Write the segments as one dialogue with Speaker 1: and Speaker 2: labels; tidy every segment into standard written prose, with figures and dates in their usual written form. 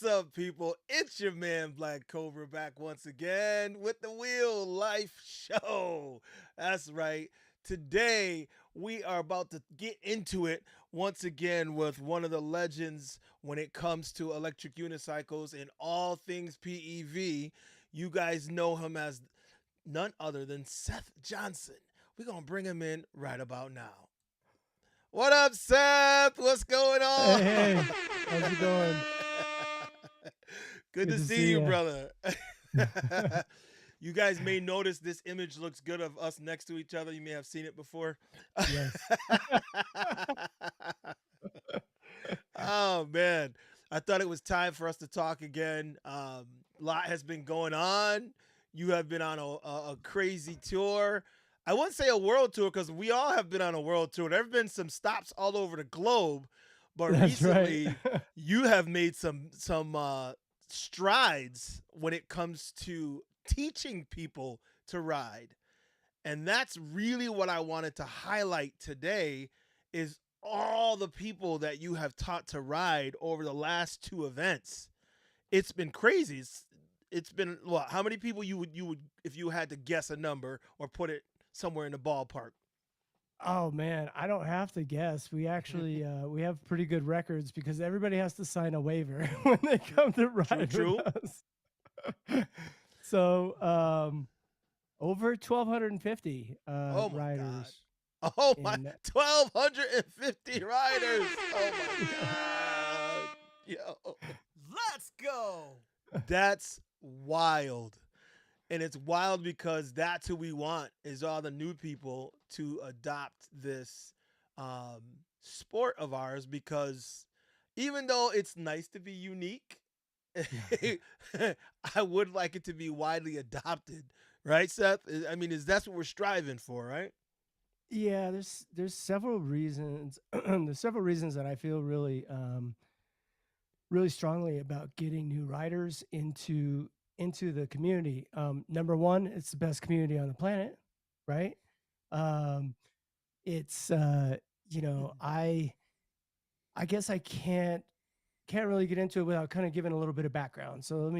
Speaker 1: What's up, people? It's your man Black Cobra back once again with the Wheel Life Show. That's right. Today, we are about to get into it once again with one of the legends when it comes to electric unicycles and all things PEV. You guys know him as none other than Seth Johnson. We're going to bring him in right about now. What up, Seth? What's going on?
Speaker 2: Hey, how's it going?
Speaker 1: Good
Speaker 2: Good
Speaker 1: to
Speaker 2: to
Speaker 1: see
Speaker 2: see
Speaker 1: you,
Speaker 2: you.
Speaker 1: brother. You guys may notice this image looks good of us next to each other. You may have seen it before.
Speaker 2: Yes.
Speaker 1: Oh man, I thought it was time for us to talk again. A lot has been going on. You have been on a crazy tour. I wouldn't say a world tour because we all have been on a world tour. There have been some stops all over the globe, but
Speaker 2: That's right.
Speaker 1: recently you have made some strides when it comes to teaching people to ride. And that's really what I wanted to highlight today is all the people that you have taught to ride over the last two events. It's been crazy. It's been what? How many people you would if you had to guess a number or put it somewhere in the ballpark?
Speaker 2: Oh man, I don't have to guess. We actually we have pretty good records because everybody has to sign a waiver when they come to
Speaker 1: True,
Speaker 2: ride with
Speaker 1: true.
Speaker 2: us. So, over 1,250
Speaker 1: Oh my god.
Speaker 2: riders
Speaker 1: Oh my,
Speaker 2: in
Speaker 1: 1,250 riders. Oh my god. Yo. Let's go. That's wild. And it's wild because that's who we want is all the new people to adopt this sport of ours because even though it's nice to be unique, I would like it to be widely adopted, right, Seth? I mean, is that's what we're striving for, right?
Speaker 2: Yeah, there's several reasons. There's several reasons that I feel really strongly about getting new riders into the community. Number one, it's the best community on the planet, right? Um, it's you know, I guess I can't really get into it without kind of giving a little bit of background. So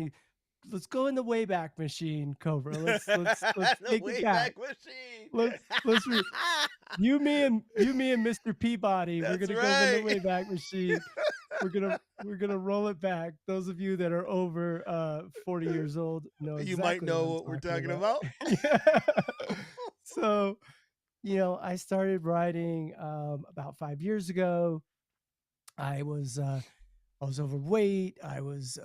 Speaker 2: let's go in the Wayback Machine, Cobra. Let's
Speaker 1: The
Speaker 2: take it back.
Speaker 1: Wayback Machine.
Speaker 2: Let's you me and Mr. Peabody. We're
Speaker 1: That's
Speaker 2: gonna go in the
Speaker 1: right.
Speaker 2: Wayback Machine. We're gonna roll it back. Those of you that are over 40 years old know
Speaker 1: You might
Speaker 2: exactly what
Speaker 1: know
Speaker 2: I'm
Speaker 1: what we're
Speaker 2: talking
Speaker 1: talking
Speaker 2: about.
Speaker 1: about.
Speaker 2: Yeah. So, I started riding about 5 years ago. I was I was overweight. I was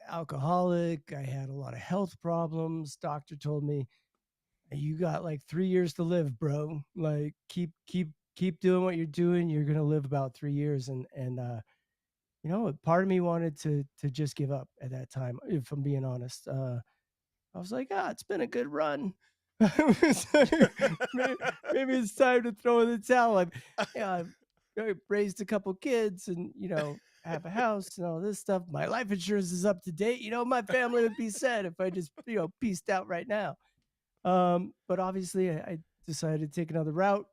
Speaker 2: alcoholic. I had a lot of health problems. Doctor told me, you got like 3 years to live, bro. Like keep doing what you're doing. You're gonna live about 3 years. And part of me wanted to just give up at that time, if I'm being honest. I was like, it's been a good run. maybe, maybe it's time to throw in the towel. I raised a couple kids and have a house and all this stuff. My life insurance is up to date. My family would be sad if I just pieced out right now. But obviously, I decided to take another route,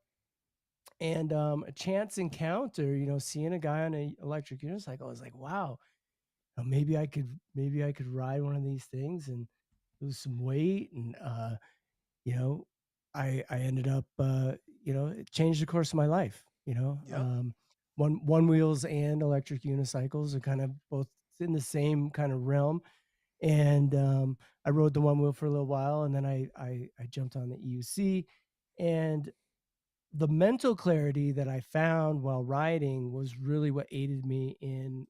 Speaker 2: and a chance encounter. Seeing a guy on a electric unicycle, I was like, wow, maybe I could ride one of these things and lose some weight. And you know, I ended up it changed the course of my life.
Speaker 1: Yep.
Speaker 2: One wheels and electric unicycles are kind of both in the same kind of realm. And I rode the one wheel for a little while, and then I jumped on the EUC. And the mental clarity that I found while riding was really what aided me in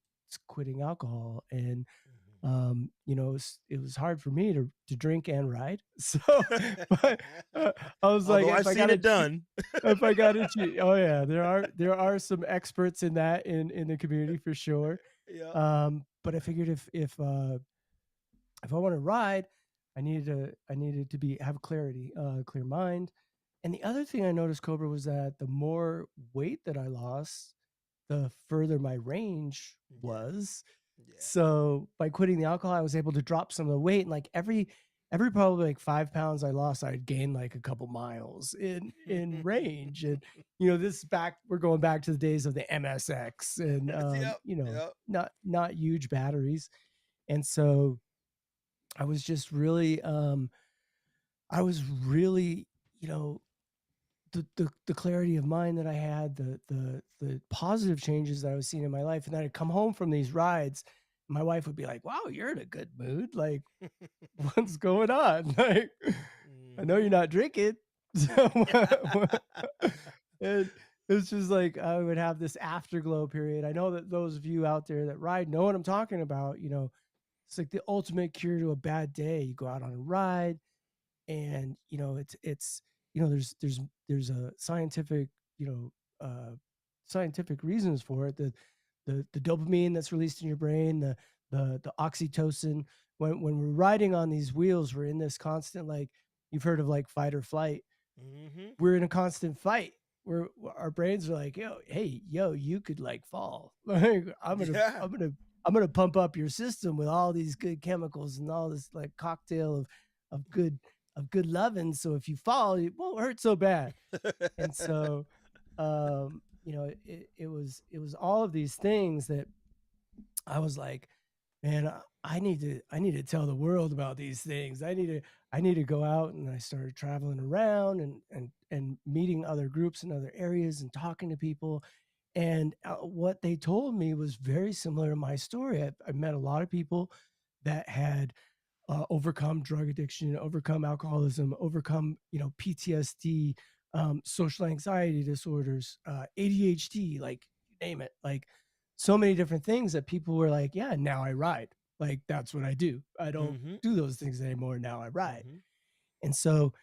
Speaker 2: quitting alcohol. And it was hard for me to drink and ride. So, but I was like,
Speaker 1: Although
Speaker 2: if
Speaker 1: I've
Speaker 2: I
Speaker 1: seen
Speaker 2: gotta
Speaker 1: it
Speaker 2: cheat,
Speaker 1: done.
Speaker 2: if I gotta cheat, oh yeah, there are some experts in that in the community for sure.
Speaker 1: Yeah.
Speaker 2: But I figured if I want to ride, I needed to be have clarity, clear mind. And the other thing I noticed, Cobra, was that the more weight that I lost, the further my range
Speaker 1: Yeah.
Speaker 2: was.
Speaker 1: Yeah.
Speaker 2: So by quitting the alcohol, I was able to drop some of the weight. And like every probably like 5 pounds I lost, I'd gain like a couple miles in range. And this back we're going back to the days of the MSX and
Speaker 1: Yep. Yep.
Speaker 2: not huge batteries. And so I was just really, I was really, you know, the clarity of mind that I had, the positive changes that I was seeing in my life, and then I'd come home from these rides. My wife would be like, "Wow, you're in a good mood. Like, what's going on? Like, I know you're
Speaker 1: Mhm.
Speaker 2: not drinking." So, and it's just like I would have this afterglow period. I know that those of you out there that ride know what I'm talking about. It's like the ultimate cure to a bad day. You go out on a ride, and there's a scientific, you know scientific reasons for it. The dopamine that's released in your brain, the oxytocin. When we're riding on these wheels, we're in this constant, like, you've heard of, like, fight or flight.
Speaker 1: Mhm.
Speaker 2: We're in a constant fight where our brains are like, "Yo, hey, yo, you could, like, fall." Like,
Speaker 1: Yeah.
Speaker 2: I'm gonna pump up your system with all these good chemicals and all this, like, cocktail of good of good loving, so if you fall, it won't hurt so bad. And so, it was all of these things that I was like, "Man, I need to tell the world about these things. I need to go out." And I started traveling around and meeting other groups in other areas and talking to people. And what they told me was very similar to my story. I met a lot of people that had overcome drug addiction, overcome alcoholism, overcome PTSD, social anxiety disorders, ADHD, like, you name it, like, so many different things that people were like, yeah, now I ride. Like, that's what I do. I don't
Speaker 1: Mhm.
Speaker 2: do those things anymore. Now I ride.
Speaker 1: Mhm.
Speaker 2: And so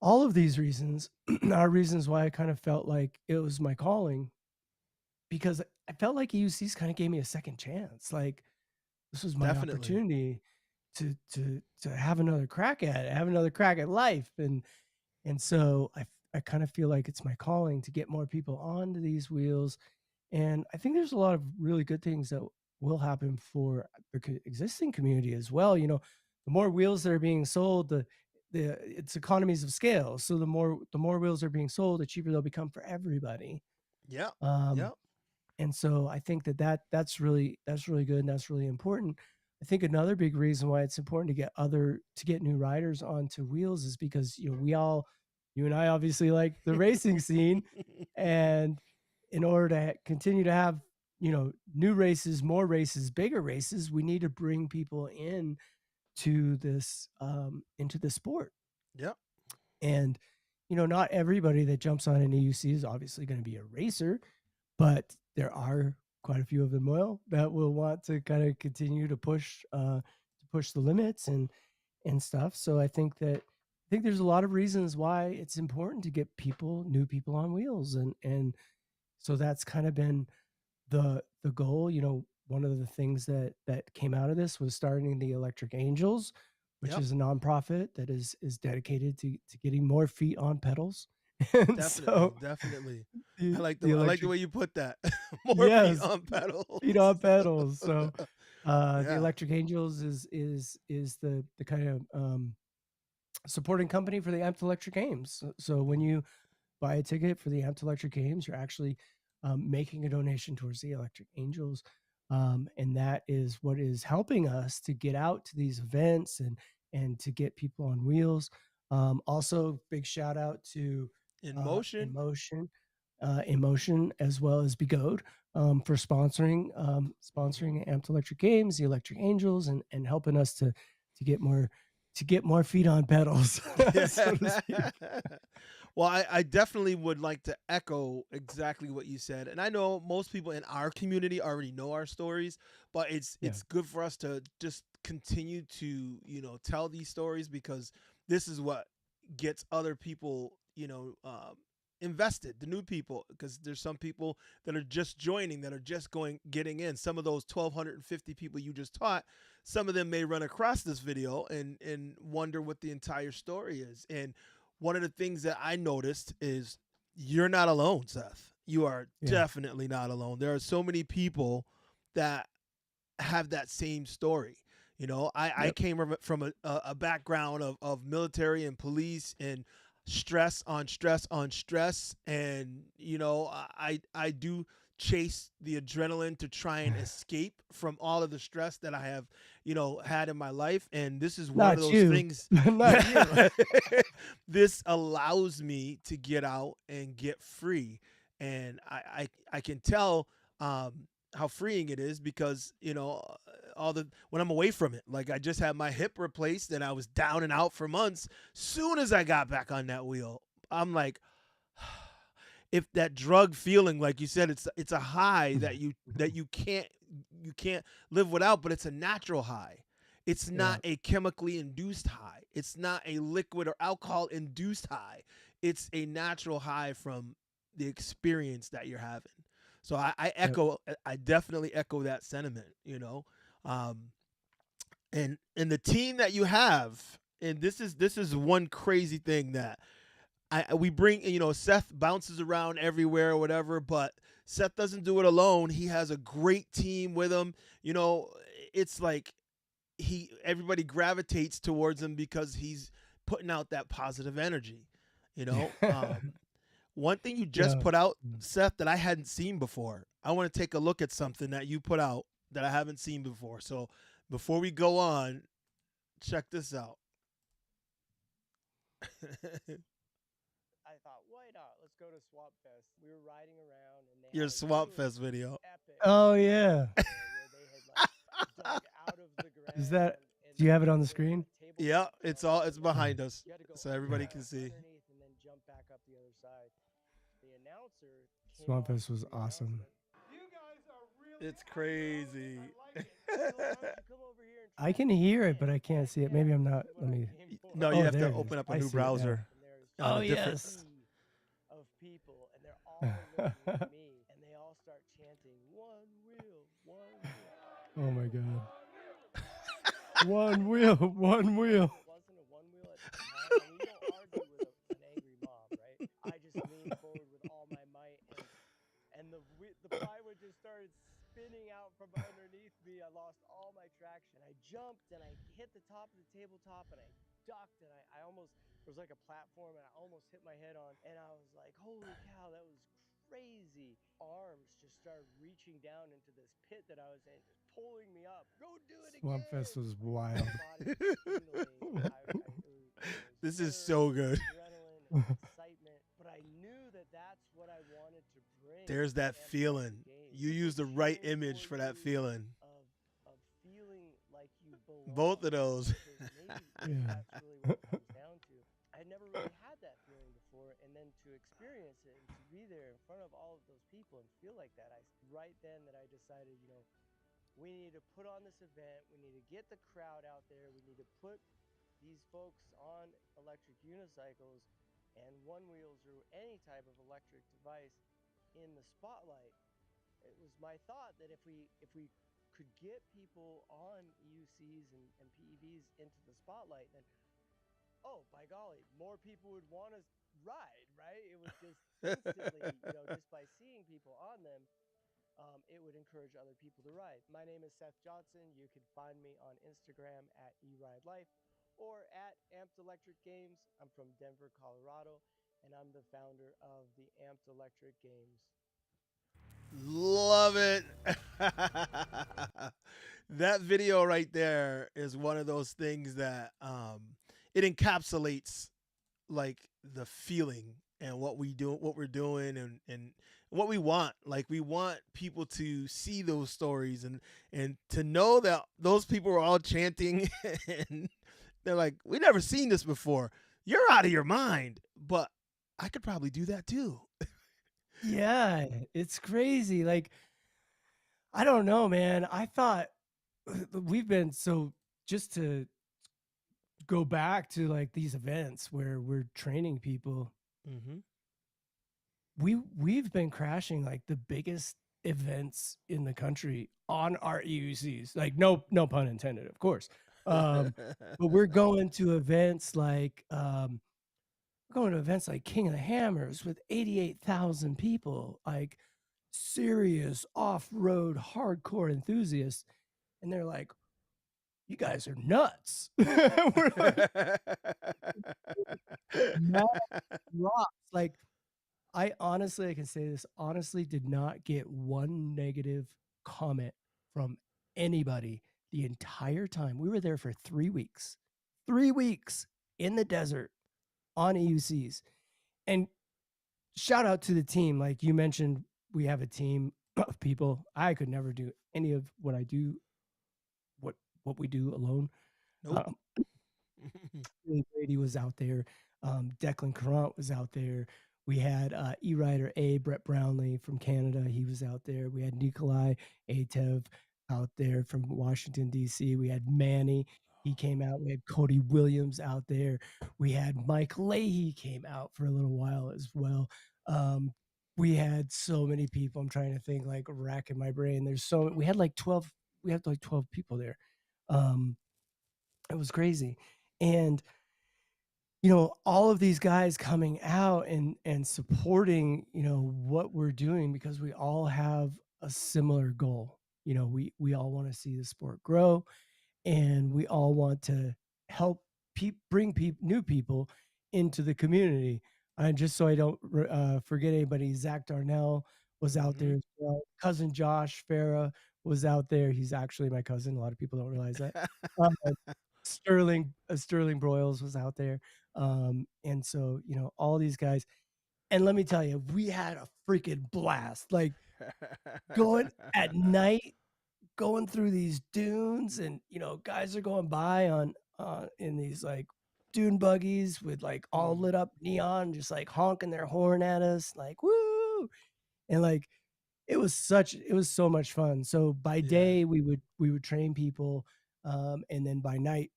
Speaker 2: all of these reasons are reasons why I kind of felt like it was my calling, because I felt like EUCs kind of gave me a second chance. Like, this was my
Speaker 1: Definitely.
Speaker 2: opportunity to have another crack at it, have another crack at life. And so I kind of feel like it's my calling to get more people onto these wheels. And I think there's a lot of really good things that will happen for the existing community as well. The more wheels that are being sold, it's economies of scale. So the more wheels are being sold, the cheaper they'll become for everybody.
Speaker 1: Yep.
Speaker 2: Um,
Speaker 1: Yep.
Speaker 2: and so I think that's really good, and that's really important. I think another big reason why it's important to get new riders onto wheels is because you and I obviously like the racing scene, and in order to continue to have new races, more races, bigger races, we need to bring people in to this into the sport.
Speaker 1: Yep.
Speaker 2: And not everybody that jumps on an EUC is obviously going to be a racer, but there are quite a few of them that will want to kind of continue to push the limits and stuff. So I think there's a lot of reasons why it's important to get new people on wheels, and so that's kind of been the goal. One of the things that came out of this was starting the Electric Angels, which
Speaker 1: Yep.
Speaker 2: is a nonprofit that is dedicated to getting more feet on pedals. And
Speaker 1: Definitely.
Speaker 2: so
Speaker 1: Definitely. I
Speaker 2: the
Speaker 1: like the
Speaker 2: the
Speaker 1: I like the
Speaker 2: electric
Speaker 1: way you put that. More feet
Speaker 2: yes,
Speaker 1: on pedals.
Speaker 2: feet on pedals. So the
Speaker 1: Yeah.
Speaker 2: Electric Angels is the kind of supporting company for the Amped Electric Games. So when
Speaker 1: Mhm.
Speaker 2: you buy a ticket for the Amped Electric Games, you're actually making a donation towards the Electric Angels. And that is what is helping us to get out to these events and to get people on wheels. Also, big shout out to
Speaker 1: In motion.
Speaker 2: Emotion, as well as Begode, for
Speaker 1: Mhm.
Speaker 2: sponsoring Amped Electric Games, the Electric Angels, and helping us to get more feet on pedals, so to speak.
Speaker 1: Well, I definitely would like to echo exactly what you said. And I know most people in our community already know our stories, but it's
Speaker 2: Yeah,
Speaker 1: it's good for us to just continue to, tell these stories because this is what gets other people, invested, the new people, because there's some people that are just joining, that are just getting in. Some of those 1,250 people you just taught, some of them may run across this video and wonder what the entire story is. And one of the things that I noticed is you're not alone, Seth. You are
Speaker 2: yeah,
Speaker 1: definitely not alone. There are so many people that have that same story. I
Speaker 2: yep,
Speaker 1: came from a background of military and police and stress on stress on stress. And, I do chase the adrenaline to try and escape from all of the stress that I have, had in my life. And this is one of
Speaker 2: Not
Speaker 1: those
Speaker 2: you.
Speaker 1: things.
Speaker 2: Not you.
Speaker 1: This allows me to get out and get free. And I can tell how freeing it is because, all the when I'm away from it. Like I just had my hip replaced and I was down and out for months. Soon as I got back on that wheel, I'm like, if that drug feeling, like you said, it's a high that you can't live without, but it's a natural high. It's
Speaker 2: Yeah.
Speaker 1: not a chemically induced high. It's not a liquid or alcohol induced high. It's a natural high from the experience that you're having. So
Speaker 2: Yep.
Speaker 1: I definitely echo that sentiment, um, and the team that you have, and this is one crazy thing that we bring, Seth bounces around everywhere or whatever, but Seth doesn't do it alone. He has a great team with him. You know, it's like he everybody gravitates towards him because he's putting out that positive energy. You know, one thing you just
Speaker 2: Yeah.
Speaker 1: put out, Seth, that I hadn't seen before. I want to take a look at something that you put out that I haven't seen before. So before we go on, check this out.
Speaker 2: I thought, why not? Let's go to Swamp Fest. We were riding around, and they
Speaker 1: Your
Speaker 2: had a
Speaker 1: Swamp
Speaker 2: really
Speaker 1: Fest video.
Speaker 2: epic Oh yeah. where they had like dug out of the Is that? ground, and
Speaker 1: Do you
Speaker 2: then
Speaker 1: have it
Speaker 2: there
Speaker 1: on the
Speaker 2: was
Speaker 1: screen?
Speaker 2: a
Speaker 1: Yeah,
Speaker 2: tabletop
Speaker 1: it's
Speaker 2: ground,
Speaker 1: all it's
Speaker 2: and then
Speaker 1: behind us,
Speaker 2: you had to go
Speaker 1: so everybody can
Speaker 2: underground,
Speaker 1: see.
Speaker 2: underneath, and then jump back up the other side. The announcer came
Speaker 1: Swamp
Speaker 2: on
Speaker 1: Fest
Speaker 2: to
Speaker 1: was
Speaker 2: do the
Speaker 1: awesome.
Speaker 2: announcement. You guys are really
Speaker 1: It's
Speaker 2: awesome.
Speaker 1: crazy.
Speaker 2: I like it. So why don't you come over here and try I can hear it, but I can't see it. Maybe I'm not. Let me.
Speaker 1: No, you
Speaker 2: Oh,
Speaker 1: have to
Speaker 2: there it is.
Speaker 1: open up a
Speaker 2: I
Speaker 1: new
Speaker 2: see it now.
Speaker 1: browser
Speaker 2: And there's
Speaker 1: on
Speaker 2: Oh
Speaker 1: a different.
Speaker 2: yes. Of people, and they're all looking at me, and they all start chanting, "One wheel, one wheel." Oh my god. One wheel, one wheel. It wasn't a one wheel at the time. I mean, you don't argue with an angry mob, right? I just leaned forward with all my might, and the plywood just started spinning out from underneath me. I lost all my traction. I jumped and I hit the top of the tabletop and I ducked and I almost there was like a platform and I almost hit my head on, and I was like, holy cow, that was crazy. Arms just started reaching down into this pit that I was in, just pulling me up. Go do it again. Swamp Fest was wild. My body was tingling.
Speaker 1: This is so good.
Speaker 2: Adrenaline and excitement, but I knew that that's what I wanted to bring.
Speaker 1: There's that feeling. You use the right image for that feeling.
Speaker 2: Of feeling like you belong.
Speaker 1: Both of those.
Speaker 2: Maybe that's really what it comes down to. I never really had that feeling before, and then to experience it and to be there in front of all of those people and feel like that, right then that I decided, we need to put on this event. We need to get the crowd out there. We need to put these folks on electric unicycles and one wheels or any type of electric device in the spotlight. It was my thought that if we could get people on EUCs and PEVs into the spotlight, then oh by golly, more people would want to ride, right? It was just instantly, just by seeing people on them, it would encourage other people to ride. My name is Seth Johnson. You can find me on Instagram at erideLife or at Amped Electric Games. I'm from Denver, Colorado, and I'm the founder of the Amped Electric Games.
Speaker 1: Love it. That video right there is one of those things that it encapsulates like the feeling and what we're doing and what we want. Like we want people to see those stories and to know that those people are all chanting and they're like, we never seen this before. You're out of your mind, but I could probably do that too.
Speaker 2: Yeah, it's crazy. Like, I don't know, man. I thought we've been so just to go back to like these events where we're training people.
Speaker 1: Mm-hmm.
Speaker 2: We've been crashing like the biggest events in the country on our EUCs. Like no pun intended, of course. But we're going to events like King of the Hammers with 88,000 people, like serious off-road hardcore enthusiasts, and they're like, you guys are nuts. We're like, mad rocks. Like I can say this honestly, did not get one negative comment from anybody the entire time. We were there for 3 weeks, 3 weeks in the desert on EUCs. And shout out to the team. Like you mentioned, we have a team of people. I could never do any of what I do, what what we do alone.
Speaker 1: Nope.
Speaker 2: Um, Billy Brady was out there. Declan Carrant was out there. We had E-Rider A, Brett Brownlee from Canada. He was out there. We had Nikolai Atev out there from Washington, D.C. We had Manny. He came out. We had Cody Williams out there. We had Mike Leahy came out for a little while as well. Um, we had so many people. I'm trying to think, like racking my brain. We had like 12, we had like 12 people there. Um, it was crazy. And all of these guys coming out and supporting, what we're doing because we all have a similar goal. We all want to see the sport grow and we all want to help bring new people into the community. And just so I don't forget anybody, Zach Darnell was out
Speaker 1: Hmm.
Speaker 2: there as well. Cousin Josh Farah was out there. He's actually my cousin. A lot of people don't realize that. Uh, Sterling Broyles was out there. And so, all these guys. And let me tell you, we had a freaking blast. Like going at night, going through these dunes, and guys are going by on in these like dune buggies with like all
Speaker 1: Mhm.
Speaker 2: lit up neon, just like honking their horn at us, like woo. And like it was so much fun. So by
Speaker 1: Yeah.
Speaker 2: day we would train people, and then by night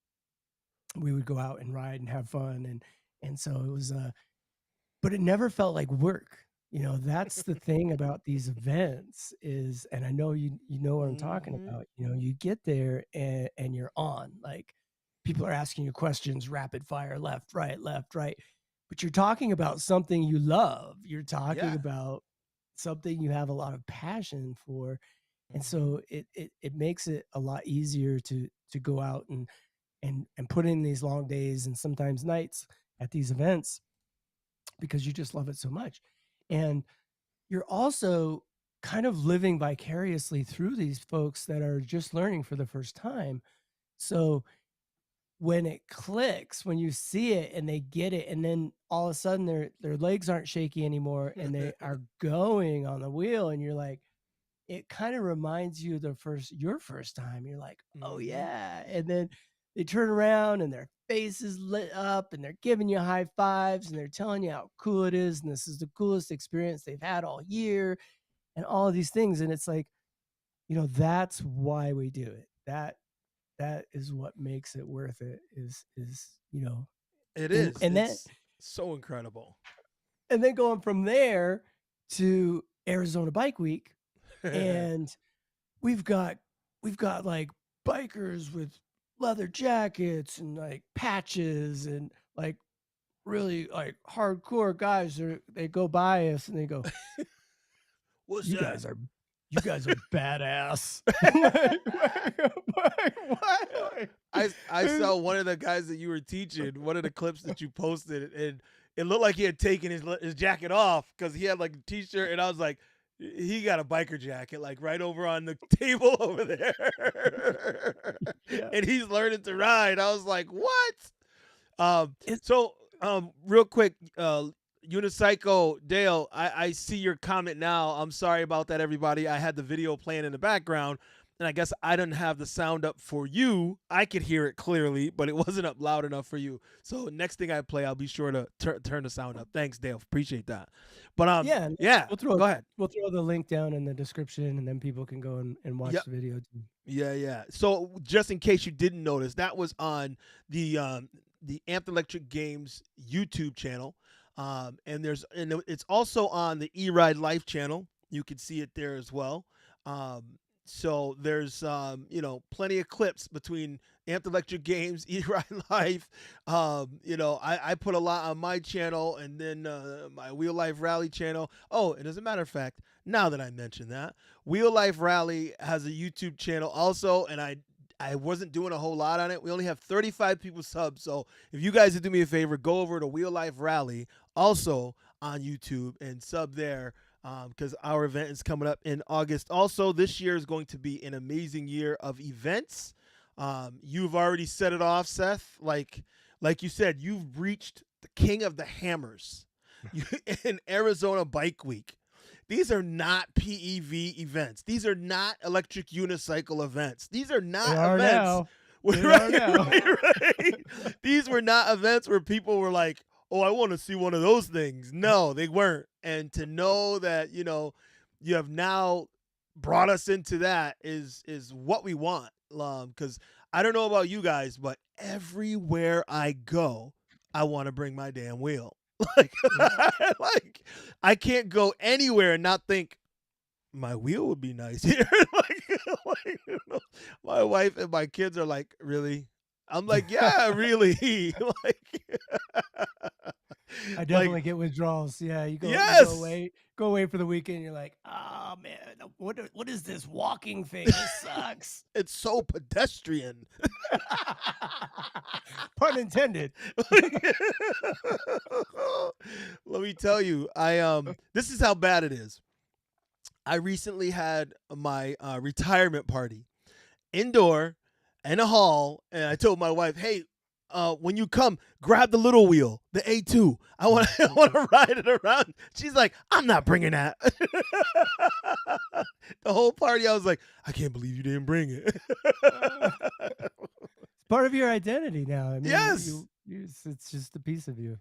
Speaker 2: we would go out and ride and have fun. And so it was but it never felt like work. That's the thing about these events is, and I know you know what I'm talking
Speaker 1: Hmm.
Speaker 2: about. You get there and you're on. Like people are asking you questions, rapid fire, left, right. But you're talking about something you love. You're talking
Speaker 1: Yeah.
Speaker 2: about something you have a lot of passion for. And
Speaker 1: Hmm.
Speaker 2: so it makes it a lot easier to go out and put in these long days and sometimes nights at these events because you just love it so much. And you're also kind of living vicariously through these folks that are just learning for the first time. So when it clicks, when you see it and they get it, and then all of a sudden their legs aren't shaky anymore and they are going on the wheel, and you're like, it kind of reminds you of your first time. You're like, oh
Speaker 1: Hmm.
Speaker 2: yeah. And then they turn around and their face is lit up and they're giving you high fives and they're telling you how cool it is. And this is the coolest experience they've had all year and all of these things. And it's like, that's why we do it. That is what makes it worth it is,
Speaker 1: It
Speaker 2: and,
Speaker 1: is.
Speaker 2: and then,
Speaker 1: It's so incredible.
Speaker 2: and then going from there to Arizona Bike Week. And we've got we've got like bikers with leather jackets and like patches and like really like hardcore guys they go by us and they go,
Speaker 1: What's
Speaker 2: you
Speaker 1: that?
Speaker 2: guys are you guys are badass. Like, what? Like,
Speaker 1: I saw one of the guys that you were teaching, one of the clips that you posted, and it looked like he had taken his jacket off because he had like a t-shirt, and I was like, he got a biker jacket like right over on the table over there,
Speaker 2: yeah.
Speaker 1: and he's learning to ride. I was like, what? Um,
Speaker 2: It,
Speaker 1: so real quick, Unicycle Dale, I see your comment now. I'm sorry about that, everybody. I had the video playing in the background, and I guess I didn't have the sound up for you. I could hear it clearly, but it wasn't up loud enough for you. So next thing I play, I'll be sure to turn the sound up. Thanks, Dale. Appreciate that. But
Speaker 2: yeah, and
Speaker 1: yeah,
Speaker 2: we'll throw
Speaker 1: go ahead.
Speaker 2: we'll throw the link down in the description and then people can go and
Speaker 1: Yeah,
Speaker 2: watch the video too.
Speaker 1: yeah, yeah. So just in case you didn't notice, that was on the Amped Electric Games YouTube channel, and it's also on the erideLife channel. You can see it there as well. Um, so there's plenty of clips between Amped Electric Games, erideLife. I put a lot on my channel, and then my Wheel Life Rally channel. Oh, and as a matter of fact, now that I mention that. Wheel Life Rally has a YouTube channel also, and I wasn't doing a whole lot on it. We only have 35 people subs, so if you guys would do me a favor, go over to Wheel Life Rally also on YouTube and sub there because our event is coming up in August. Also, this year is going to be an amazing year of events. You've already set it off, Seth. Like you said, you've reached the king of the hammers in Arizona Bike Week. These are not PEV events. These are not electric unicycle events. These are
Speaker 2: They
Speaker 1: not
Speaker 2: are
Speaker 1: events.
Speaker 2: now. They are
Speaker 1: Right,
Speaker 2: now.
Speaker 1: right. These were not events where people were like, "Oh, I want to see one of those things." No, they weren't. And to know that you have now brought us into that is what we want. Because I don't know about you guys, but everywhere I go, I want to bring my damn wheel. Like,
Speaker 2: Yeah.
Speaker 1: like I can't go anywhere and not think my wheel would be nice here. My wife and my kids are like, really? I'm like, yeah, really.
Speaker 2: I
Speaker 1: Like,
Speaker 2: definitely get withdrawals. Yeah, you
Speaker 1: yes,
Speaker 2: go away for the weekend. You're like, oh man, what is this walking thing? This sucks.
Speaker 1: it's so pedestrian.
Speaker 2: Pun intended.
Speaker 1: Let me tell you, this is how bad it is. I recently had my retirement party indoor in a hall, and I told my wife, "Hey, when you come, grab the little wheel, the A2. I want I want to ride it around." She's like, "I'm not bringing that." The whole party, I was like, "I can't believe you didn't bring it."
Speaker 2: It's part of your identity now. I mean,
Speaker 1: Yes.
Speaker 2: it's just a piece of you.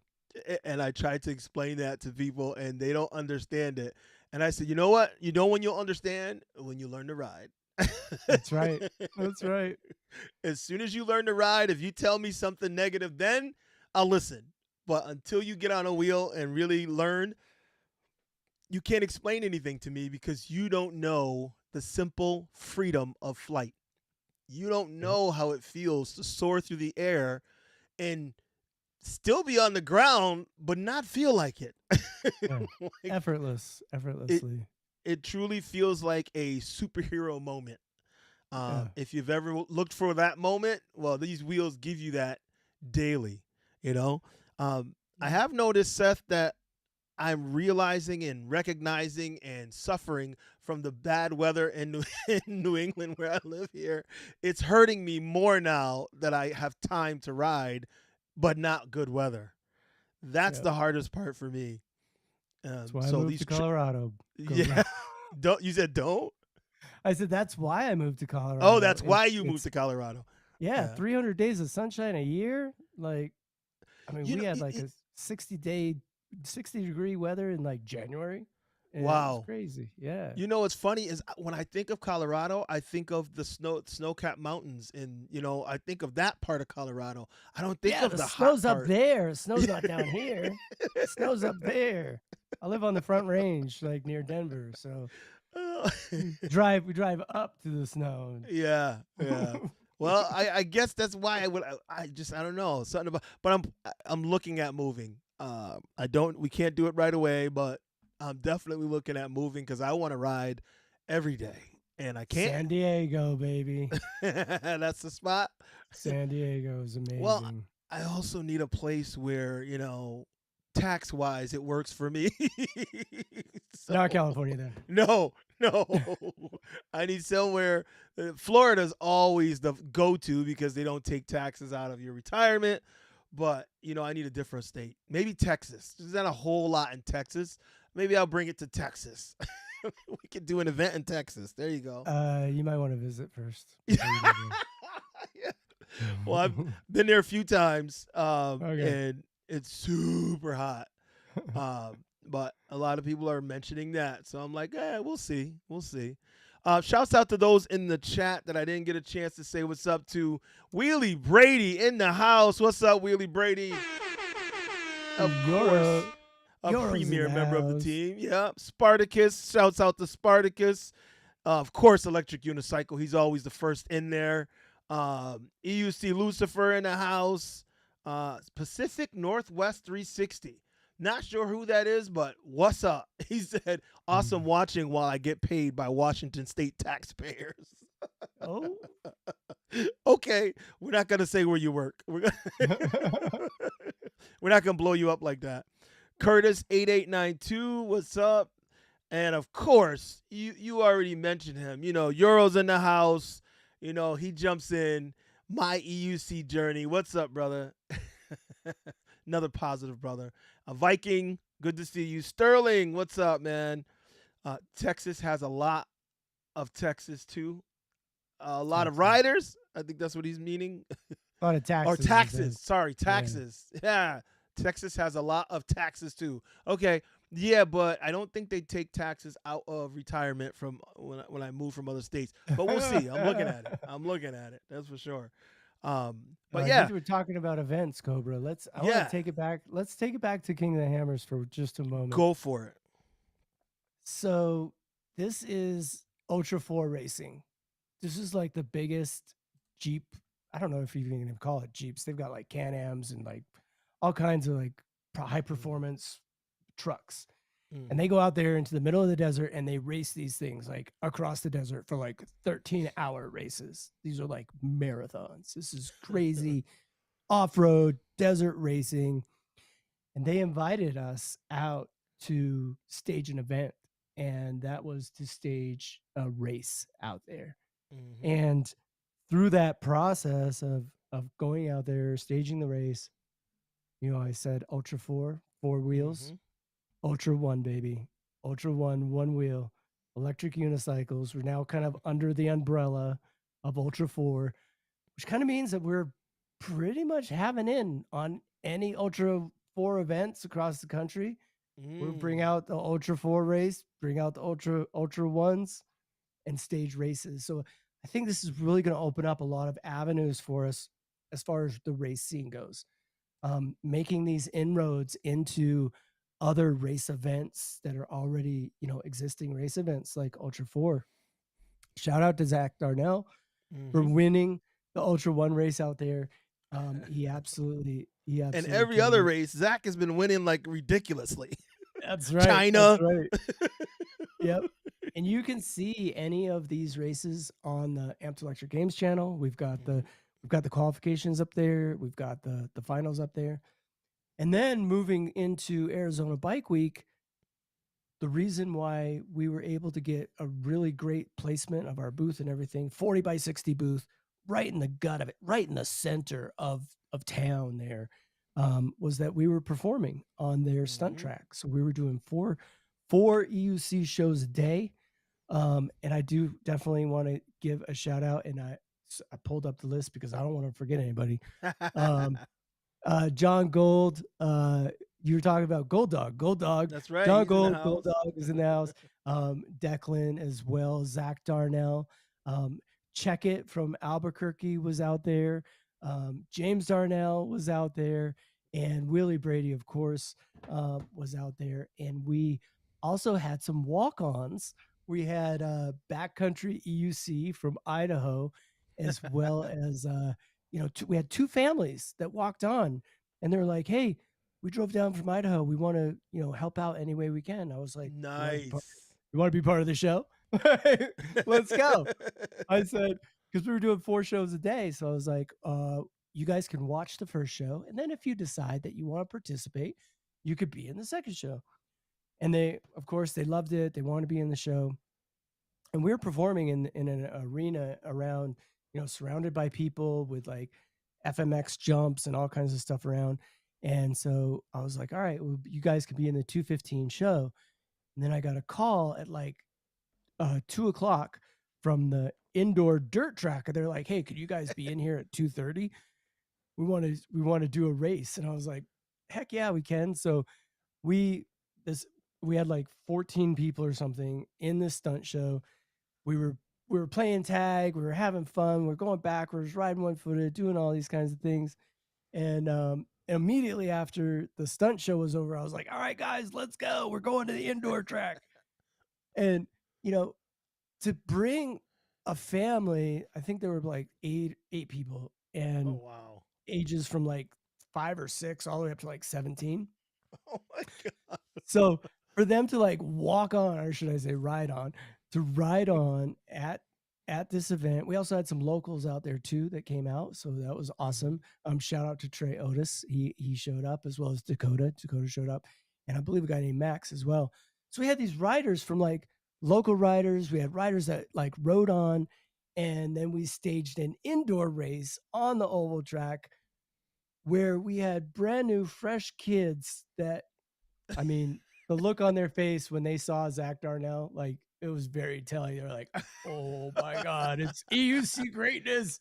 Speaker 1: And I tried to explain that to people, and they don't understand it. And I said, "You know what? You know when you'll understand when you learn to ride."
Speaker 2: That's right. That's right.
Speaker 1: As soon as you learn to ride, if you tell me something negative, then I'll listen. But until you get on a wheel and really learn, you can't explain anything to me because you don't know the simple freedom of flight. You don't
Speaker 2: Yep.
Speaker 1: know how it feels to soar through the air and still be on the ground, but not feel like it.
Speaker 2: Yeah.
Speaker 1: Like, it,
Speaker 2: Effortlessly.
Speaker 1: it truly feels like a superhero moment.
Speaker 2: Yeah.
Speaker 1: If you've ever looked for that moment, well, these wheels give you that daily. You know, I
Speaker 2: Mm.
Speaker 1: have noticed, Seth, that I'm realizing and recognizing and suffering from the bad weather in in New England where I live here. It's hurting me more now that I have time to ride, but not good weather. That's
Speaker 2: Yeah.
Speaker 1: the hardest part for me.
Speaker 2: That's why I
Speaker 1: So
Speaker 2: moved
Speaker 1: these,
Speaker 2: to Colorado. Go.
Speaker 1: yeah, don't you said don't?
Speaker 2: I said that's why I moved to
Speaker 1: Oh,
Speaker 2: Colorado.
Speaker 1: that's why you moved
Speaker 2: It's
Speaker 1: to Colorado.
Speaker 2: yeah,
Speaker 1: Yeah,
Speaker 2: 300 days of sunshine a year. Like, I mean,
Speaker 1: you
Speaker 2: we
Speaker 1: know,
Speaker 2: had like a 60-day, 60-degree weather in like January, and it was
Speaker 1: wow.
Speaker 2: crazy. Yeah,
Speaker 1: You know what's funny is when I think of Colorado, I think of the snow-capped mountains, and I think of that part of Colorado. I don't think
Speaker 2: yeah.
Speaker 1: of
Speaker 2: The
Speaker 1: the hot
Speaker 2: snow's up
Speaker 1: part.
Speaker 2: there. The snow's not down here. Snow's up there. I live on the Front Range, like near Denver. So we drive up to the snow.
Speaker 1: Yeah, yeah. Well, I guess that's why I would. I don't know something about. But I'm looking at moving. I don't. We can't do it right away, but I'm definitely looking at moving because I want to ride every day, and I can't.
Speaker 2: San Diego, baby.
Speaker 1: That's the spot.
Speaker 2: San Diego is
Speaker 1: Well,
Speaker 2: amazing.
Speaker 1: I also need a place where tax wise it works for me. So
Speaker 2: Not California, then.
Speaker 1: no, no, I need somewhere. Florida's always the go to because they don't take taxes out of your retirement. But I need a different state. Maybe Texas. There's not a whole lot in Texas. Maybe I'll bring it to Texas. We could do an event in Texas. There you go.
Speaker 2: You might want to visit first
Speaker 1: Yeah.
Speaker 2: before you go
Speaker 1: Well, I've
Speaker 2: there.
Speaker 1: been there a few times,
Speaker 2: Okay.
Speaker 1: and it's super hot. But a lot of people are mentioning that, so I'm like, we'll see, we'll see. Shouts out to those in the chat that I didn't get a chance to say what's up to. Wheelie Brady in the house. What's up, Wheelie Brady? Of course,
Speaker 2: Yoro.
Speaker 1: a
Speaker 2: Yoro's in
Speaker 1: premier
Speaker 2: the
Speaker 1: member of the
Speaker 2: house.
Speaker 1: team. Yeah, Spartacus. Shouts out to Spartacus. Of course, Electric Unicycle. He's always the first in there. EUC Lucifer in the house. Pacific Northwest 360. Not sure who that is, but what's up? He said, awesome
Speaker 2: Mm.
Speaker 1: watching while I get paid by Washington state taxpayers.
Speaker 2: Oh.
Speaker 1: Okay, we're not going to say where you work. We're not going to blow you up like that. Curtis 8892, what's up? And of course, you already mentioned him. Euro's in the house. He jumps in. My EUC journey. What's up, brother? Another positive brother. A Viking. Good to see you. Sterling, what's up, man? Texas has a lot of Texas too. A lot of
Speaker 2: Texas.
Speaker 1: riders. I think that's what he's meaning.
Speaker 2: A lot of
Speaker 1: Or
Speaker 2: taxes, he
Speaker 1: taxes.
Speaker 2: says.
Speaker 1: Sorry,
Speaker 2: Yeah.
Speaker 1: taxes. Yeah. Texas has a lot of taxes too. Okay. Yeah, but I don't think they take taxes out of retirement from when I move from other states. But we'll see. I'm looking at it. I'm looking at it. That's for sure. But
Speaker 2: I think
Speaker 1: yeah,
Speaker 2: we're talking about events, Cobra. I want to
Speaker 1: yeah,
Speaker 2: take it back. Let's take it back to King of the Hammers for just a moment.
Speaker 1: go for it.
Speaker 2: So this is Ultra 4 racing. This is like the biggest Jeep. I don't know if you even can call it Jeeps. They've got like Can-Ams and like all kinds of like high performance trucks. And
Speaker 1: Mm-hmm.
Speaker 2: they go out there into the middle of the desert and they race these things like across the desert for like 13-hour races. These are like marathons. This is crazy off-road desert racing. And they invited us out to stage an event, and that was to stage a race out there.
Speaker 1: Mm-hmm.
Speaker 2: And through that process of going out there, staging the race, I said Ultra 4, four wheels,
Speaker 1: Mm-hmm.
Speaker 2: Ultra 1, baby. Ultra 1, one wheel, electric unicycles. We're now kind of under the umbrella of Ultra 4, which kind of means that we're pretty much having in on any Ultra 4 events across the country. We'll bring
Speaker 1: Mm.
Speaker 2: out the Ultra 4 race, bring out the Ultra 1s, and stage races. So I think this is really going to open up a lot of avenues for us as far as the race scene goes. Making these inroads into other race events that are already, existing race events like Ultra 4. Shout out to Zach Darnell for
Speaker 1: Mm-hmm.
Speaker 2: winning the Ultra 1 race out there. He
Speaker 1: And
Speaker 2: absolutely
Speaker 1: every
Speaker 2: killed
Speaker 1: other
Speaker 2: it.
Speaker 1: race, Zach has been winning like ridiculously.
Speaker 2: That's right. That's
Speaker 1: China.
Speaker 2: right. Yep. And you can see any of these races on the Amped Electric Games channel.
Speaker 1: Mm-hmm.
Speaker 2: We've got the qualifications up there. We've got the finals up there. And then moving into Arizona Bike Week, the reason why we were able to get a really great placement of our booth and everything, 40 by 60 booth, right in the gut of it, right in the center of town there, was that we were performing on their stunt
Speaker 1: Mm-hmm.
Speaker 2: track. So we were doing four EUC shows a day. And I do definitely want to give a shout out, and I pulled up the list because I don't want to forget anybody. Um, John Gold, you were talking about Gold Dog. Gold Dog,
Speaker 1: That's right.
Speaker 2: John
Speaker 1: He's in the
Speaker 2: Gold, Gold
Speaker 1: house.
Speaker 2: Dog is in the house. Declan as well, Zach Darnell. Check It from Albuquerque was out there. James Darnell was out there. And Willie Brady, of course, was out there. And we also had some walk ons. We had Backcountry EUC from Idaho, as well as we had two families that walked on, and they're like, "Hey, we drove down from Idaho. We want to, help out any way we can." I was like,
Speaker 1: Nice.
Speaker 2: you want to be part of the show? Let's go." I said, because we were doing 4 shows a day. So I was like, you guys can watch the first show. And then if you decide that you want to participate, you could be in the second show. And of course, they loved it. They want to be in the show. And we were performing in an arena around, surrounded by people with like FMX jumps and all kinds of stuff around. And so I was like, all right, well, you guys could be in the 2:15 show. And then I got a call at like 2 o'clock from the indoor dirt track. And they're like, hey, could you guys be in here at 2:30? We want to do a race. And I was like, heck yeah, we can. So we this we had like 14 people or something in this stunt show. We were playing tag, we were having fun, we're going backwards, riding one footed, doing all these kinds of things. And immediately after the stunt show was over, I was like, all right, guys, let's go. We're going to the indoor track. And, you know, to bring a family, I think there were like eight people
Speaker 1: Oh
Speaker 2: and
Speaker 1: wow.
Speaker 2: ages from like 5 or 6 all the way up to like 17.
Speaker 1: Oh my god.
Speaker 2: So for them to like walk on, or should I say ride on, to ride on at this event. We also had some locals out there too that came out, so that was
Speaker 1: Mhm.
Speaker 2: awesome. Shout out to Trey Otis. He showed up, as well as Dakota. Dakota showed up. and I believe a guy named Max as well. So we had these riders from like local riders. We had riders that like rode on, and then we staged an indoor race on the oval track where we had brand new, fresh kids that, I mean, the look on their face when they saw Zach Darnell, like it was very telling. They're like, "Oh my God, it's EUC greatness!"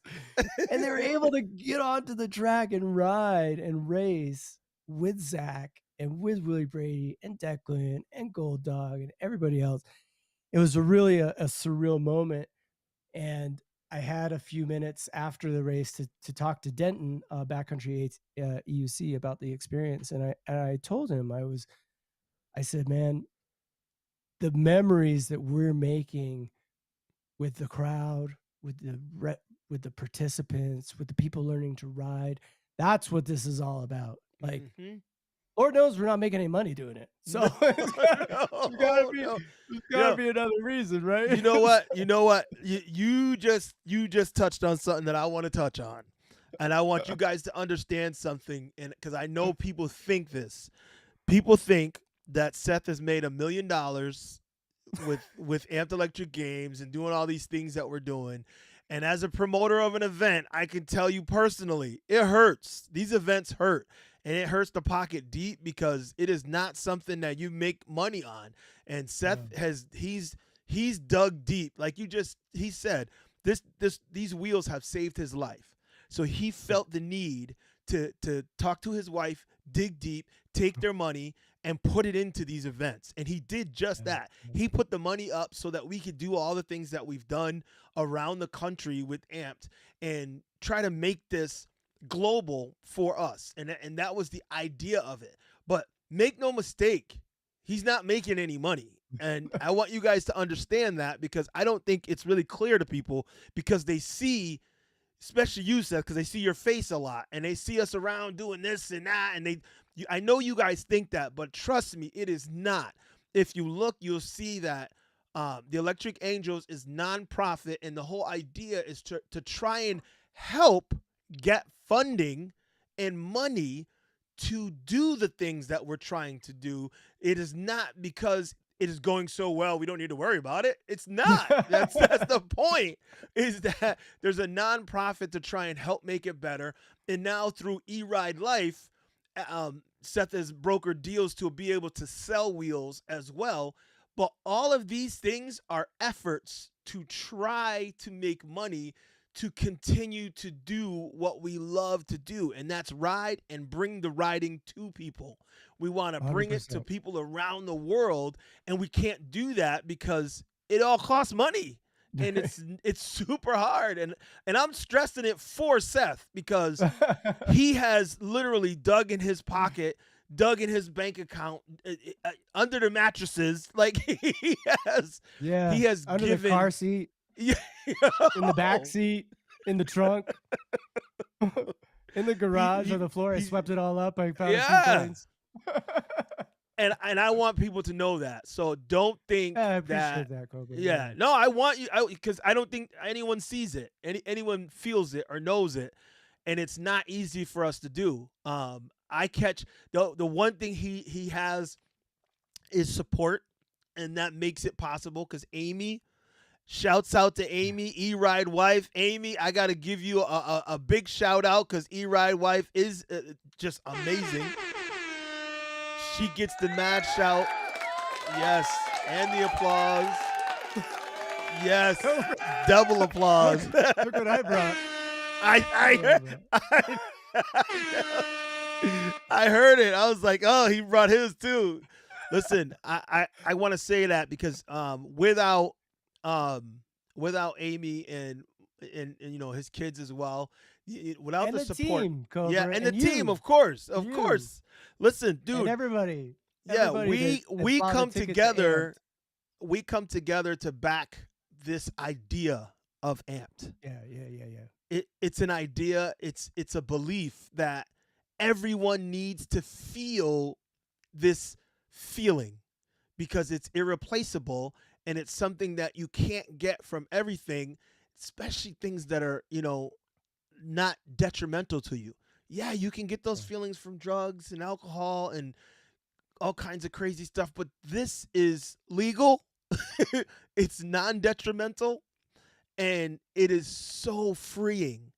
Speaker 2: And they were able to get onto the track and ride and race with Zach and with Willie Brady and Declan and Gold Dog and everybody else. It was really a surreal moment. And I had a few minutes after the race to talk to Denton, Backcountry 8 EUC, about the experience. And I told him, I said, man, the memories that we're making with the crowd, with the participants, with the people learning to ride, that's what this is all about. Like,
Speaker 1: Mhm.
Speaker 2: Lord knows we're not making any money doing it. So
Speaker 1: No, no.
Speaker 2: there's gotta
Speaker 1: Yo,
Speaker 2: be another reason, right?
Speaker 1: you know what? You know what? You just touched on something that I want to touch on, and I want you guys to understand something. And because I know people think this, people think that Seth has made $1 million with Amped Electric Games and doing all these things that we're doing. And as a promoter of an event, I can tell you personally, it hurts. These events hurt. And it hurts the pocket deep because it is not something that you make money on. And Seth
Speaker 2: Yeah.
Speaker 1: he's dug deep. Like he said, these wheels have saved his life. So he felt the need to talk to his wife, dig deep, take their money, and put it into these events. And he did just
Speaker 2: Yeah.
Speaker 1: that. He put the money up so that we could do all the things that we've done around the country with Amped and try to make this global for us. And that was the idea of it. But make no mistake, he's not making any money. And I want you guys to understand that because I don't think it's really clear to people because they see, especially you, Seth, because they see your face a lot and they see us around doing this and that. And I know you guys think that, but trust me, it is not. If you look, you'll see that the Electric Angels is nonprofit, and the whole idea is to try and help get funding and money to do the things that we're trying to do. It is not because it is going so well we don't need to worry about it. It's not. That's the point. Is that there's a nonprofit to try and help make it better, and now through erideLife, Seth has brokered deals to be able to sell wheels as well. But all of these things are efforts to try to make money to continue to do what we love to do, and that's ride and bring the riding to people. We want to bring it to
Speaker 2: 100%.
Speaker 1: people around the world, and we can't do that because it all costs money. And it's super hard, and I'm stressing it for Seth because he has literally dug in his pocket, dug in his bank account, under the mattresses. Like
Speaker 2: Yeah.
Speaker 1: he has
Speaker 2: Under the
Speaker 1: given.
Speaker 2: car seat,
Speaker 1: Yeah,
Speaker 2: in the back seat, in the trunk, in the
Speaker 1: he
Speaker 2: garage
Speaker 1: he
Speaker 2: on the floor. I
Speaker 1: he.
Speaker 2: swept it all up. I found a few
Speaker 1: Yeah,
Speaker 2: coins.
Speaker 1: and I want people to know that. So don't
Speaker 2: Yeah, I
Speaker 1: think
Speaker 2: appreciate
Speaker 1: that.
Speaker 2: that, Cobra.
Speaker 1: Yeah,
Speaker 2: Yeah.
Speaker 1: no, I want you because I don't think anyone sees it, anyone feels it or knows it, and it's not easy for us to do. I catch the one thing he has is support, and that makes it possible because Amy. Shouts out to Amy, E-Ride wife. Amy, I got to give you a big shout out because E-Ride wife is just amazing. She gets the mad shout. Yes. And the applause. Yes.
Speaker 2: Cobra,
Speaker 1: Double applause.
Speaker 2: look what I brought.
Speaker 1: I,
Speaker 2: Look what
Speaker 1: I, I heard it. I was like, oh, he brought his too. Listen, I want to say that because um without Amy and his kids as well, without
Speaker 2: And
Speaker 1: the
Speaker 2: the
Speaker 1: support,
Speaker 2: team,
Speaker 1: yeah,
Speaker 2: Cobra,
Speaker 1: and the
Speaker 2: and
Speaker 1: team,
Speaker 2: you,
Speaker 1: of course, of
Speaker 2: you,
Speaker 1: course. Listen,
Speaker 2: and
Speaker 1: dude,
Speaker 2: everybody,
Speaker 1: yeah,
Speaker 2: everybody that
Speaker 1: we
Speaker 2: bought a
Speaker 1: come
Speaker 2: ticket to
Speaker 1: together,
Speaker 2: Amped.
Speaker 1: to back this idea of Amped.
Speaker 2: Yeah, yeah, yeah, yeah.
Speaker 1: It's an idea. It's a belief that everyone needs to feel this feeling because it's irreplaceable and it's something that you can't get from everything, especially things that are, not detrimental to you. Yeah, you can get those
Speaker 2: Yeah.
Speaker 1: feelings from drugs and alcohol and all kinds of crazy stuff, but this is legal. It's non-detrimental, and it is so freeing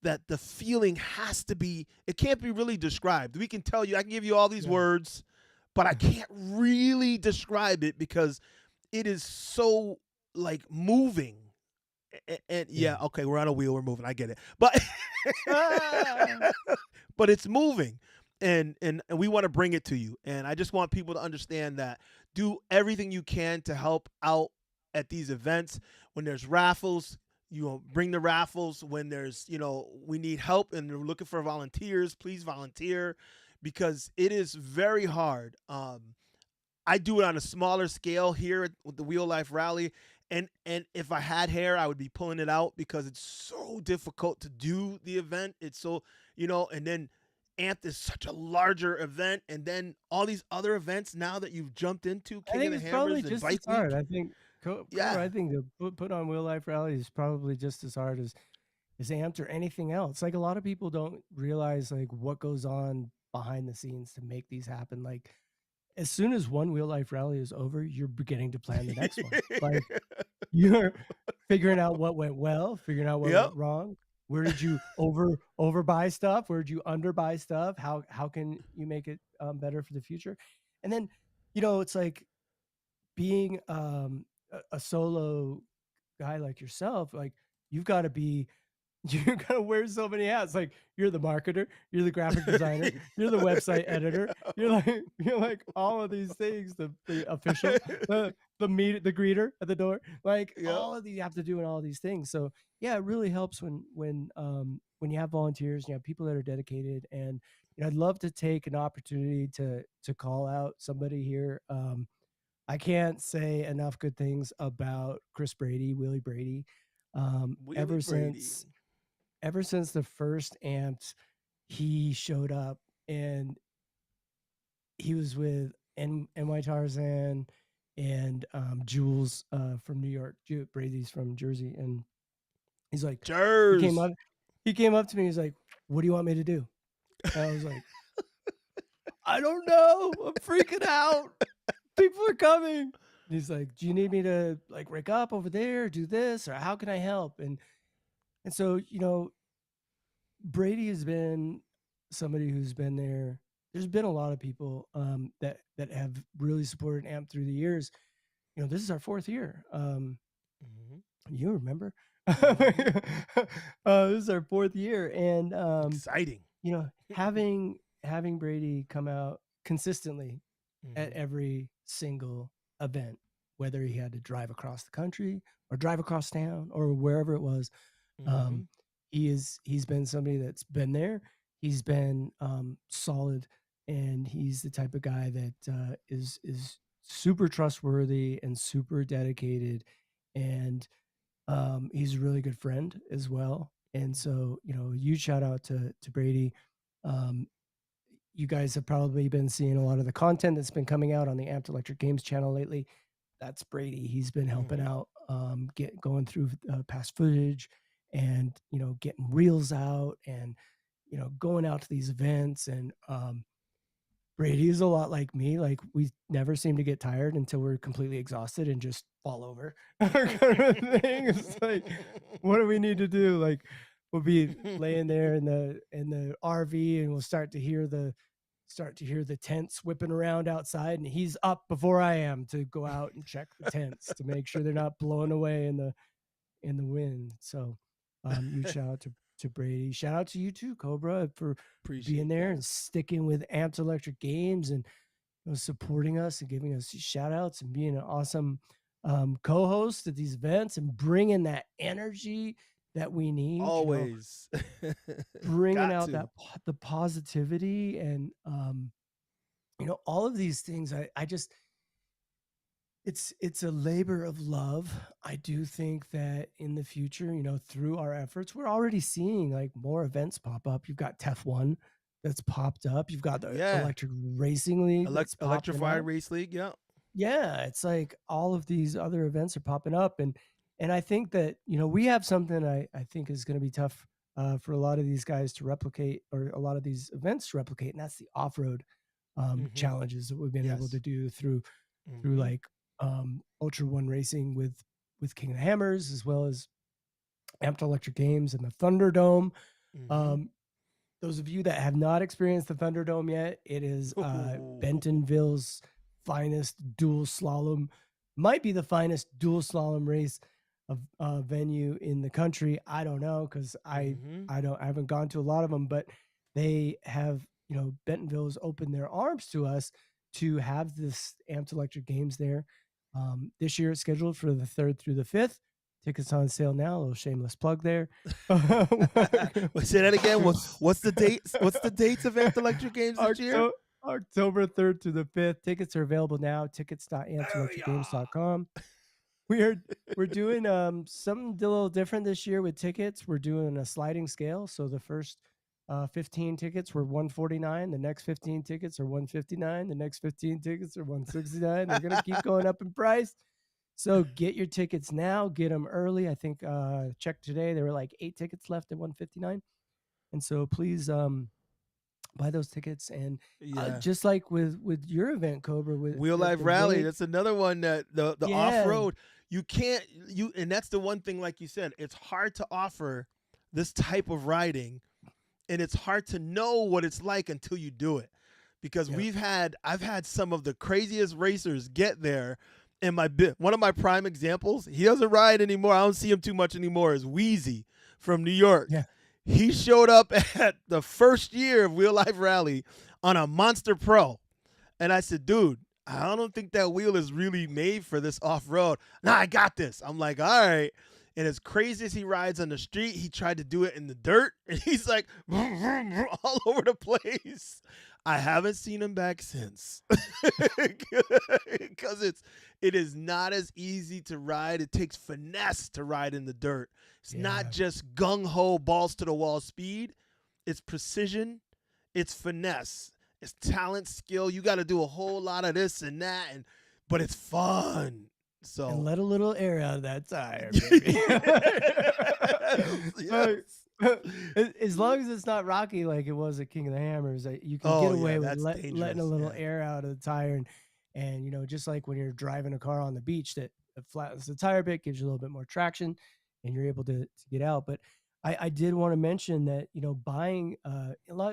Speaker 1: that the feeling has to be, it can't be really described. We can tell you, I can give you all these
Speaker 2: Yeah.
Speaker 1: words, but I can't really describe it because it is so like moving. And
Speaker 2: Yeah.
Speaker 1: yeah, okay, we're on a wheel, we're moving, I get it, but
Speaker 2: Ah!
Speaker 1: but it's moving, and we want to bring it to you, and I just want people to understand that. Do everything you can to help out at these events. When there's raffles, bring the raffles. When there's, we need help and we're looking for volunteers, please volunteer, because it is very hard. I do it on a smaller scale here with the Wheel Life Rally, and if I had hair, I would be pulling it out because it's so difficult to do the event. It's so, and then Amp is such a larger event, and then all these other events now that you've jumped into,
Speaker 2: I
Speaker 1: King of
Speaker 2: think
Speaker 1: the
Speaker 2: it's probably
Speaker 1: Hammers and
Speaker 2: just as
Speaker 1: Bike
Speaker 2: hard.
Speaker 1: Week.
Speaker 2: I think Cobra,
Speaker 1: Yeah,
Speaker 2: I think to put on Real Life Rally is probably just as hard as Amped or anything else. Like a lot of people don't realize like what goes on behind the scenes to make these happen. Like as soon as one Real Life Rally is over, you're beginning to plan the next one. Like you're figuring out what went well, figuring out what
Speaker 1: yep.
Speaker 2: went wrong. Where did you overbuy stuff? Where did you underbuy stuff? How can you make it better for the future? And then, it's like being a solo guy like yourself, like you've got to be you're gonna wear so many hats. Like you're the marketer, you're the graphic designer, you're the website editor, you're like all of these things, the official, the greeter at the door, like
Speaker 1: Yep.
Speaker 2: all of these you have to do in all these things. So yeah, it really helps when you have volunteers, you have people that are dedicated. And I'd love to take an opportunity to call out somebody here. I can't say enough good things about Chris Brady, Willie Brady. Um,
Speaker 1: Wheelie
Speaker 2: ever
Speaker 1: Brady.
Speaker 2: since ever since the first Amped, he showed up and he was with NY Tarzan and Jules from New York. Brady's from Jersey, and he's like, he came
Speaker 1: Jers.
Speaker 2: up, he came up to me. He's like, "What do you want me to do?" And I was like, "I don't know. I'm freaking out. People are coming." And he's like, "Do you need me to like rig up over there, do this, or how can I help?" And so Brady has been somebody who's been there. There's been a lot of people that have really supported AMP through the years. This is our fourth year.
Speaker 1: Hmm.
Speaker 2: You remember?
Speaker 1: Hmm.
Speaker 2: This is our fourth year, and
Speaker 1: Exciting.
Speaker 2: having Brady come out consistently at
Speaker 1: Hmm.
Speaker 2: every single event, whether he had to drive across the country or drive across town or wherever it was. Um,
Speaker 1: Hmm.
Speaker 2: he's been somebody that's been there. He's been solid, and he's the type of guy that is super trustworthy and super dedicated, and he's a really good friend as well. And so, a huge shout out to Brady. Um, you guys have probably been seeing a lot of the content that's been coming out on the Amped Electric Games channel lately. That's Brady. He's been helping
Speaker 1: Hmm.
Speaker 2: out, going through past footage, and getting reels out, and going out to these events. And Brady is a lot like me. Like we never seem to get tired until we're completely exhausted and just fall over. Kind of thing. It's like, what do we need to do? Like we'll be laying there in the RV, and we'll start to hear the tents whipping around outside, and he's up before I am to go out and check the tents to make sure they're not blowing away in the wind. So, huge shout out to Brady. Shout out to you too, Cobra, for being
Speaker 1: Appreciate
Speaker 2: there
Speaker 1: that.
Speaker 2: and sticking with Amped Electric Games, and supporting us and giving us shout outs and being an awesome co-host at these events and bringing that energy that we need.
Speaker 1: Always.
Speaker 2: Bringing
Speaker 1: Got
Speaker 2: out
Speaker 1: to.
Speaker 2: the positivity, and all of these things. I just it's a labor of love. I do think that in the future, through our efforts, we're already seeing like more events pop up. You've got TEF1 that's popped up. You've got the
Speaker 1: Yeah.
Speaker 2: Electric Racing League that's popping
Speaker 1: Electrified
Speaker 2: up.
Speaker 1: Race League. Yeah.
Speaker 2: Yeah, it's like all of these other events are popping up, and I think that we have something I think is going to be tough for a lot of these guys to replicate, or a lot of these events to replicate, and that's the off road.
Speaker 1: Mm-hmm.
Speaker 2: challenges that we've been able to
Speaker 1: Yes.
Speaker 2: do through
Speaker 1: Mm-hmm.
Speaker 2: like Ultra One racing with King of the Hammers, as well as Amped Electric Games and the Thunderdome.
Speaker 1: Mm-hmm.
Speaker 2: Um, those of you that have not experienced the Thunderdome yet, it is Bentonville's finest dual slalom, might be the finest dual slalom race of venue in the country. I don't know because
Speaker 1: Mm-hmm.
Speaker 2: I haven't gone to a lot of them, but they have, Bentonville's opened their arms to us to have this Amped Electric Games there. This year it's scheduled for the 3rd through the 5th. Tickets on sale now. A little shameless plug there.
Speaker 1: Say that again. What's the dates? What's the dates of Amped Electric Games this year?
Speaker 2: October 3rd to the 5th. Tickets are available now.
Speaker 1: Oh yeah.
Speaker 2: Tickets.ampselectricgames.com. We are we're doing something a little different this year with tickets. We're doing a sliding scale. So the first 15 tickets were 149. The next 15 tickets are 159. The next 15 tickets are 169. They're gonna keep going up in price. So get your tickets now. Get them early. I think check today. There were like 8 tickets left at 159. And so please buy those tickets. And
Speaker 1: Yeah.
Speaker 2: just like with your event, Cobra, with
Speaker 1: Wheel Life
Speaker 2: the
Speaker 1: Rally.
Speaker 2: way,
Speaker 1: That's another one that the off
Speaker 2: yeah,
Speaker 1: road you can't you and that's the one thing like you said it's hard to offer this type of riding and it's hard to know what it's like until you do it because
Speaker 2: yep,
Speaker 1: I've had some of the craziest racers get there and one of my prime examples he doesn't ride anymore I don't see him too much anymore is Wheezy from New York.
Speaker 2: yeah,
Speaker 1: He showed up at the first year of Wheel Life Rally on a Monster Pro and I said, dude, I don't think that wheel is really made for this off road. Nah, I got this. I'm like, all right. And as crazy as he rides on the street, he tried to do it in the dirt, and he's like all over the place. I haven't seen him back since because it is not as easy to ride. It takes finesse to ride in the dirt. It's not
Speaker 2: yeah,
Speaker 1: just gung ho balls to the wall speed. It's precision. It's finesse. It's talent, skill. You got to do a whole lot of this and that, but it's fun.
Speaker 2: and
Speaker 1: So
Speaker 2: let a little air out of that tire, baby. Uh,
Speaker 1: yes.
Speaker 2: as long as it's not rocky like it was at King of the Hammers, you can get
Speaker 1: Oh yeah,
Speaker 2: away with
Speaker 1: that's
Speaker 2: letting a
Speaker 1: dangerous.
Speaker 2: little
Speaker 1: Yeah.
Speaker 2: air out of the tire, and just like when you're driving a car on the beach, that it flattens the tire a bit, gives you a little bit more traction, and you're able to get out. But I did want to mention that buying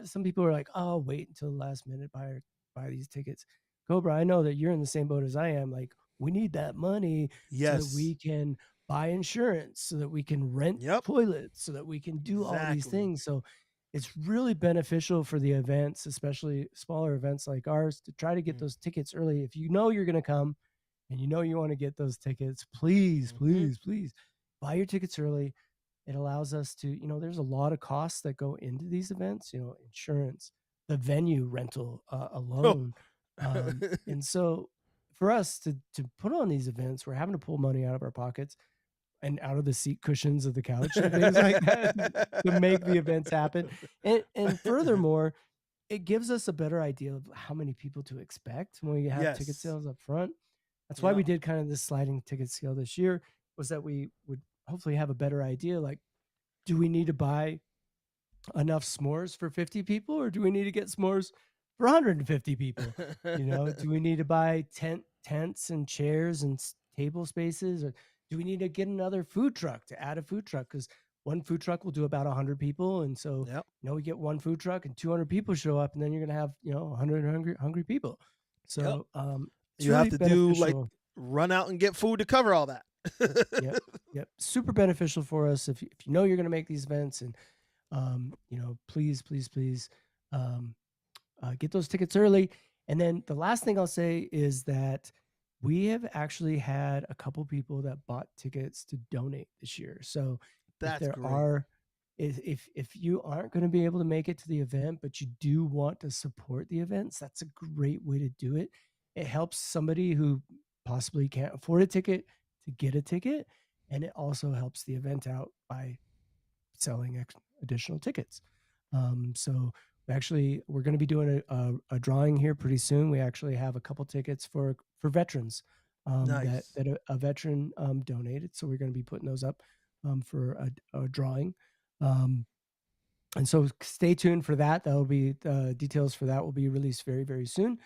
Speaker 2: some people are like, oh, wait until the last minute buy these tickets. Cobra, I know that you're in the same boat as I am. Like, we need that money so that
Speaker 1: Yes.
Speaker 2: we can buy insurance, so that we can rent
Speaker 1: Yep.
Speaker 2: toilets, so that we can do all these
Speaker 1: Exactly.
Speaker 2: things. So it's really beneficial for the events, especially smaller events like ours, to try to get
Speaker 1: Mm.
Speaker 2: those tickets early. If you know you're going to come and you know you want to get those tickets, please,
Speaker 1: Mm-hmm.
Speaker 2: please, please buy your tickets early. It allows us to, there's a lot of costs that go into these events, insurance, the venue rental
Speaker 1: Oh.
Speaker 2: alone. And so for us to put on these events, we're having to pull money out of our pockets and out of the seat cushions of the couch and things like that to make the events happen. And furthermore, it gives us a better idea of how many people to expect when we have ticket
Speaker 1: Yes.
Speaker 2: sales up front. That's why
Speaker 1: Yep.
Speaker 2: we did kind of this sliding ticket scale this year, was that we would hopefully have a better idea, like, do we need to buy enough s'mores for 50 people, or do we need to get s'mores for 150 people? Do we need to buy tents and chairs and table spaces, or do we need to get another food truck to add a food truck? Because one food truck will do about 100 people. And so,
Speaker 1: Yep.
Speaker 2: we get one food truck and 200 people show up, and then you're going to have, 100 hungry people.
Speaker 1: Yep.
Speaker 2: So it's
Speaker 1: You have
Speaker 2: really
Speaker 1: to do like
Speaker 2: beneficial.
Speaker 1: run out and get food to cover all that.
Speaker 2: Yep. Yep. Super beneficial for us if you know you're going to make these events. And please, please, please, um, get those tickets early. And then the last thing I'll say is that we have actually had a couple people that bought tickets to donate this year. So if
Speaker 1: That's
Speaker 2: there
Speaker 1: great.
Speaker 2: are, if you aren't going to be able to make it to the event, but you do want to support the events, that's a great way to do it. It helps somebody who possibly can't afford a ticket to get a ticket, and it also helps the event out by selling additional tickets. So we're going to be doing a drawing here pretty soon. We actually have a couple tickets for veterans
Speaker 1: Nice.
Speaker 2: that a veteran donated. So we're going to be putting those up for a drawing. Um, And so stay tuned for that. That will be details for that will be released very, very soon.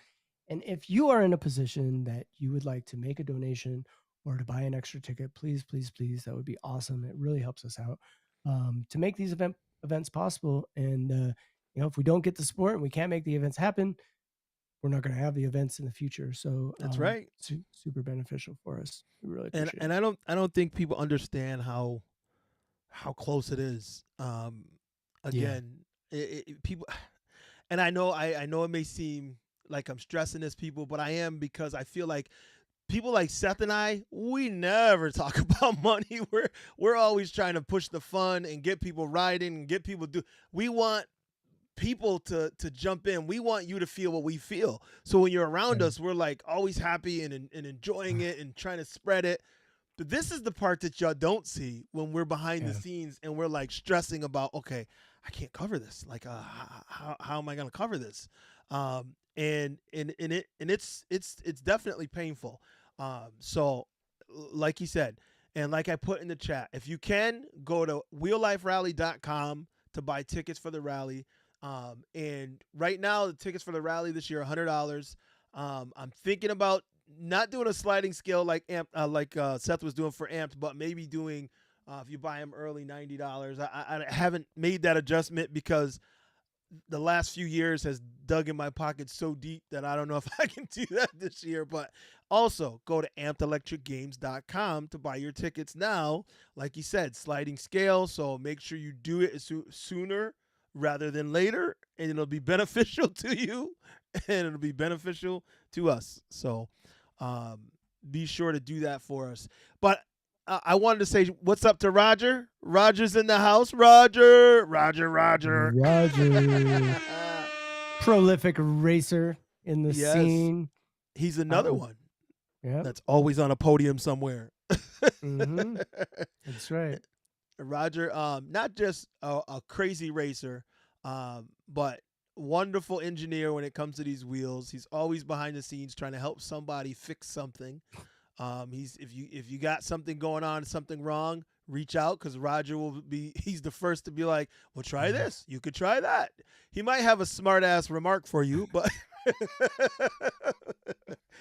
Speaker 2: And if you are in a position that you would like to make a donation or to buy an extra ticket, please, please, please, that would be awesome. It really helps us out to make these events possible. And if we don't get the support and we can't make the events happen, we're not going to have the events in the future. So
Speaker 1: That's right.
Speaker 2: super beneficial for us. We really
Speaker 1: And
Speaker 2: appreciate
Speaker 1: and
Speaker 2: it.
Speaker 1: I don't think people understand how close it is.
Speaker 2: Yeah.
Speaker 1: Again, people, and I know it may seem like I'm stressing this, people, but I am, because I feel like people like Seth and I, we never talk about money. We're always trying to push the fun and get people riding and get people do. We want people to jump in. We want you to feel what we feel. So when you're around
Speaker 2: Yeah.
Speaker 1: us, we're like always happy and enjoying it and trying to spread it. But this is the part that y'all don't see when we're behind the
Speaker 2: Yeah.
Speaker 1: scenes and we're like stressing about, okay, I can't cover this. Like, how am I going to cover this? And it's definitely painful. So, like you said, and like I put in the chat, if you can go to wheelliferally.com to buy tickets for the rally. And right now, the tickets for the rally this year are $100. I'm thinking about not doing a sliding scale like Seth was doing for Amped, but maybe doing if you buy them early $90. I haven't made that adjustment because the last few years has dug in my pocket so deep that I don't know if I can do that this year. But also go to ampedelectricgames.com to buy your tickets now. Like you said, sliding scale. So make sure you do it sooner rather than later, and it'll be beneficial to you and it'll be beneficial to us. So um, be sure to do that for us. But I wanted to say what's up to Roger. Roger's in the house. Roger, Roger, Roger.
Speaker 2: Roger, prolific racer in the
Speaker 1: Yes,
Speaker 2: scene.
Speaker 1: he's another one
Speaker 2: Yep.
Speaker 1: that's always on a podium somewhere.
Speaker 2: Mm-hmm. That's right.
Speaker 1: Roger, not just a crazy racer, but wonderful engineer when it comes to these wheels. He's always behind the scenes trying to help somebody fix something. He's if you got something going on, something wrong, reach out because Roger will be. He's the first to be like, "Well, try this. You could try that." He might have a smart ass remark for you, but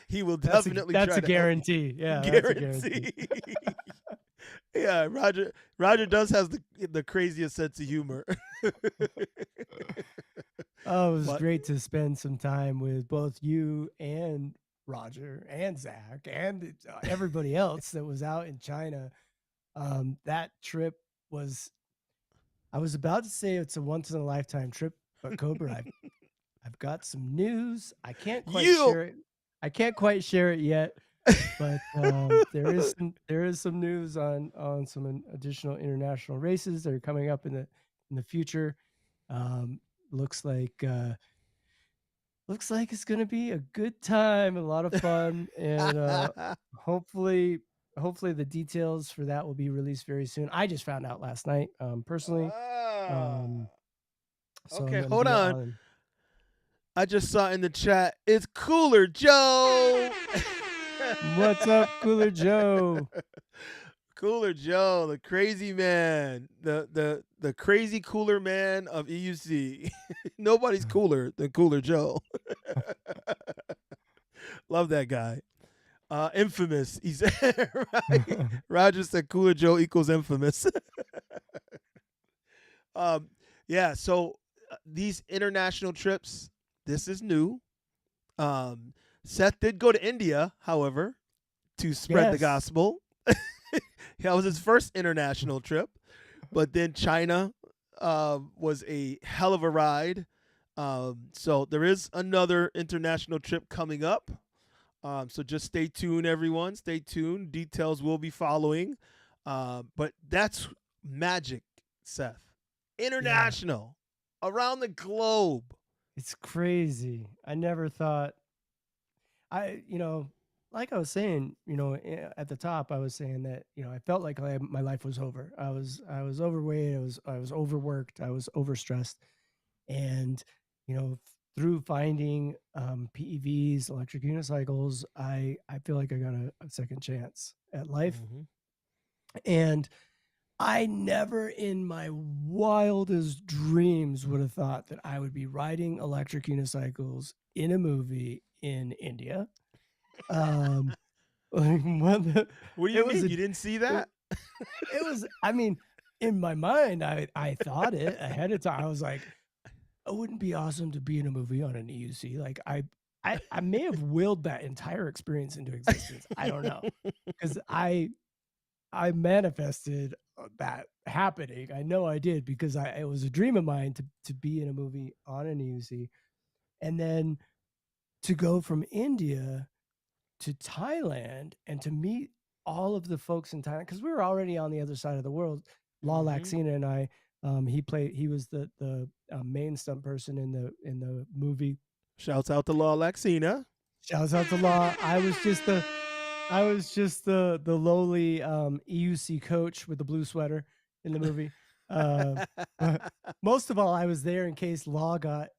Speaker 1: he will definitely
Speaker 2: That's
Speaker 1: try
Speaker 2: a
Speaker 1: to help you.
Speaker 2: guarantee. Yeah, that's a guarantee.
Speaker 1: Guarantee. Yeah, Roger does has the craziest sense of humor.
Speaker 2: Oh, it was
Speaker 1: But
Speaker 2: great to spend some time with both you and Roger and Zach and everybody else that was out in China. That trip was, I was about to say it's a once in a lifetime trip, but Cobra, I've got some news. I can't quite
Speaker 1: you
Speaker 2: share it. I can't quite share it yet, but there is some news on some additional international races that are coming up in the future. Um, looks like looks like it's gonna be a good time, a lot of fun, and hopefully hopefully the details for that will be released very soon. I just found out last night, personally,
Speaker 1: Ah.
Speaker 2: um, so I'm
Speaker 1: Okay,
Speaker 2: gonna
Speaker 1: hold
Speaker 2: be
Speaker 1: on.
Speaker 2: on.
Speaker 1: I just saw in the chat. It's Cooler Joe.
Speaker 2: What's up, Cooler Joe?
Speaker 1: Cooler Joe, the crazy man, the crazy cooler man of EUC. Nobody's cooler than Cooler Joe. Love that guy. Infamous. He's right. Roger said Cooler Joe equals infamous. um, yeah. So these international trips, this is new. Um, Seth did go to India, however, to spread the
Speaker 2: Yes.
Speaker 1: gospel. That was his first international trip, but then China was a hell of a ride. So there is another international trip coming up. So just stay tuned, everyone. Stay tuned. Details will be following. But that's magic, Seth.
Speaker 2: Yeah.
Speaker 1: International, around the globe.
Speaker 2: It's crazy. I never thought like I was saying, at the top, I was saying that, I felt like my life was over. I was overweight. I was overworked. I was overstressed. And, through finding PEVs, electric unicycles, I feel like I got a second chance at life.
Speaker 1: Mm-hmm.
Speaker 2: And I never in my wildest dreams would have thought that I would be riding electric unicycles in a movie in India. Um, like what the,
Speaker 1: What do you
Speaker 2: it was
Speaker 1: mean?
Speaker 2: a
Speaker 1: You didn't see
Speaker 2: it,
Speaker 1: that?
Speaker 2: it was I mean, in my mind, I thought it ahead of time. I was like, it wouldn't be awesome to be in a movie on an EUC. Like I may have willed that entire experience into existence. I don't know because I manifested that happening. I know I did because it was a dream of mine to be in a movie on an EUC, and then to go from India to Thailand and to meet all of the folks in Thailand because we were already on the other side of the world. Law
Speaker 1: Hmm.
Speaker 2: Laxina and I, he was the main stunt person in the movie.
Speaker 1: Shouts out to Law Laxina.
Speaker 2: Shouts out to Law. I was just the lowly EUC coach with the blue sweater in the movie. But most of all, I was there in case Law got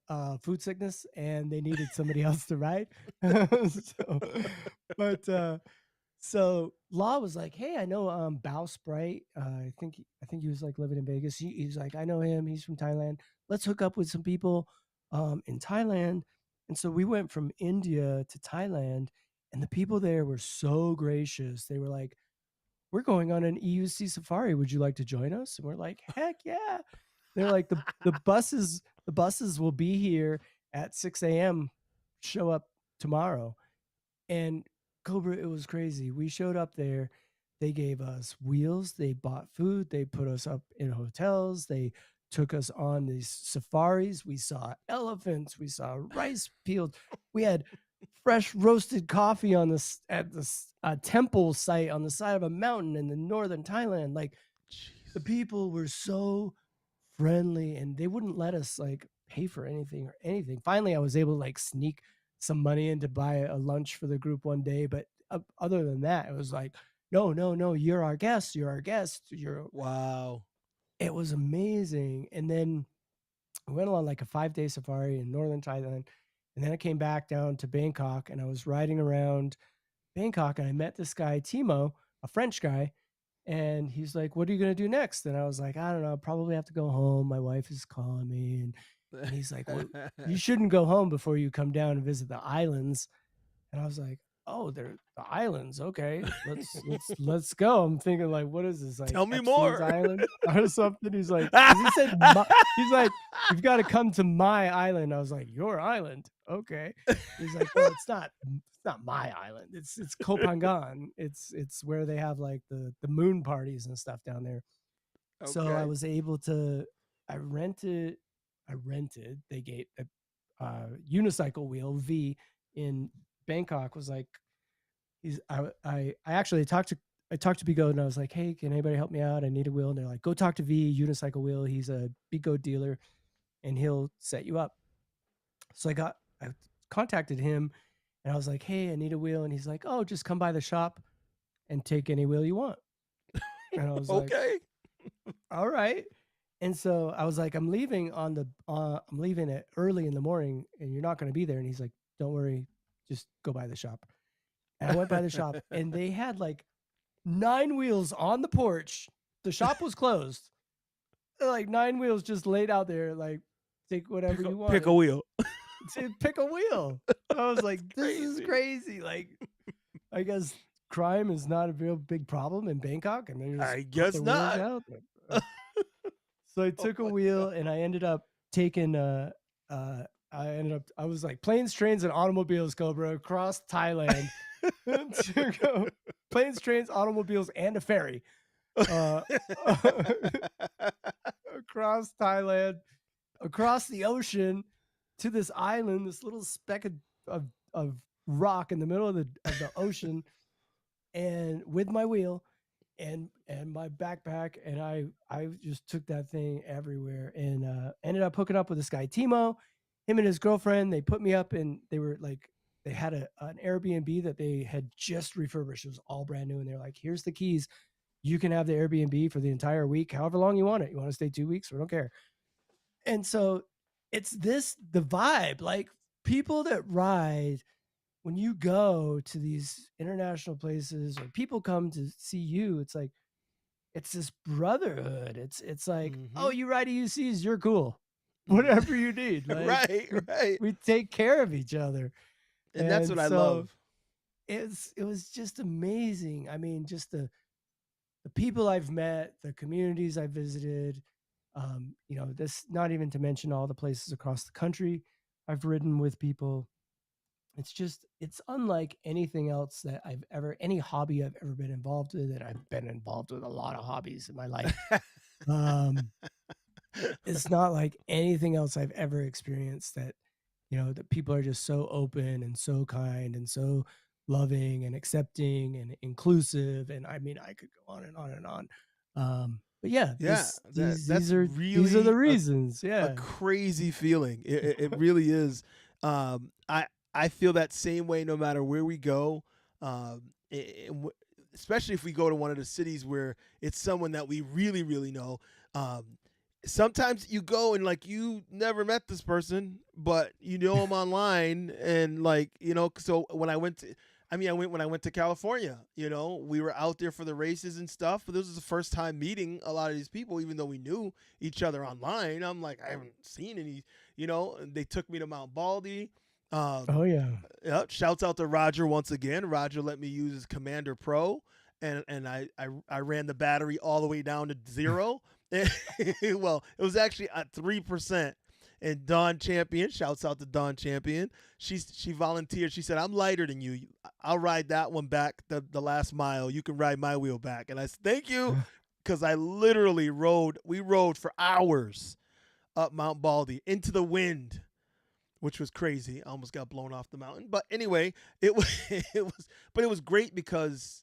Speaker 2: food sickness and they needed somebody else to ride. so, but so Law was like, "Hey, I know Bao Sprite. I think he was like living in Vegas. He's like, I know him. He's from Thailand. Let's hook up with some people in Thailand." And so we went from India to Thailand, and the people there were so gracious. They were like, "We're going on an EUC safari. Would you like to join us?" And we're like, "Heck yeah!" They're like, the buses will be here at 6 a.m. Show up tomorrow." And Cobra, it was crazy. We showed up there. They gave us wheels. They bought food. They put us up in hotels. They took us on these safaris. We saw elephants. We saw rice fields. We had fresh roasted coffee on this at this temple site on the side of a mountain in the northern Thailand. Like the
Speaker 1: Jesus.
Speaker 2: people were so friendly and they wouldn't let us like pay for anything or anything. Finally, I was able to like sneak some money in to buy a lunch for the group one day. But other than that, it was like, no, no, no, you're our guest. You're our guest.
Speaker 1: Wow.
Speaker 2: It was amazing. And then we went on like a 5 day safari in northern Thailand. And then I came back down to Bangkok and I was riding around Bangkok and I met this guy, Timo, a French guy, and he's like, "What are you gonna do next?" And I was like, "I don't know. Probably have to go home. My wife is calling me." And he's like, "Well, you shouldn't go home before you come down and visit the islands." And I was like, "Oh, they're the islands. Okay, let's go." I'm thinking like, what is this like
Speaker 1: Tell me
Speaker 2: Epstein's
Speaker 1: more.
Speaker 2: Island or something? He's like, because he said, he's like, "You've got to come to my island." I was like, "Your island? Okay." He's like, "Well, it's not my island. It's Kopangan. It's where they have like the moon parties and stuff down there." So I
Speaker 1: Okay.
Speaker 2: was able to, I rented, they gave a unicycle wheel V in Bangkok was like, I actually I talked to Bigo and I was like, "Hey, can anybody help me out? I need a wheel." And they're like, "Go talk to V Unicycle Wheel. He's a Bigo dealer and he'll set you up." So I contacted him and I was like, "Hey, I need a wheel." And he's like, "Oh, just come by the shop and take any wheel you want." And I was like,
Speaker 1: Okay.
Speaker 2: "All right." And so I was like, I'm leaving it early in the morning and you're not going to be there." And he's like, "Don't worry, just go by the shop." And I went by the shop and they had like 9 wheels on the porch. The shop was closed. Like 9 wheels just laid out there, like take whatever you
Speaker 1: Pick a
Speaker 2: wanted
Speaker 1: wheel.
Speaker 2: to pick a wheel. I was
Speaker 1: That's
Speaker 2: like, this is
Speaker 1: crazy.
Speaker 2: crazy. Like, I guess crime is not a real big problem in Bangkok and they just
Speaker 1: I
Speaker 2: put
Speaker 1: guess
Speaker 2: their wheels
Speaker 1: not.
Speaker 2: out. So I
Speaker 1: Oh
Speaker 2: took a
Speaker 1: my god.
Speaker 2: wheel and I ended up taking I was like planes, trains, and automobiles, Cobra, across Thailand to go planes, trains, automobiles, and a ferry uh, across Thailand, across the ocean to this island, this little speck of rock in the middle of the ocean, and with my wheel and my backpack, and I just took that thing everywhere, and ended up hooking up with this guy Timo. Him and his girlfriend, they put me up, and they were like, they had an Airbnb that they had just refurbished. It was all brand new, and they're like, "Here's the keys. You can have the Airbnb for the entire week, however long you want it. You want to stay 2 weeks? We don't care." And so it's the vibe, like people that ride when you go to these international places or people come to see you, it's like it's this brotherhood. It's like, oh,
Speaker 1: Mm-hmm.
Speaker 2: you ride EUCs, you're cool. Whatever you need, like
Speaker 1: Right, right.
Speaker 2: we take care of each other.
Speaker 1: And that's
Speaker 2: And
Speaker 1: what I
Speaker 2: so
Speaker 1: love.
Speaker 2: it was just amazing. I mean, just the people I've met, the communities I visited, this not even to mention all the places across the country I've ridden with people. It's just it's unlike anything else that I've ever any hobby I've ever been involved with, and I've been involved with a lot of hobbies in my life. Um, it's not like anything else I've ever experienced that, that people are just so open and so kind and so loving and accepting and inclusive. And I mean, I could go on and on and on. But yeah,
Speaker 1: Yeah, that
Speaker 2: these
Speaker 1: that's
Speaker 2: are the
Speaker 1: really
Speaker 2: reasons.
Speaker 1: a
Speaker 2: Yeah.
Speaker 1: crazy feeling. It really is. I feel that same way no matter where we go, especially if we go to one of the cities where it's someone that we really really know. Um, Sometimes you go and like you never met this person, but you know them online, and like So when I went to, I went when I went to California. We were out there for the races and stuff, but this was the first time meeting a lot of these people, even though we knew each other online. I'm like, I haven't seen any. And they took me to Mount Baldy.
Speaker 2: Oh
Speaker 1: Um,
Speaker 2: yeah.
Speaker 1: Yep, shouts out to Roger once again. Roger let me use his Commander Pro, and I ran the battery all the way down to zero. Well, it was actually at 3%. And Dawn Champion, shouts out to Dawn Champion. She volunteered. She said, "I'm lighter than you. I'll ride that one back the last mile. You can ride my wheel back." And I said, "Thank you," because I literally rode. We rode for hours up Mount Baldy into the wind, which was crazy. I almost got blown off the mountain. But anyway, it was it was great because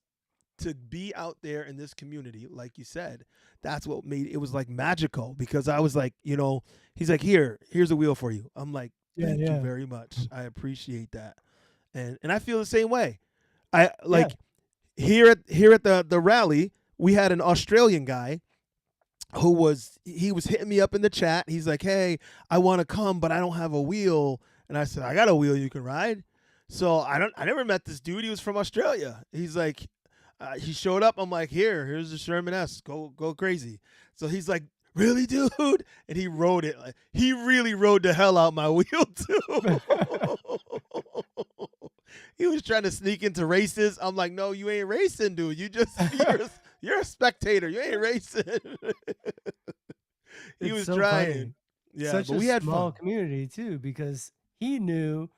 Speaker 1: to be out there in this community, like you said, that's what made it was like magical because I was like, he's like, here's a wheel for you. I'm like,
Speaker 2: Yeah,
Speaker 1: thank you
Speaker 2: yeah.
Speaker 1: very much. I appreciate that. And I feel the same way. I
Speaker 2: Yeah.
Speaker 1: like here at the rally, we had an Australian guy he was hitting me up in the chat. He's like, "Hey, I want to come, but I don't have a wheel." And I said, "I got a wheel you can ride." So I never met this dude. He was from Australia. He's like, he showed up. I'm like, here's the Sherman S. Go crazy. So he's like, "Really, dude?" And he rode it. Like, he really rode the hell out my wheel too. He was trying to sneak into races. I'm like, "No, you ain't racing, dude. You're a spectator. You ain't racing." He
Speaker 2: It's
Speaker 1: was
Speaker 2: so funny.
Speaker 1: trying. Yeah,
Speaker 2: Such
Speaker 1: but
Speaker 2: a
Speaker 1: we had
Speaker 2: small
Speaker 1: fun.
Speaker 2: community too, because he knew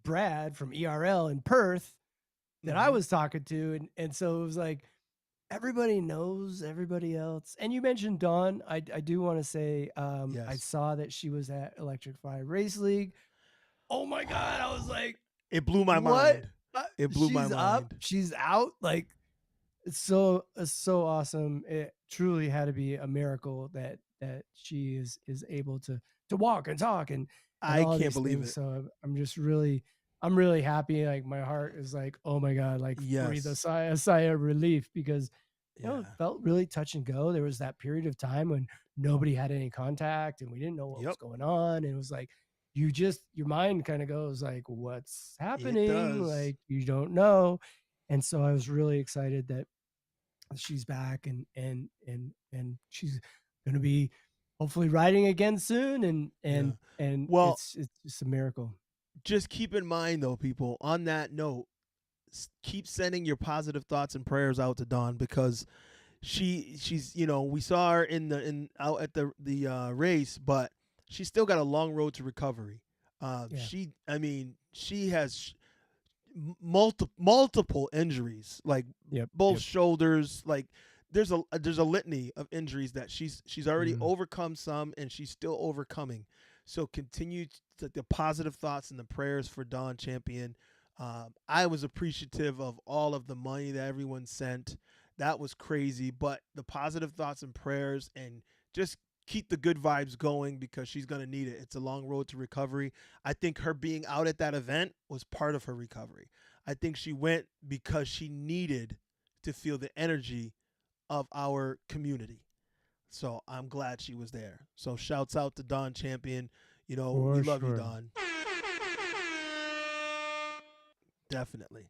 Speaker 2: Brad from ERL in Perth that I
Speaker 1: Hmm.
Speaker 2: was talking to, and so it was like everybody knows everybody else. And you mentioned Dawn. I do want to say I
Speaker 1: Yes.
Speaker 2: saw that she was at Electrify Race League. Oh my god! I was like,
Speaker 1: It blew my
Speaker 2: what?
Speaker 1: mind. It blew my
Speaker 2: She's up.
Speaker 1: mind.
Speaker 2: She's out. Like it's so awesome. It truly had to be a miracle that she is able to walk and talk and
Speaker 1: I
Speaker 2: all
Speaker 1: can't
Speaker 2: these
Speaker 1: believe
Speaker 2: things.
Speaker 1: it.
Speaker 2: So I'm really happy. Like my heart is like, oh my god, like breathe
Speaker 1: Yes.
Speaker 2: a sigh of relief because it
Speaker 1: Yeah.
Speaker 2: felt really touch and go. There was that period of time when nobody had any contact and we didn't know what was
Speaker 1: Yep.
Speaker 2: going on. And it was like your mind kind of goes like, what's
Speaker 1: It
Speaker 2: happening?
Speaker 1: does.
Speaker 2: Like you don't know. And so I was really excited that she's back and she's going to be hopefully riding again soon
Speaker 1: Yeah.
Speaker 2: and
Speaker 1: Well,
Speaker 2: it's just a miracle.
Speaker 1: just keep in mind though, people, on that note, keep sending your positive thoughts and prayers out to Dawn because she's we saw her in out at the race, but she's still got a long road to recovery.
Speaker 2: Yeah.
Speaker 1: She has multiple injuries, like
Speaker 2: Yep.
Speaker 1: both
Speaker 2: Yep.
Speaker 1: shoulders. Like there's a litany of injuries that she's already
Speaker 2: Mm.
Speaker 1: overcome some, and she's still overcoming. So continue the positive thoughts and the prayers for Dawn Champion. I was appreciative of all of the money that everyone sent. That was crazy, but the positive thoughts and prayers, and just keep the good vibes going because she's going to need it. It's a long road to recovery. I think her being out at that event was part of her recovery. I think she went because she needed to feel the energy of our community. So I'm glad she was there. So shouts out to Don Champion. We
Speaker 2: For
Speaker 1: love you,
Speaker 2: sure.
Speaker 1: Don. Definitely.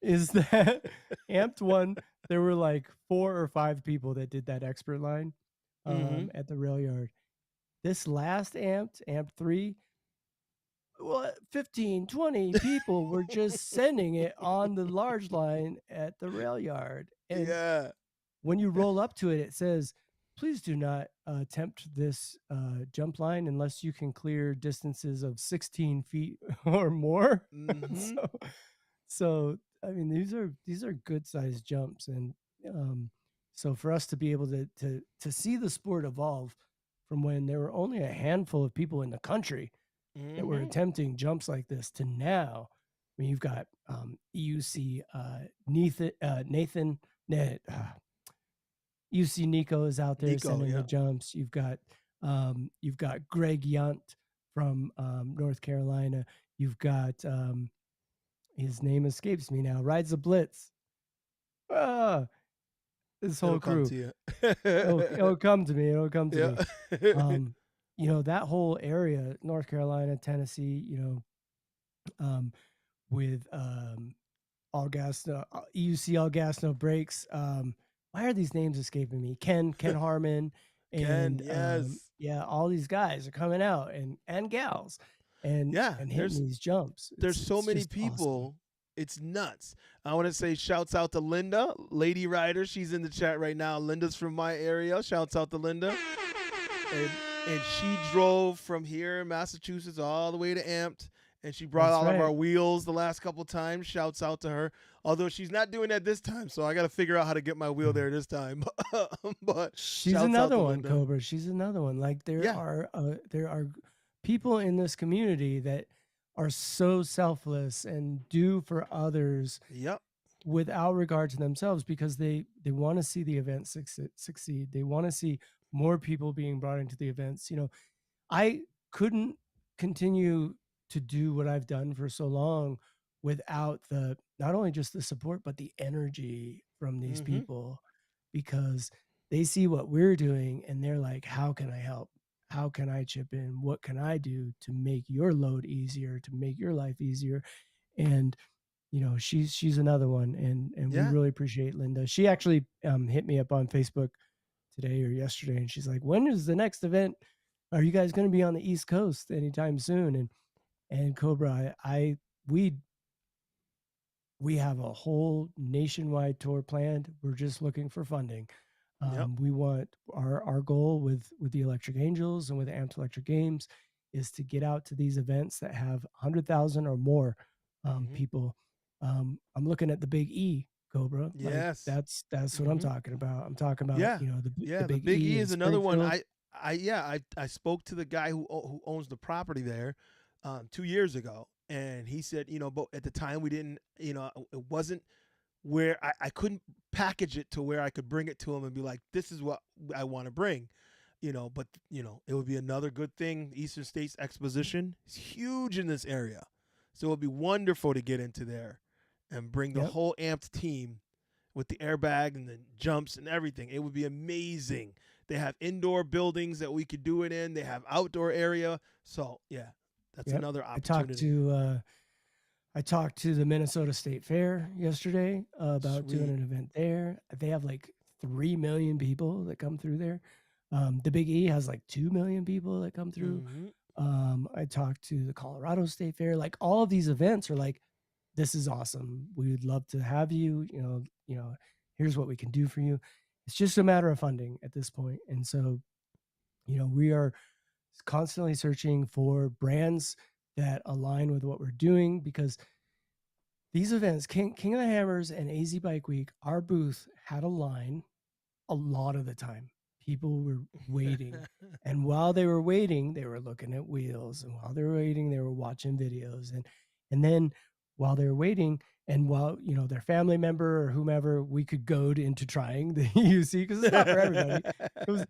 Speaker 2: is that Amped 1, there were like 4 or 5 people that did that expert line,
Speaker 1: Mm-hmm.
Speaker 2: at the rail yard. This last Amped 3, what 15, 20 people were just sending it on the large line at the rail yard. And
Speaker 1: Yeah.
Speaker 2: when you roll up to it, it says, please do not attempt this jump line unless you can clear distances of 16 feet or more.
Speaker 1: Mm-hmm.
Speaker 2: so, so I mean, these are good sized jumps, and um, so for us to be able to see the sport evolve from when there were only a handful of people in the country that were
Speaker 1: Mm-hmm.
Speaker 2: attempting jumps like this to now, I mean, you've got EUC Nathan. UC Nico is out there
Speaker 1: Nico,
Speaker 2: sending the
Speaker 1: yeah.
Speaker 2: jumps. You've got Greg Yunt from North Carolina. You've got his name escapes me now. Rides the Blitz. Ah, this
Speaker 1: It'll
Speaker 2: whole
Speaker 1: come
Speaker 2: crew.
Speaker 1: to you.
Speaker 2: It'll come to me. It'll come to
Speaker 1: Yeah.
Speaker 2: me. Um, that whole area, North Carolina, Tennessee. Um, with all gas, EUC all gas, no brakes. Why are these names escaping me? Ken Harmon,
Speaker 1: Ken,
Speaker 2: and
Speaker 1: yes.
Speaker 2: yeah, all these guys are coming out, and gals, and
Speaker 1: Yeah,
Speaker 2: hitting these jumps.
Speaker 1: there's
Speaker 2: It's
Speaker 1: so
Speaker 2: it's
Speaker 1: many
Speaker 2: just awesome.
Speaker 1: people. It's nuts. I want to say shouts out to Linda, Lady Rider. She's in the chat right now. Linda's from my area. Shouts out to Linda. And she drove from here in Massachusetts all the way to Amped, and she brought
Speaker 2: That's
Speaker 1: all of our
Speaker 2: right.
Speaker 1: wheels the last couple times. Shouts out to her. Although she's not doing that this time, so I got to figure out how to get my wheel
Speaker 2: Mm.
Speaker 1: there this time. But
Speaker 2: She's
Speaker 1: shouts out
Speaker 2: another
Speaker 1: to
Speaker 2: one,
Speaker 1: Linda.
Speaker 2: Cobra. She's another one. Like
Speaker 1: Yeah.
Speaker 2: there are people in this community that are so selfless and do for others
Speaker 1: Yep.
Speaker 2: without regard to themselves, because they want to see the event succeed. They want to see more people being brought into the events. I couldn't continue to do what I've done for so long without the not only just the support but the energy from these
Speaker 1: Mm-hmm.
Speaker 2: people, because they see what we're doing and they're like, how can I help? How can I chip in? What can I do to make your load easier, to make your life easier? And she's another one, and we
Speaker 1: Yeah.
Speaker 2: really appreciate Linda. She actually hit me up on Facebook today or yesterday, and she's like, when is the next event? Are you guys going to be on the East Coast anytime soon? And Cobra, I we have a whole nationwide tour planned. We're just looking for funding.
Speaker 1: Yep.
Speaker 2: We want our goal with the Electric Angels and with Amped Electric Games is to get out to these events that have 100,000 or more
Speaker 1: Mm-hmm.
Speaker 2: people. I'm looking at the Big E, Cobra. Like
Speaker 1: Yes.
Speaker 2: that's what I'm
Speaker 1: Mm-hmm.
Speaker 2: talking about. I'm talking about
Speaker 1: Yeah.
Speaker 2: the
Speaker 1: Yeah. The
Speaker 2: Big
Speaker 1: Big
Speaker 2: E
Speaker 1: E
Speaker 2: in
Speaker 1: is another one.
Speaker 2: Springfield.
Speaker 1: I spoke to the guy who owns the property there 2 years ago, and he said, but at the time we didn't, it wasn't where I couldn't package it to where I could bring it to him and be like, this is what I want to bring. But it would be another good thing. Eastern States Exposition is huge in this area, so it would be wonderful to get into there and bring the
Speaker 2: Yep.
Speaker 1: whole amped team with the airbag and the jumps and everything. It would be amazing. They have indoor buildings that we could do it in. They have outdoor area. So yeah, that's
Speaker 2: Yep.
Speaker 1: another
Speaker 2: I talked
Speaker 1: opportunity.
Speaker 2: to uh I talked to the Minnesota State Fair yesterday about doing
Speaker 1: Sweet.
Speaker 2: an event there. They have like 3 million people that come through there. The Big E has like 2 million people that come through.
Speaker 1: Mm-hmm.
Speaker 2: I talked to the Colorado State Fair. Like all of these events are like, this is awesome. We would love to have you. Here's what we can do for you. It's just a matter of funding at this point. And so, we are constantly searching for brands that align with what we're doing, because these events, King of the Hammers and AZ Bike Week, our booth had a line a lot of the time. People were waiting. And while they were waiting, they were looking at wheels. And while they were waiting, they were watching videos. And then while they were waiting, and while, their family member or whomever, we could goad into trying the UC, because it's not for everybody. It was,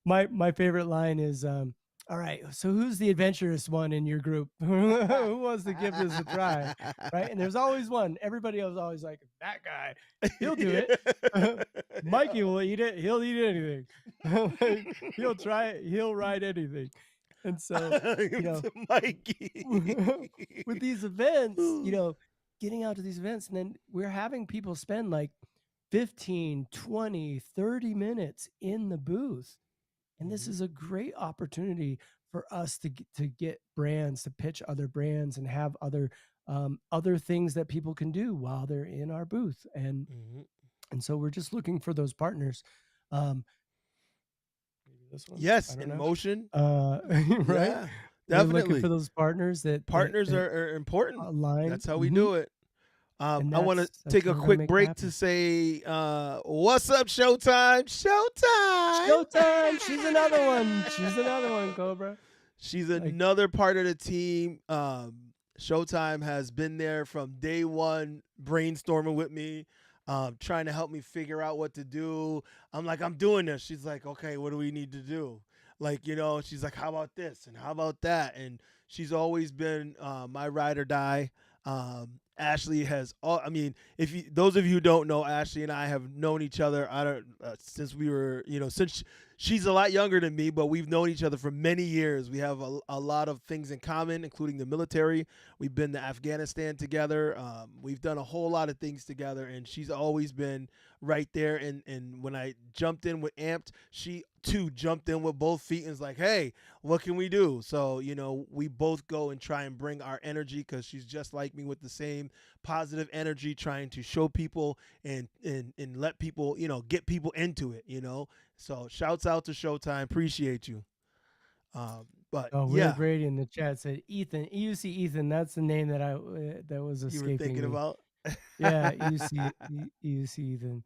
Speaker 2: my favorite line is, all right, so who's the adventurous one in your group? Who wants to give this a try? Right. And there's always one. Everybody was always like, that guy, he'll do it. Mikey will eat it. He'll eat anything. He'll try it. He'll ride anything. And so,
Speaker 1: Mikey.
Speaker 2: with these events, getting out to these events, and then we're having people spend like 15, 20, 30 minutes in the booth. And this
Speaker 1: Hmm.
Speaker 2: is a great opportunity for us to get brands, to pitch other brands and have other things that people can do while they're in our booth.
Speaker 1: Hmm.
Speaker 2: And so we're just looking for those partners. Um, maybe this one, I
Speaker 1: Yes,
Speaker 2: don't
Speaker 1: in
Speaker 2: know.
Speaker 1: motion.
Speaker 2: Uh, right?
Speaker 1: Yeah,
Speaker 2: We're looking for
Speaker 1: definitely.
Speaker 2: those partners
Speaker 1: Partners are important.
Speaker 2: align.
Speaker 1: That's how we
Speaker 2: Hmm.
Speaker 1: do it.
Speaker 2: And
Speaker 1: I want to
Speaker 2: that's
Speaker 1: take
Speaker 2: how
Speaker 1: a
Speaker 2: we're going to
Speaker 1: quick
Speaker 2: make it
Speaker 1: break to
Speaker 2: happen.
Speaker 1: say, what's up, Showtime? Showtime!
Speaker 2: Showtime. She's another one. She's another one, Cobra.
Speaker 1: She's
Speaker 2: Like,
Speaker 1: another part of the team. Showtime has been there from day one, brainstorming with me, trying to help me figure out what to do. I'm like, I'm doing this. She's like, okay, what do we need to do? Like, she's like, how about this and how about that? And she's always been my ride or die. Ashley has all. I mean, if you, those of you who don't know, Ashley and I have known each other. I don't since we were, since she's a lot younger than me, but we've known each other for many years. We have a lot of things in common, including the military. We've been to Afghanistan together. We've done a whole lot of things together, and she's always been right there. And when I jumped in with Amped, she too jumped in with both feet and was like, hey, what can we do? So, we both go and try and bring our energy because she's just like me with the same positive energy, trying to show people and let people, get people into it. So shouts out to Showtime. Appreciate you. But
Speaker 2: oh, Will
Speaker 1: yeah,
Speaker 2: Grady in the chat said Ethan. UC Ethan. That's the name that was
Speaker 1: you were
Speaker 2: escaping
Speaker 1: thinking
Speaker 2: me.
Speaker 1: about.
Speaker 2: Yeah, UC Ethan.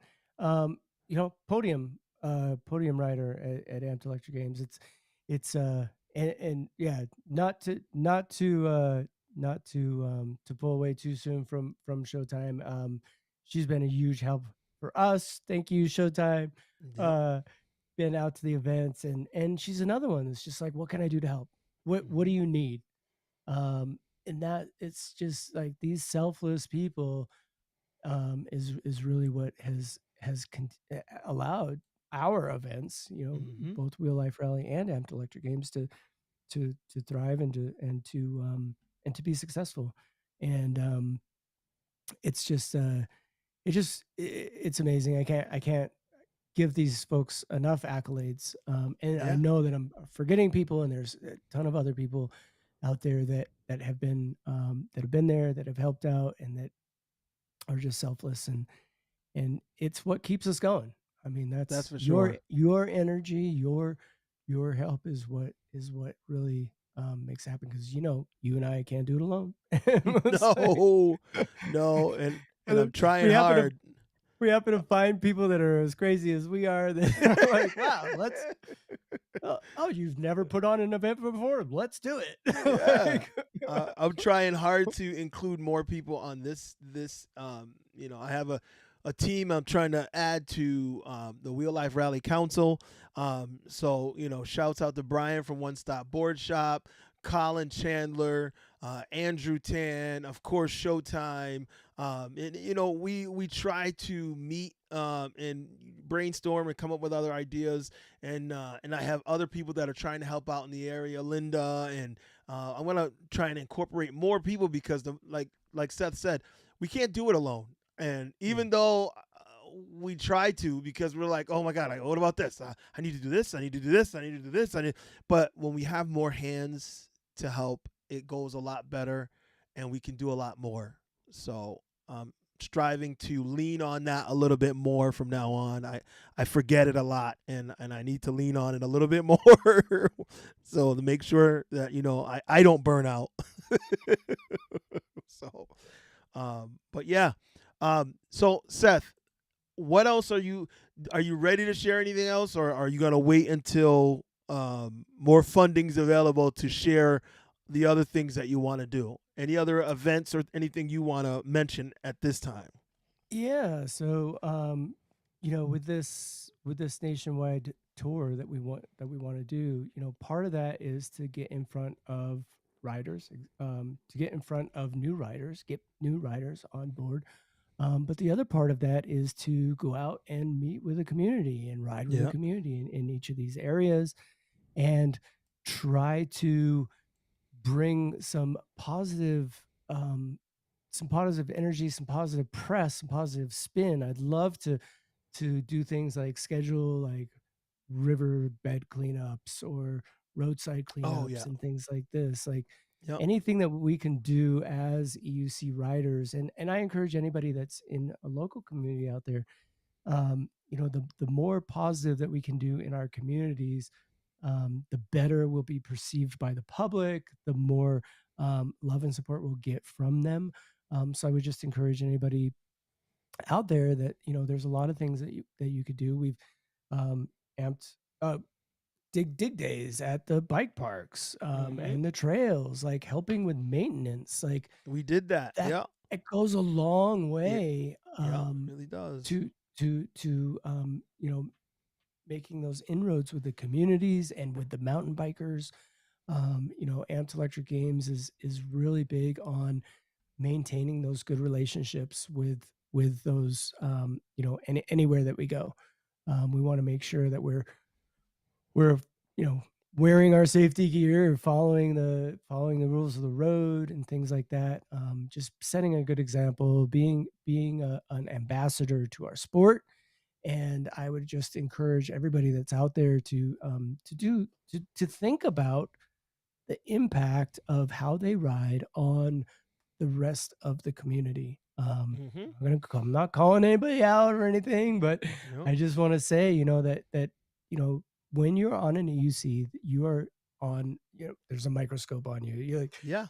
Speaker 2: Podium rider at Amped Electric Games. It's and yeah, not to pull away too soon from Showtime. She's been a huge help for us. Thank you, Showtime.
Speaker 1: Yep.
Speaker 2: Uh, been out to the events, and she's another one that's just like, what can I do to help? What do
Speaker 1: Hmm.
Speaker 2: you need? Um, and that it's just like these selfless people is really what allowed our events,
Speaker 1: Hmm.
Speaker 2: both Wheel Life Rally and Amped Electric Games to thrive and to be successful. And it's just it's amazing. I can't give these folks enough accolades. And I
Speaker 1: Yeah,
Speaker 2: know that I'm forgetting people, and there's a ton of other people out there that have been there, that have helped out, and that are just selfless, and it's what keeps us going. I mean,
Speaker 1: that's
Speaker 2: that's
Speaker 1: for
Speaker 2: your
Speaker 1: sure.
Speaker 2: your energy, your help is what really makes it happen, because you and I can't do it alone. Most like-
Speaker 1: No, no, and
Speaker 2: and
Speaker 1: I'm
Speaker 2: then
Speaker 1: trying hard.
Speaker 2: we happen to find people that are as crazy as we are, that are like, wow, let's oh, you've never put on an event before, let's do it.
Speaker 1: Yeah.
Speaker 2: Like,
Speaker 1: I'm trying hard to include more people on this. I have a team I'm trying to add to the Wheel Life Rally Council. So shouts out to Brian from One Stop Board Shop, Colin Chandler, Andrew Tan, of course Showtime. And we try to meet and brainstorm and come up with other ideas. And I have other people that are trying to help out in the area, Linda, and I'm gonna try and incorporate more people because like Seth said, we can't do it alone. And
Speaker 2: yeah.
Speaker 1: even though we try to, because we're like, oh my god, what about this? I need to do this. I need to do this. I need to do this. But when we have more hands to help, it goes a lot better, and we can do a lot more. So striving to lean on that a little bit more from now on. I forget it a lot, and I need to lean on it a little bit more. So to make sure that I don't burn out. So but yeah. So Seth, what else are you ready to share anything else, or are you gonna wait until more funding's available to share the other things that you want to do? Any other events or anything you want to mention at this time?
Speaker 2: Yeah. So, with this nationwide tour that we want to do, part of that is to get in front of riders, to get in front of new riders, get new riders on board. But the other part of that is to go out and meet with the community and ride with the
Speaker 1: Yeah.
Speaker 2: community in each of these areas, and try to bring some positive some positive energy, some positive press, some positive spin. I'd love to do things like schedule like riverbed cleanups or roadside
Speaker 1: Oh
Speaker 2: cleanups
Speaker 1: yeah.
Speaker 2: and things like this. Like
Speaker 1: Yep.
Speaker 2: anything that we can do as EUC riders, and I encourage anybody that's in a local community out there, the more positive that we can do in our communities, the better we'll be perceived by the public, the more love and support we'll get from them. So I would just encourage anybody out there that there's a lot of things that you could do. We've um, amped dig days at the bike parks
Speaker 1: Mm-hmm.
Speaker 2: and the trails, like helping with maintenance, like
Speaker 1: We did that.
Speaker 2: that.
Speaker 1: Yeah.
Speaker 2: It goes a long
Speaker 1: It.
Speaker 2: way
Speaker 1: Yeah. It really does.
Speaker 2: to making those inroads with the communities and with the mountain bikers. Amped Electric Games is really big on maintaining those good relationships with those anywhere that we go. We want to make sure that we're you know wearing our safety gear, following the rules of the road and things like that. Just setting a good example, being an ambassador to our sport. And I would just encourage everybody that's out there to think about the impact of how they ride on the rest of the community.
Speaker 1: Mm-hmm.
Speaker 2: I'm not calling anybody out or anything, but
Speaker 1: Yep.
Speaker 2: I just want to say, that you know when you're on an EUC, you are on. There's a microscope on you. You're like
Speaker 1: Yeah.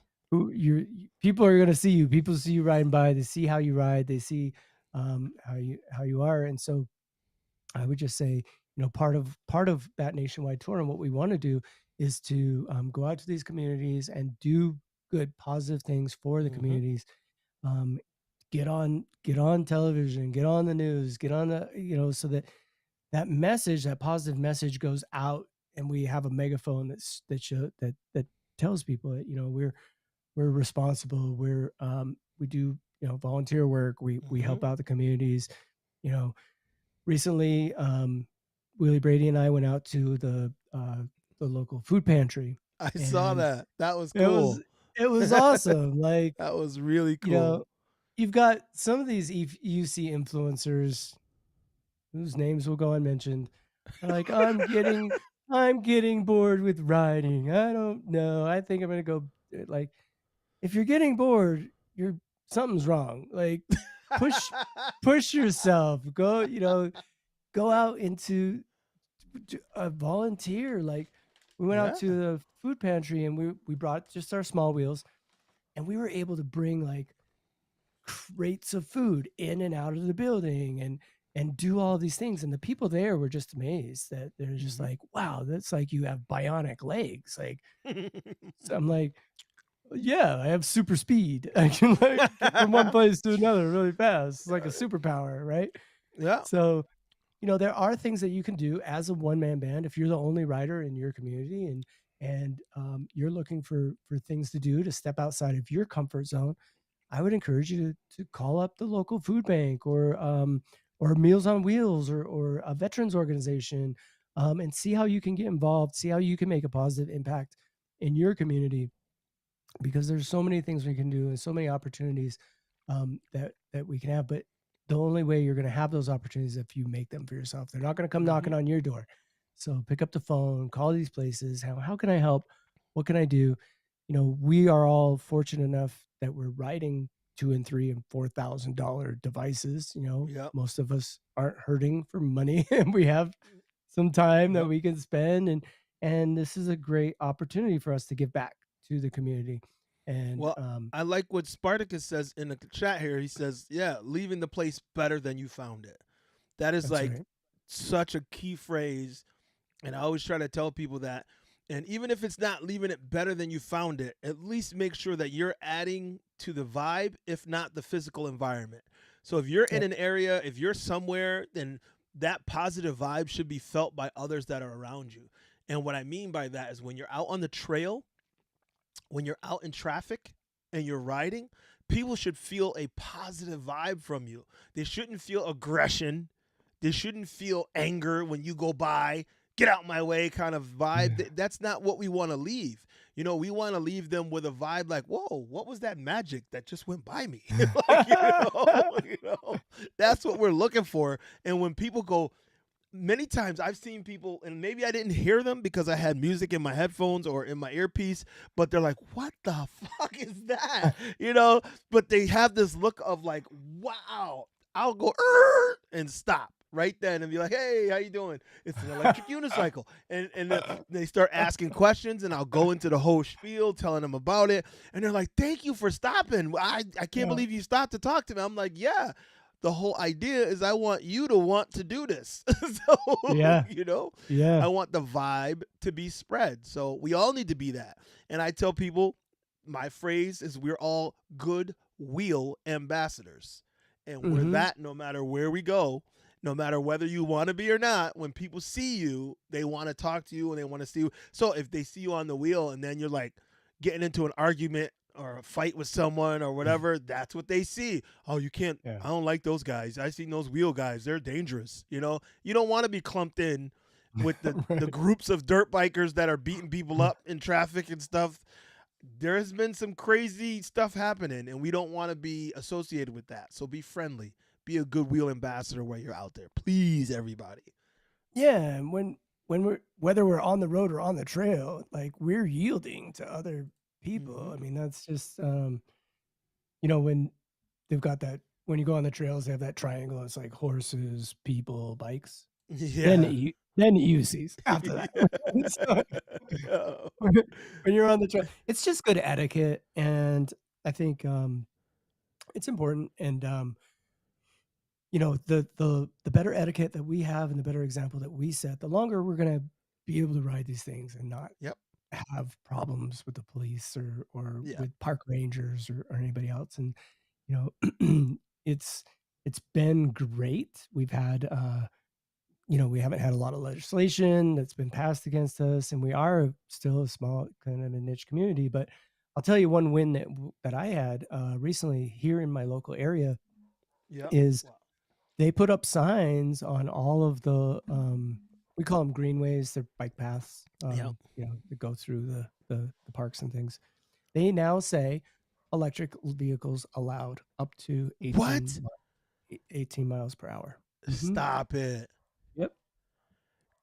Speaker 2: people are gonna see you. People see you riding by. They see how you ride. They see how you are, and so I would just say, part of that nationwide tour and what we want to do is to go out to these communities and do good, positive things for the
Speaker 1: Mm-hmm.
Speaker 2: communities. Um, get on television, get on the news, get on so that that positive message goes out, and we have a megaphone that tells people that we're responsible. We do volunteer work. We
Speaker 1: Mm-hmm.
Speaker 2: help out the communities. You know, recently, Willie Brady and I went out to the local food pantry,
Speaker 1: I saw
Speaker 2: and
Speaker 1: that. That was
Speaker 2: it was
Speaker 1: cool.
Speaker 2: it was
Speaker 1: That
Speaker 2: awesome. Like,
Speaker 1: was really
Speaker 2: you know,
Speaker 1: cool.
Speaker 2: you've got some of these UC influencers whose names will go unmentioned. Are like, I'm getting bored with riding. I don't know. I think I'm gonna go. Like, if you're getting bored, you're something's wrong. Like, push push yourself. Go out into a volunteer. Like, we went out
Speaker 1: Yeah.
Speaker 2: to the food pantry and we brought just our small wheels, and we were able to bring like crates of food in and out of the building and do all these things. And the people there were just amazed that they're just
Speaker 1: Mm-hmm.
Speaker 2: like, wow, that's like you have bionic legs. Like, so I'm like, yeah, I have super speed. I can like get from one place to another really fast. It's like a superpower, right?
Speaker 1: Yeah.
Speaker 2: So there are things that you can do as a one man band if you're the only rider in your community, and you're looking for things to do to step outside of your comfort zone. I would encourage you to call up the local food bank or Meals on Wheels or a veterans organization, and see how you can get involved, see how you can make a positive impact in your community, because there's so many things we can do and so many opportunities that we can have. But the only way you're going to have those opportunities is if you make them for yourself. They're not going to come
Speaker 1: Mm-hmm.
Speaker 2: knocking on your door. So pick up the phone, call these places. How can I help? What can I do? We are all fortunate enough that we're riding $2,000 and $3,000 and $4,000 devices.
Speaker 1: Yep.
Speaker 2: Most of us aren't hurting for money, and we have some time that
Speaker 1: Yep.
Speaker 2: we can spend, and this is a great opportunity for us to give back to the community. And
Speaker 1: Well, I like what Spartacus says in the chat here. He says, "Yeah, leaving the place better than you found it." That is
Speaker 2: that's
Speaker 1: like
Speaker 2: right.
Speaker 1: such a key phrase, and I always try to tell people that. And even if it's not leaving it better than you found it, at least make sure that you're adding to the vibe, if not the physical environment. So if you're in
Speaker 2: Yep.
Speaker 1: an area, if you're somewhere, then that positive vibe should be felt by others that are around you. And what I mean by that is when you're out on the trail, when you're out in traffic and you're riding, people should feel a positive vibe from you. They shouldn't feel aggression. They shouldn't feel anger when you go by. get out my way kind of vibe.
Speaker 2: Yeah.
Speaker 1: That's not what we want to leave. We want to leave them with a vibe like, whoa, what was that magic that just went by me? Like, that's what we're looking for. And when people go, many times I've seen people, and maybe I didn't hear them because I had music in my headphones or in my earpiece, but they're like, what the fuck is that? But they have this look of like, wow. I'll go and stop right then and be like, hey, how you doing? It's an electric unicycle. And they start asking questions, and I'll go into the whole spiel telling them about it. And they're like, thank you for stopping. I can't
Speaker 2: Yeah.
Speaker 1: believe you stopped to talk to me. I'm like, yeah. The whole idea is I want you to want to do this.
Speaker 2: Yeah.
Speaker 1: I
Speaker 2: Yeah.
Speaker 1: want the vibe to be spread. So we all need to be that. And I tell people, my phrase is we're all good wheel ambassadors. And we're
Speaker 2: Hmm.
Speaker 1: that no matter where we go, no matter whether you want to be or not. When people see you, they want to talk to you and they want to see you. So if they see you on the wheel and then you're like getting into an argument or a fight with someone or whatever, that's what they see. Oh, you can't,
Speaker 2: Yeah.
Speaker 1: I don't like those guys. I seen those wheel guys. They're dangerous. You don't want to be clumped in with the
Speaker 2: Right.
Speaker 1: groups of dirt bikers that are beating people up in traffic and stuff. There's been some crazy stuff happening, and we don't want to be associated with that. So be friendly. Be a goodwill ambassador where you're out there. Please, everybody.
Speaker 2: Yeah. And when we're whether we're on the road or on the trail, like we're yielding to other people.
Speaker 1: Hmm.
Speaker 2: I mean, that's just when they've got that when you go on the trails, they have that triangle. It's like horses, people, bikes. Then
Speaker 1: Yeah.
Speaker 2: then Uzis after that. So,
Speaker 1: Oh.
Speaker 2: when you're on the trail, it's just good etiquette, and I think it's important. And the better etiquette that we have and the better example that we set, the longer we're gonna be able to ride these things and not
Speaker 1: Yep.
Speaker 2: have problems with the police or
Speaker 1: Yeah.
Speaker 2: with park rangers or anybody else. And it's it's been great. We've had we haven't had a lot of legislation that's been passed against us, and we are still a small kind of a niche community. But I'll tell you one win that I had recently here in my local area
Speaker 1: Yep.
Speaker 2: is
Speaker 1: Wow.
Speaker 2: they put up signs on all of the we call them greenways, they're bike paths,
Speaker 1: Yep.
Speaker 2: that go through the parks and things. They now say electric vehicles allowed up to
Speaker 1: What?
Speaker 2: 18 miles per hour. Hmm.
Speaker 1: Stop it.
Speaker 2: Yep. Yeah.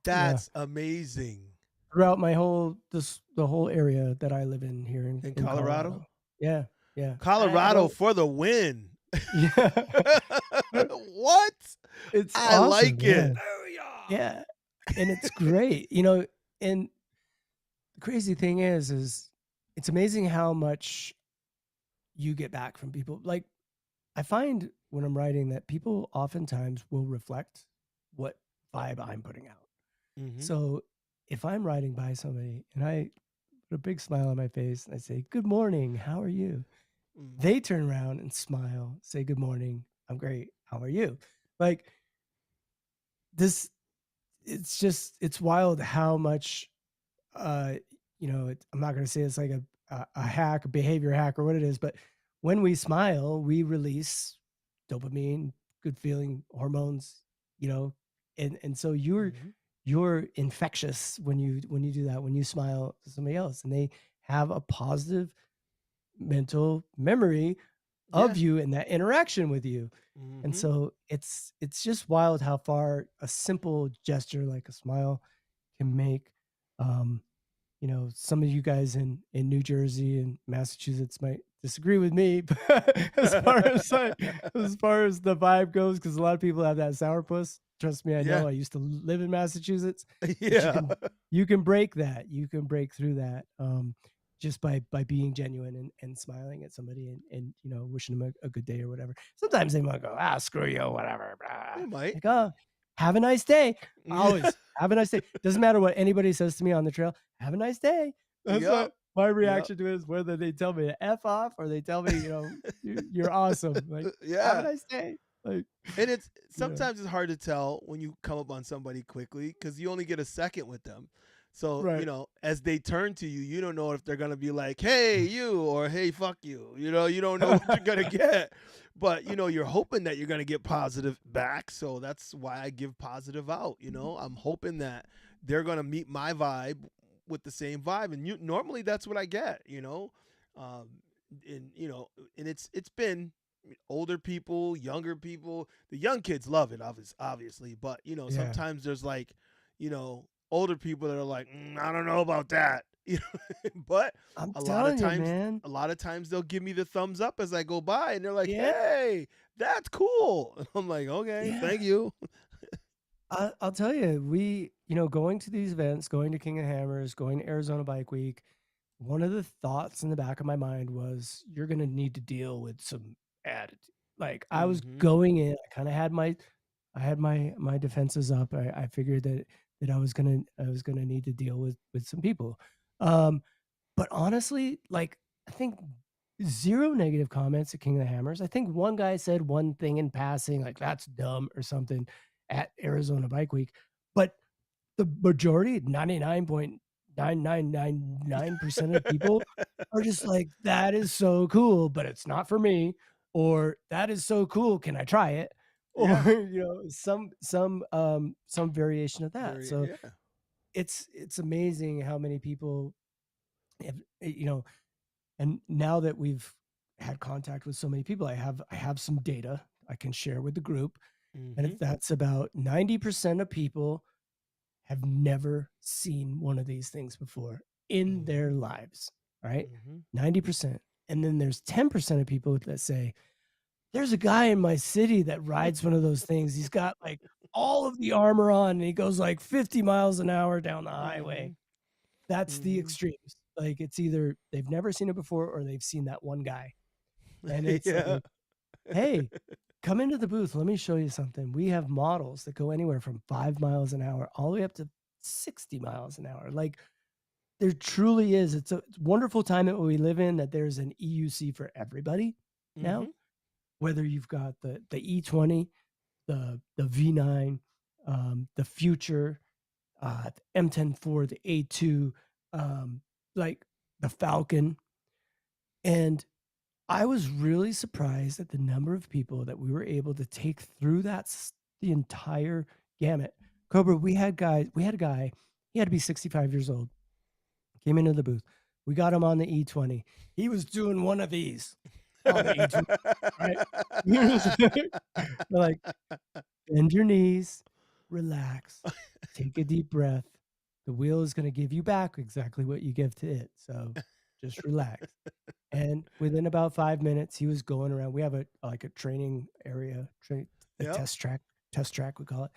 Speaker 1: That's amazing.
Speaker 2: Throughout the whole area that I live in here
Speaker 1: In
Speaker 2: in
Speaker 1: Colorado?
Speaker 2: Colorado. Yeah. Yeah. I
Speaker 1: Colorado
Speaker 2: don't.
Speaker 1: for the win.
Speaker 2: Yeah.
Speaker 1: What?
Speaker 2: It's
Speaker 1: I
Speaker 2: awesome.
Speaker 1: like it.
Speaker 2: Yeah. Yeah. And it's great. And the crazy thing is it's amazing how much you get back from people. Like I find when I'm writing that people oftentimes will reflect what vibe I'm putting out.
Speaker 1: Mm-hmm.
Speaker 2: So if I'm riding by somebody and I put a big smile on my face and I say, "Good morning, how are you?"
Speaker 1: Mm-hmm.
Speaker 2: They turn around and smile, say, "Good morning, I'm great, how are you?" Like this, it's wild how much uh I'm not going to say it's like a hack, a behavior hack or what it is, but when we smile we release dopamine, good feeling hormones, you know and so
Speaker 1: Mm-hmm.
Speaker 2: you're infectious when you do that, when you smile to somebody else and they have a positive mental memory
Speaker 1: Yeah.
Speaker 2: of you and that interaction with you. And
Speaker 1: Mm-hmm.
Speaker 2: so it's just wild how far a simple gesture like a smile can make. um some of you guys in New Jersey and Massachusetts might disagree with me, but as far as the vibe goes, because a lot of people have that sourpuss. Trust me, I
Speaker 1: Yeah.
Speaker 2: know. I used to live in Massachusetts, but
Speaker 1: Yeah.
Speaker 2: you can break that. You can break through that just by being genuine and smiling at somebody and wishing them a good day or whatever. Sometimes they might go, screw you, whatever. Blah.
Speaker 1: They might.
Speaker 2: Like, oh, have a nice day.
Speaker 1: Yeah.
Speaker 2: Always have a nice day. Doesn't matter what anybody says to me on the trail. Have a nice day. That's
Speaker 1: Yep.
Speaker 2: what my
Speaker 1: Yep.
Speaker 2: reaction to it is, whether they tell me to F off or they tell me, you're awesome. Like, have a
Speaker 1: Yeah.
Speaker 2: nice day. Like,
Speaker 1: And it's
Speaker 2: yeah.
Speaker 1: sometimes it's hard to tell when you come up on somebody quickly because you only get a second with them. So,
Speaker 2: Right.
Speaker 1: as they turn to you, you don't know if they're going to be like, hey, you, or hey, fuck you. You don't know what you're going to get. But, you're hoping that you're going to get positive back. So that's why I give positive out. I'm hoping that they're gonna meet my vibe with the same vibe, and normally that's what I get, um, and and it's been older people, younger people. The young kids love it, obviously, but
Speaker 2: Yeah.
Speaker 1: sometimes there's like, older people that are like, I don't know about that, but
Speaker 2: I'm
Speaker 1: a lot of
Speaker 2: telling you,
Speaker 1: times,
Speaker 2: man.
Speaker 1: they'll give me the thumbs up as I go by, and they're like,
Speaker 2: Yeah.
Speaker 1: "Hey, that's cool." And I'm like, "Okay,
Speaker 2: Yeah.
Speaker 1: thank you."
Speaker 2: I'll tell you, going to these events, going to King of Hammers, going to Arizona Bike Week, one of the thoughts in the back of my mind was, you're going to need to deal with some attitude. Like I was
Speaker 1: Mhm.
Speaker 2: going in, I had my defenses up. I figured that I was gonna need to deal with some people. Um, but honestly, like I think zero negative comments at King of the Hammers. I think one guy said one thing in passing, like that's dumb or something at Arizona Bike Week. But the majority, 99.9999% of people are just like, "That is so cool, but it's not for me," or, "That is so cool, can I try it?" Or,
Speaker 1: Yeah.
Speaker 2: some variation of that.
Speaker 1: Very,
Speaker 2: So,
Speaker 1: yeah.
Speaker 2: it's amazing how many people have, and now that we've had contact with so many people, I have some data I can share with the group, and
Speaker 1: Mhm.
Speaker 2: if that's about 90% of people have never seen one of these things before in their
Speaker 1: Mhm.
Speaker 2: lives, right?
Speaker 1: Mhm.
Speaker 2: 90%. And then there's 10% of people that say, there's a guy in my city that rides one of those things. He's got like all of the armor on and he goes like 50 miles an hour down the highway.
Speaker 1: Mhm.
Speaker 2: That's the
Speaker 1: Mhm.
Speaker 2: extremes. Like it's either they've never seen it before or they've seen that one guy. And it's
Speaker 1: Yeah.
Speaker 2: like, hey, come into the booth. Let me show you something. We have models that go anywhere from 5 miles an hour all the way up to 60 miles an hour. Like there truly is. It's a wonderful time that we live in that there's an EUC for everybody now,
Speaker 1: Mhm.
Speaker 2: whether you've got the E20, the V9, the Future, the M10 4, the A2, like the Falcon. And I was really surprised at the number of people that we were able to take through the entire gamut. Cobra, we had a guy, he had to be 65 years old, came into the booth. We got him on the E20. He was doing one of these on the E20, right? He was we're like, bend your knees, relax, take a deep breath. The wheel is going to give you back exactly what you give to it. So just relax. And within about 5 minutes, he was going around. We have a training area, a
Speaker 1: Yep.
Speaker 2: test track, we call it.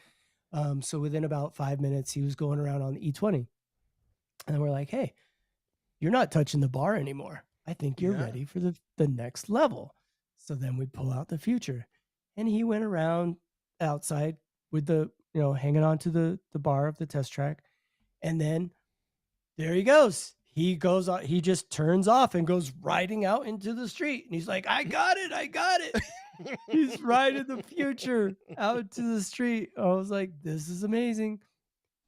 Speaker 2: So within about 5 minutes, he was going around on the E20. And we're like, hey, you're not touching the bar anymore. I think you're
Speaker 1: Yeah.
Speaker 2: ready for the next level. So then we pull out the Future. And he went around outside with hanging on to the bar of the test track. And then there he goes. He goes on, he just turns off and goes riding out into the street. And he's like, I got it. I got it. He's riding the Future out to the street. I was like, this is amazing.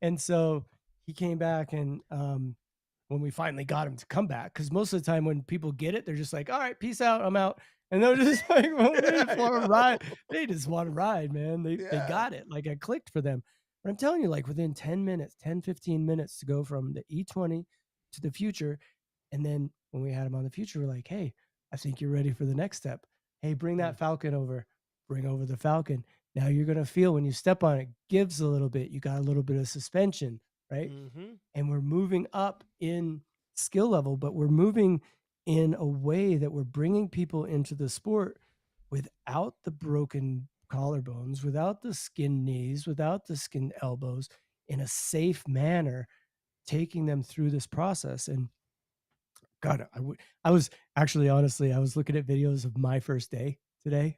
Speaker 2: And so he came back and when we finally got him to come back, because most of the time when people get it, they're just like, all right, peace out, I'm out. And they're just like, well, they
Speaker 1: Yeah,
Speaker 2: just
Speaker 1: I
Speaker 2: want to
Speaker 1: know.
Speaker 2: ride. They just want to ride, man. They
Speaker 1: Yeah.
Speaker 2: got it. Like I clicked for them. But I'm telling you, like within 10 minutes, 10-15 minutes to go from the E20 to the Future. And then when we had him on the Future, we're like, hey, I think you're ready for the next step. Hey, bring
Speaker 1: Mm.
Speaker 2: that Falcon over. Bring over the Falcon. Now you're gonna feel when you step on it, gives a little bit. You got a little bit of suspension, right?
Speaker 1: Mhm.
Speaker 2: And we're moving up in skill level, but we're moving in a way that we're bringing people into the sport without the broken collarbones, without the skin knees, without the skin elbows, in a safe manner, taking them through this process. And God, I was actually, honestly, I was looking at videos of my first day today.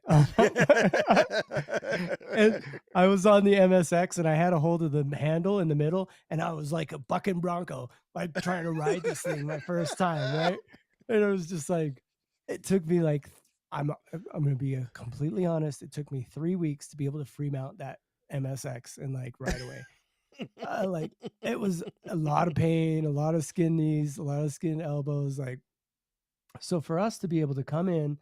Speaker 2: And I was on the MSX and I had a hold of the handle in the middle and I was like a bucking bronco, like trying to ride this thing my first time, right? And it was just like, it took me like, I'm gonna be completely honest. It took me 3 weeks to be able to free mount that MSX and like right away. Like it was a lot of pain, a lot of skin knees, a lot of skin elbows. Like so, for us to be able to come in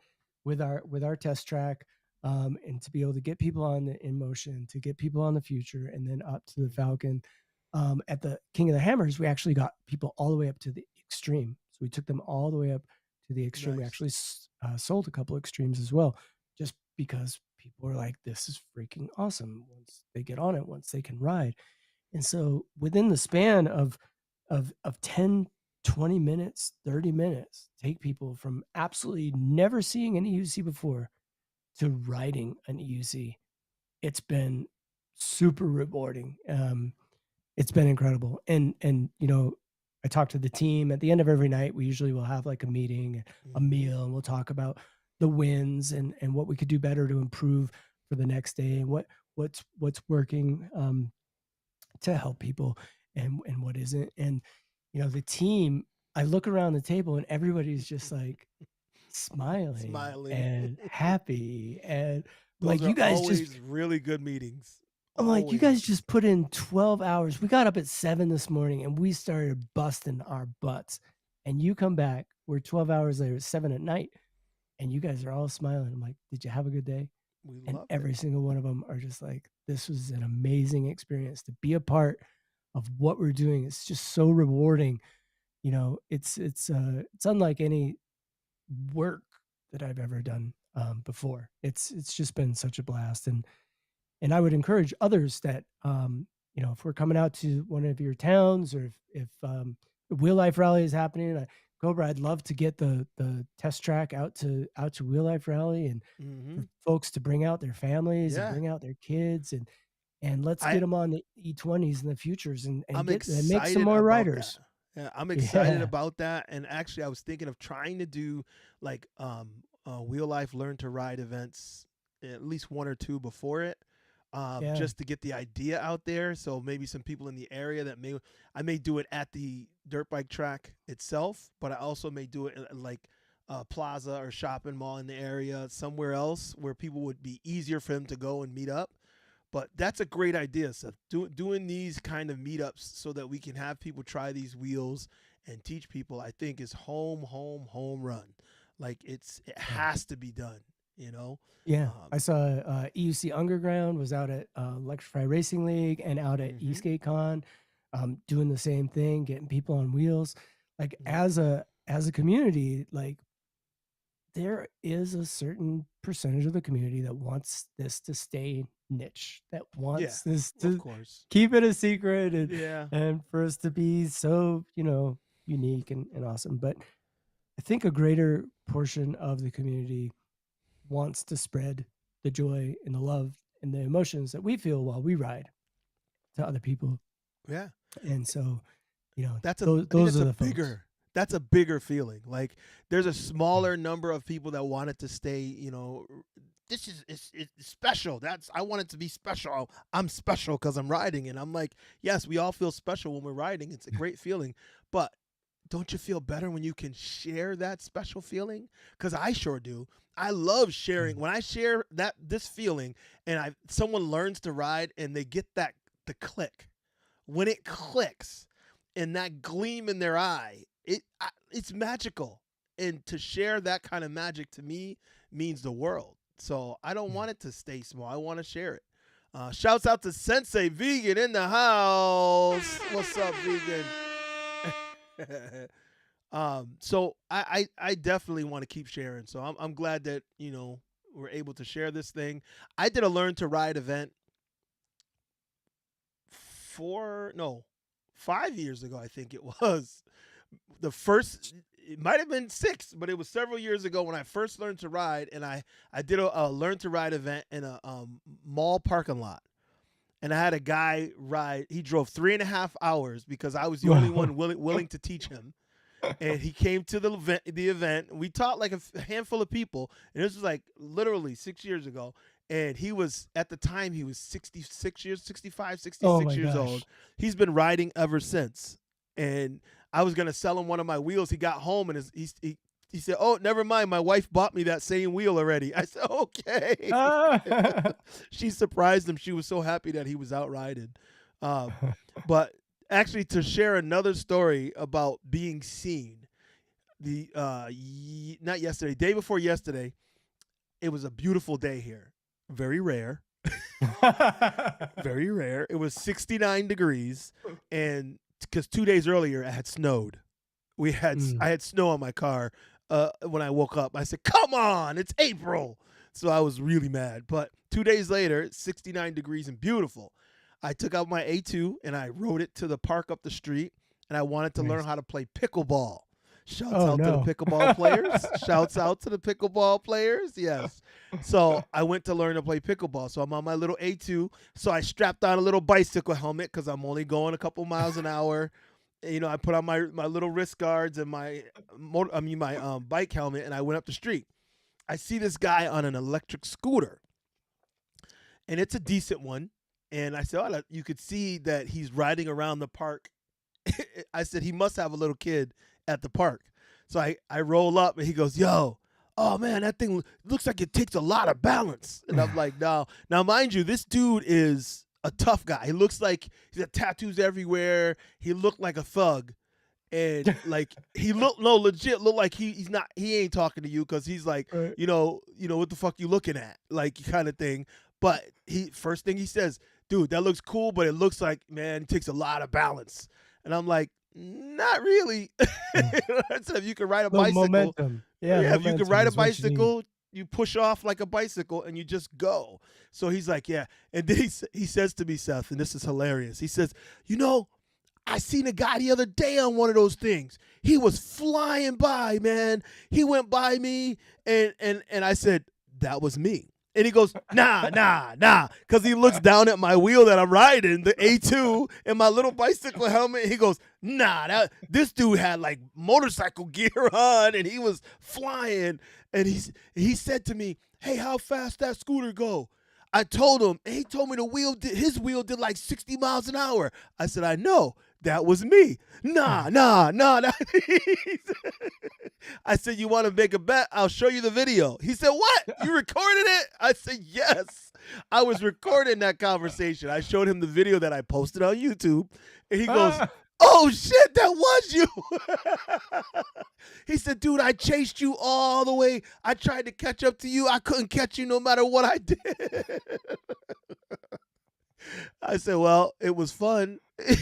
Speaker 2: with our test track, and to be able to get people on in motion, to get people on the Future, and then up to the
Speaker 1: Mhm.
Speaker 2: Falcon, At the King of the Hammers, we actually got people all the way up to the extreme. So we took them all the way up to the extreme. We
Speaker 1: Nice.
Speaker 2: actually sold a couple extremes as well, just because people were like, "This is freaking awesome!" Once they get on it, once they can ride, and so within the span of 10, 20 minutes, 30 minutes, take people from absolutely never seeing an EUC before to riding an EUC. It's been super rewarding. It's been incredible. And I talk to the team at the end of every night. We usually will have like a meeting, a
Speaker 1: Hmm.
Speaker 2: meal, and we'll talk about the wins and what we could do better to improve for the next day, and what's working to help people, and what isn't. And the team, I look around the table and everybody's just like smiling
Speaker 1: Smiling.
Speaker 2: and happy, and I'm
Speaker 1: Those
Speaker 2: like,
Speaker 1: are always really good meetings.
Speaker 2: you guys
Speaker 1: Always.
Speaker 2: just put in 12 hours. We got up at 7 this morning and we started busting our butts. And you come back, we're 12 hours later, 7 at night, and you guys are all smiling. I'm like, did you have a good day?
Speaker 1: We
Speaker 2: And
Speaker 1: loved it.
Speaker 2: every single one of them are just like, this was an amazing experience to be a part of what we're doing. It's just so rewarding. It's unlike any work that I've ever done before. It's just been such a blast. And I would encourage others that if we're coming out to one of your towns, or if the Wheel Life Rally is happening, Cobra, I'd love to get the test track out to Wheel Life Rally, and for
Speaker 1: Hmm.
Speaker 2: folks to bring out their families and
Speaker 1: Yeah.
Speaker 2: bring out their kids, and let's
Speaker 1: I
Speaker 2: get them on the E20s and the futures, and
Speaker 1: I'm
Speaker 2: get and make some
Speaker 1: excited
Speaker 2: more
Speaker 1: about that.
Speaker 2: riders.
Speaker 1: Yeah, I'm excited
Speaker 2: Yeah,
Speaker 1: about that. And actually, I was thinking of trying to do like Wheel Life Learn to Ride events, at least one or two before it,
Speaker 2: yeah,
Speaker 1: just to get the idea out there. So maybe some people in the area that I may do it at the dirt bike track itself, but I also may do it in, like a plaza or shopping mall in the area, somewhere else where people would be easier for them to go and meet up. But that's a great idea, Seth. Doing these kind of meetups so that we can have people try these wheels and teach people, I think, is home run. Like it
Speaker 2: yeah.
Speaker 1: has to be done. You know.
Speaker 2: Yeah, I
Speaker 1: Um,
Speaker 2: saw EUC Underground was out at Electrify Racing League and out at
Speaker 1: hmm.
Speaker 2: Eastgate Con, doing the same thing, getting people on wheels. Like
Speaker 1: Yeah.
Speaker 2: as a community, like there is a certain percentage of the community that wants this to stay niche, that
Speaker 1: Yeah.
Speaker 2: wants this
Speaker 1: Of
Speaker 2: to
Speaker 1: course.
Speaker 2: keep it a secret,
Speaker 1: Yeah.
Speaker 2: and for us to be so unique and awesome. But I think a greater portion of the community wants to spread the joy and the love and the emotions that we feel while we ride to other people.
Speaker 1: Yeah.
Speaker 2: And so,
Speaker 1: I think
Speaker 2: those are the folks.
Speaker 1: that's a bigger feeling. Like there's a
Speaker 2: Yeah.
Speaker 1: smaller number of people that want it to stay, this is it's special. That's I want it to be special. I'm special cuz I'm riding, and I'm like, yes, we all feel special when we're riding. It's a great feeling. But don't you feel better when you can share that special feeling? Cuz I sure do. I love sharing.
Speaker 2: Mm.
Speaker 1: When I share this feeling and I someone learns to ride and they get the click, when it clicks and that gleam in their eye, it's magical. And to share that kind of magic to me means the world. So I don't
Speaker 2: Yeah.
Speaker 1: want it to stay small. I want to share it. Shouts out to Sensei Vegan in the house. What's up, Vegan? So I definitely want to keep sharing. So I'm glad that we're able to share this thing. I did a learn to ride event 5 years ago, I think it was. The first, it might have been six, but it was several years ago when I first learned to ride, and I did a learn to ride event in a mall parking lot. And I had a guy ride. He drove 3.5 hours because I was the only
Speaker 2: Whoa.
Speaker 1: one willing to teach him. And he came to the event. We taught like a handful of people, and this was like literally 6 years ago. And he was at the time he was 66 years, 65,
Speaker 2: Oh
Speaker 1: 66
Speaker 2: my
Speaker 1: years old.
Speaker 2: gosh.
Speaker 1: He's been riding ever since. And I was gonna sell him one of my wheels. He got home and he said, "Oh, never mind. My wife bought me that same wheel already." I said, "Okay."
Speaker 2: Ah.
Speaker 1: She surprised him. She was so happy that he was out riding. Um, but actually, to share another story about being seen, not yesterday, day before yesterday, it was a beautiful day here. Very rare. Very rare. It was 69 degrees, and because 2 days earlier it had snowed.
Speaker 2: Mm.
Speaker 1: I had snow on my car when I woke up. I said, "Come on, it's April." So I was really mad. But 2 days later, it's 69 degrees and beautiful. I took out my A2 and I rode it to the park up the street, and I wanted to learn
Speaker 2: Nice.
Speaker 1: how to play pickleball. Shouts
Speaker 2: Oh
Speaker 1: out to the
Speaker 2: no.
Speaker 1: pickleball players. Shouts out to the pickleball players. Yes. So I went to learn to play pickleball. So I'm on my little A2. So I strapped on a little bicycle helmet because I'm only going a couple miles an hour. I put on my little wrist guards and my bike helmet, and I went up the street. I see this guy on an electric scooter, and it's a decent one. And I said, "Oh, you could see that he's riding around the park." I said, "He must have a little kid at the park." So I roll up, and he goes, "Yo, oh man, that thing looks like it takes a lot of balance." And I'm like, "No." Now, mind you, this dude is a tough guy. He looks like he's got tattoos everywhere. He looked like a thug. And like he looked no legit looked like he ain't talking to you because he's like,
Speaker 2: Right.
Speaker 1: what the fuck you looking at, like, kind of thing. But he first thing he says, "Dude, that looks cool, but it looks like, man, it takes a lot of balance." And I'm like, "Not really."
Speaker 2: Mm.
Speaker 1: I said, "If you can ride a
Speaker 2: Little
Speaker 1: bicycle,
Speaker 2: momentum. Yeah,
Speaker 1: yeah, if you can
Speaker 2: momentum
Speaker 1: ride a
Speaker 2: is what you need.
Speaker 1: bicycle, you push off like a bicycle and you just go." So he's like, "Yeah." And then he says to me, Seth, and this is hilarious. He says, "I seen a guy the other day on one of those things. He was flying by, man. He went by me, and I said, that was me." And he goes, "Nah, nah, nah," because he looks down at my wheel that I'm riding, the A2, and my little bicycle helmet. And he goes, "Nah, this dude had like motorcycle gear on, and he was flying." And he said to me, "Hey, how fast that scooter go?" I told him, and he told me his wheel did like 60 miles an hour. I said, "I know. That was me." Nah, nah, nah. I said, "You want to make a bet? I'll show you the video." He said, "What? You recorded it?" I said, "Yes." I was recording that conversation. I showed him the video that I posted on YouTube, and he goes,
Speaker 2: Ah!
Speaker 1: "Oh shit, that was you." He said, "Dude, I chased you all the way. I tried to catch up to you. I couldn't catch you no matter what I did." I said, "Well, it was fun."
Speaker 2: Oh,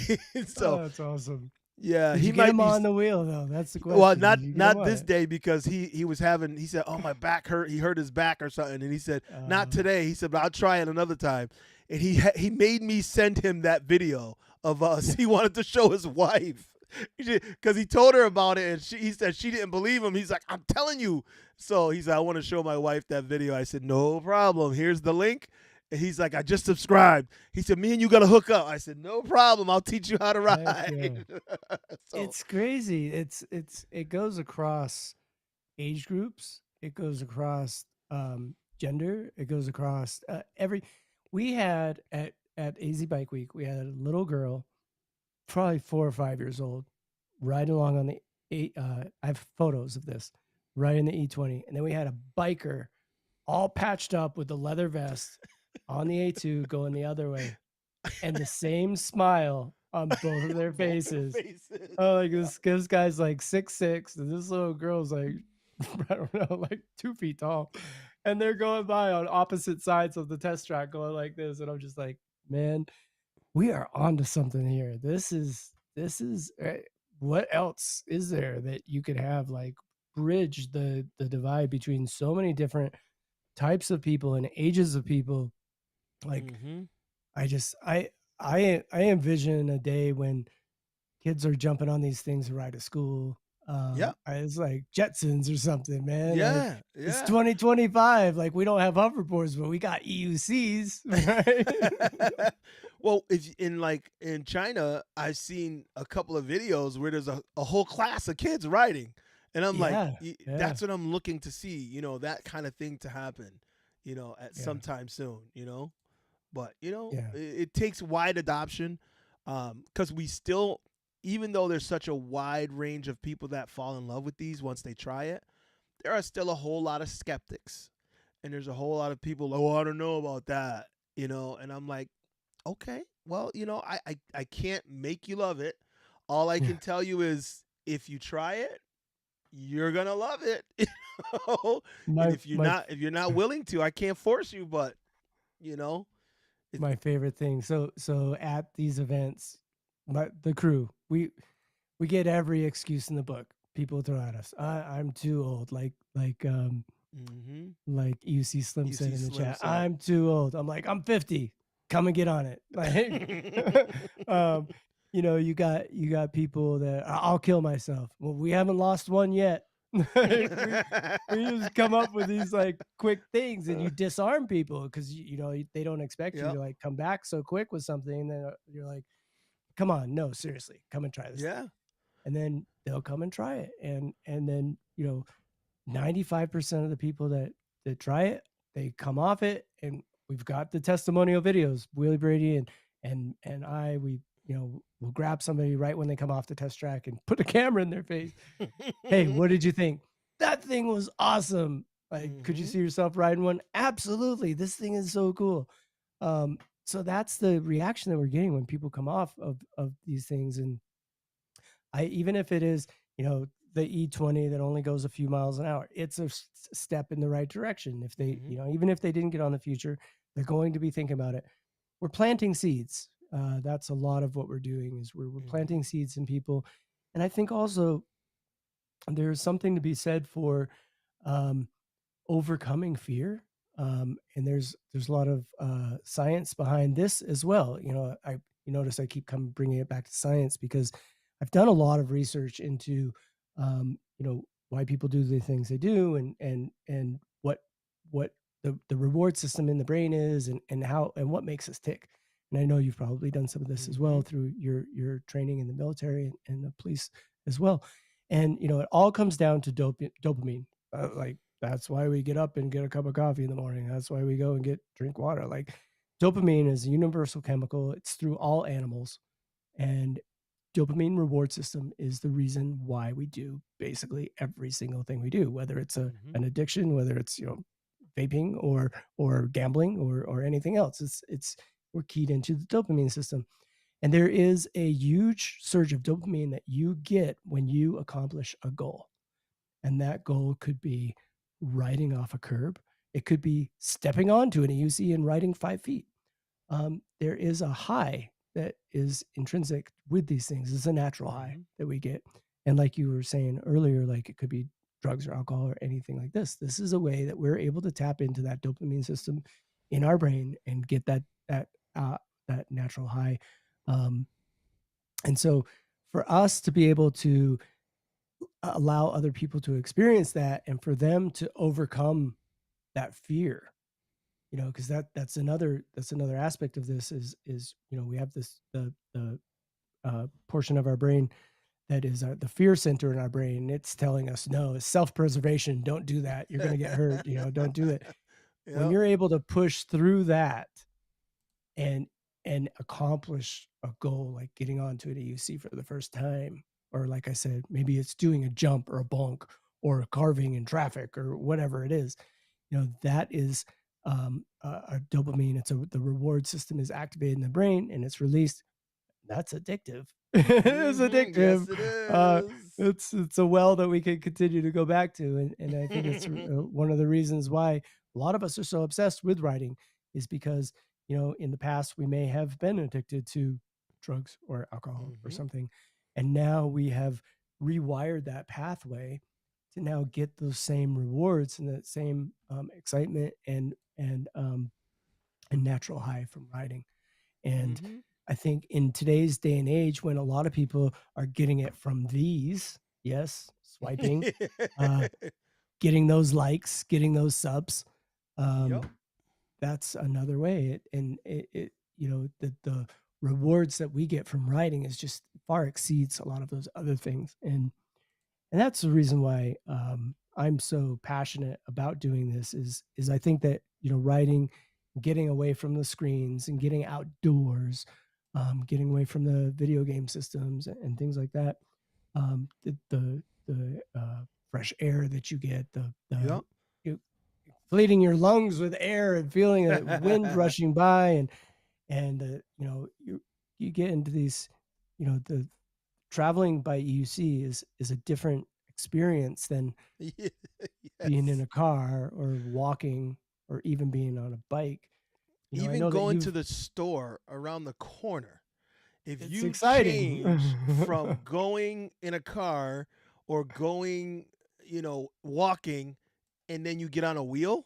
Speaker 1: So
Speaker 2: that's awesome.
Speaker 1: yeah,
Speaker 2: Did
Speaker 1: he
Speaker 2: you get
Speaker 1: might
Speaker 2: him
Speaker 1: be.
Speaker 2: on the wheel though? That's the
Speaker 1: Well,
Speaker 2: question. Did
Speaker 1: not
Speaker 2: you get him
Speaker 1: not
Speaker 2: on
Speaker 1: this
Speaker 2: it?
Speaker 1: day because he was having. He said, "Oh, my back hurt." He hurt his back or something, and he said, "Not
Speaker 2: Uh,
Speaker 1: today." He said, "But I'll try it another time." And he made me send him that video of us. He wanted to show his wife because he told her about it, and he said she didn't believe him. He's like, "I'm telling you." So he said, "I want to show my wife that video." I said, "No problem. Here's the link." And he's like, "I just subscribed." He said, "Me and you got to hook up." I said, "No problem. I'll teach you how to
Speaker 2: heck yeah.
Speaker 1: ride." So,
Speaker 2: It's crazy. It goes across age groups. It goes across gender. It goes across every. We had at AZ Bike Week, we had a little girl, probably 4 or 5 years old, riding along on the eight. I have photos of this, riding the E20, and then we had a biker, all patched up with the leather vest, on the A2 going the other way, and the same smile on both of their
Speaker 1: both their
Speaker 2: faces.
Speaker 1: faces.
Speaker 2: Oh, like
Speaker 1: Yeah.
Speaker 2: this guy's like 6'6", and this little girl's like I don't know, like 2 feet tall, and they're going by on opposite sides of the test track, going like this, and I'm just like, man, we are onto something here. This is what else is there that you could have like bridge the divide between so many different types of people and ages of people. Like
Speaker 1: Mm-hmm.
Speaker 2: I just I envision a day when kids are jumping on these things to ride to school.
Speaker 1: Yep.
Speaker 2: It's like Jetsons or something, man.
Speaker 1: Yeah.
Speaker 2: It's
Speaker 1: Yeah.
Speaker 2: 2025. Like we don't have hoverboards, but we got EUCs, right?
Speaker 1: Well, if in China, I've seen a couple of videos where there's a whole class of kids riding, and I'm like,
Speaker 2: Yeah, yeah,
Speaker 1: that's what I'm looking to see. That kind of thing to happen. At
Speaker 2: yeah,
Speaker 1: some time soon. But
Speaker 2: yeah,
Speaker 1: it takes wide adoption, because we still, even though there's such a wide range of people that fall in love with these once they try it, there are still a whole lot of skeptics, and there's a whole lot of people, "Oh, I don't know about that," and I'm like, "Okay, well, I can't make you love it. All I
Speaker 2: yeah.
Speaker 1: can tell you is if you try it, you're gonna love it." know? And
Speaker 2: My
Speaker 1: if you're
Speaker 2: my
Speaker 1: not willing to, I can't force you, but you know,
Speaker 2: my favorite thing. So at these events, the crew, we get every excuse in the book. People throw at us. I'm too old.
Speaker 1: Mm-hmm.
Speaker 2: Like UC Slim
Speaker 1: You
Speaker 2: said
Speaker 1: see
Speaker 2: in the
Speaker 1: Slim
Speaker 2: chat.
Speaker 1: said.
Speaker 2: I'm too old. I'm like, I'm 50. Come and get on it. Like, um, you got people that I'll kill myself. Well, we haven't lost one yet. Like, we just come up with these like quick things, and you disarm people because they don't expect you
Speaker 1: Yep.
Speaker 2: to like come back so quick with something. And then you're like, come on, no, seriously, come and try this thing.
Speaker 1: Yeah.
Speaker 2: And then they'll come and try it, and then 95% of the people that try it, they come off it, and we've got the testimonial videos. Willie Brady and I, we'll grab somebody right when they come off the test track and put a camera in their face. Hey, what did you think? That thing was awesome. Like, could you
Speaker 1: Mm-hmm.
Speaker 2: see yourself riding one? Absolutely. This thing is so cool. So that's the reaction that we're getting when people come off of these things. And I even if it is, the E20 that only goes a few miles an hour, it's a step in the right direction. If they,
Speaker 1: Mm-hmm.
Speaker 2: even if they didn't get on the future, they're going to be thinking about it. We're planting seeds. That's a lot of what we're doing is we're
Speaker 1: Mm-hmm.
Speaker 2: planting seeds in people. And I think also there's something to be said for um, overcoming fear. And there's a lot of science behind this as well. You notice I keep coming bringing it back to science because I've done a lot of research into why people do the things they do, and what the reward system in the brain is, and how and what makes us tick. And I know you've probably done some of this as
Speaker 1: Mm-hmm.
Speaker 2: well through your training in the military and the police as well. And it all comes down to dopamine. Like, that's why we get up and get a cup of coffee in the morning. That's why we go and drink water. Like, dopamine is a universal chemical. It's through all animals, and dopamine reward system is the reason why we do basically every single thing we do, whether it's
Speaker 1: Mm-hmm.
Speaker 2: an addiction, whether it's vaping or gambling or anything else. It's we're keyed into the dopamine system. And there is a huge surge of dopamine that you get when you accomplish a goal. And that goal could be riding off a curb. It could be stepping onto an AUC and riding 5 feet. There is a high that is intrinsic with these things. It's a natural high
Speaker 1: Mm-hmm.
Speaker 2: that we get. And like you were saying earlier, like it could be drugs or alcohol or anything like this. This is a way that we're able to tap into that dopamine system in our brain and get uh, that natural high. Um, and so for us to be able to allow other people to experience that and for them to overcome that fear, because that's another aspect of this is we have the portion of our brain that is the fear center in our brain. It's telling us, no, it's self-preservation, don't do that, you're going to get hurt, don't do it. When
Speaker 1: Yep.
Speaker 2: you're able to push through that and accomplish a goal like getting onto an AUC for the first time, or like I said, maybe it's doing a jump or a bonk or carving in traffic or whatever it is, that is a dopamine. The reward system is activated in the brain and it's released. That's addictive. It's
Speaker 1: Mm-hmm.
Speaker 2: addictive.
Speaker 1: Yes, it
Speaker 2: Uh,
Speaker 1: is.
Speaker 2: it's a well that we can continue to go back to, and I think it's one of the reasons why a lot of us are so obsessed with writing is because in the past we may have been addicted to drugs or alcohol or
Speaker 1: Mm-hmm.
Speaker 2: something, and now we have rewired that pathway to now get those same rewards and that same excitement and natural high from writing. And
Speaker 1: Mm-hmm.
Speaker 2: I think in today's day and age, when a lot of people are getting it from these, yes, swiping, uh, getting those likes, getting those subs,
Speaker 1: Yep.
Speaker 2: um, that's another way. The rewards that we get from writing is just far exceeds a lot of those other things. And that's the reason why I'm so passionate about doing this is I think that writing, getting away from the screens and getting outdoors, getting away from the video game systems and things like that, the fresh air that you get, the
Speaker 1: Yep.
Speaker 2: you, inflating your lungs with air and feeling the wind rushing by, and you get into these, the traveling by EUC is a different experience than being in
Speaker 1: Yes.
Speaker 2: a car or walking or even being on a bike. I
Speaker 1: even
Speaker 2: know that
Speaker 1: going to
Speaker 2: you've.
Speaker 1: the store around the corner, if
Speaker 2: It's
Speaker 1: you
Speaker 2: exciting.
Speaker 1: change from going in a car or going, walking, and then you get on a wheel,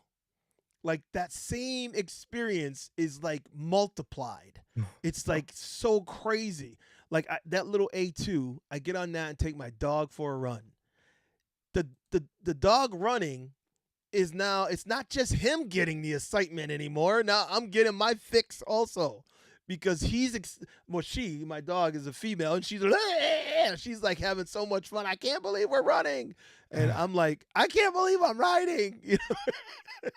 Speaker 1: like that same experience is like multiplied. It's like so crazy. Like that little A2, I get on that and take my dog for a run. The dog running is now, it's not just him getting the excitement anymore. Now I'm getting my fix also because my dog is a female and she's like having so much fun. I can't believe we're running. And I'm like, I can't believe I'm riding.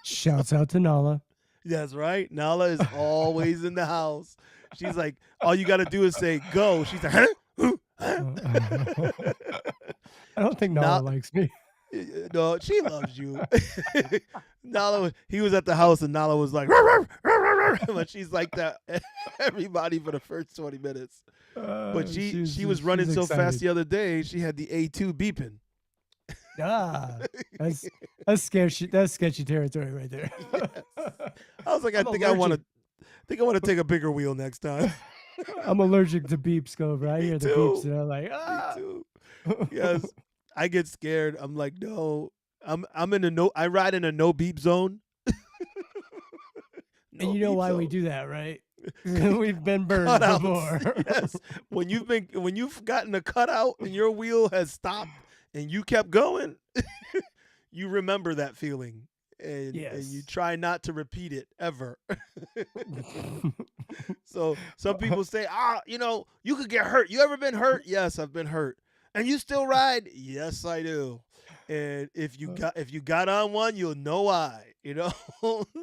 Speaker 2: Shouts out to Nala.
Speaker 1: That's right. Nala is always in the house. She's like, all you got to do is say go. She's like, huh? Huh?
Speaker 2: I don't think Nala
Speaker 1: Now,
Speaker 2: likes me.
Speaker 1: no, she loves you. Nala, he was at the house and Nala was like, "Rah, rah, rah, rah, rah," but she's like that everybody for the first 20 minutes. But she was running
Speaker 2: She's
Speaker 1: so fast
Speaker 2: excited.
Speaker 1: the other day, she had the A2 beeping.
Speaker 2: Ah, that's that's sketchy. That's sketchy territory right there.
Speaker 1: Yes. I was like, I
Speaker 2: I'm
Speaker 1: think I want
Speaker 2: allergic.
Speaker 1: to take a bigger wheel next time.
Speaker 2: I'm allergic to beeps, Cobra. I
Speaker 1: Me
Speaker 2: hear the beeps
Speaker 1: too.
Speaker 2: and I'm like,
Speaker 1: Me
Speaker 2: ah.
Speaker 1: too. Yes. I get scared. I'm like, no. I'm in a no I ride in a no beep zone.
Speaker 2: And
Speaker 1: No
Speaker 2: you know
Speaker 1: beep
Speaker 2: why we
Speaker 1: zone.
Speaker 2: do that, right? We've been burned
Speaker 1: Cutouts.
Speaker 2: before.
Speaker 1: Yes. When you've gotten a cutout and your wheel has stopped and you kept going, you remember that feeling. And you
Speaker 2: Yes.
Speaker 1: try not to repeat it ever. So some people say, you could get hurt. You ever been hurt? Yes, I've been hurt. And you still ride? Yes, I do. And if you got on one, you'll know why.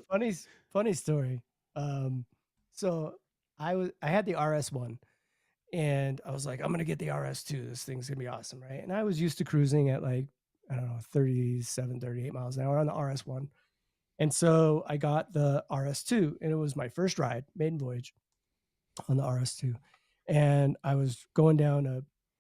Speaker 2: funny funny story. Um, so I had the RS1 and I was like, I'm gonna get the RS2. This thing's gonna be awesome, right? And I was used to cruising at like, I don't know, 37, 38 miles an hour on the RS1. And so I got the RS2 and it was my first ride, maiden voyage on the RS2. And I was going down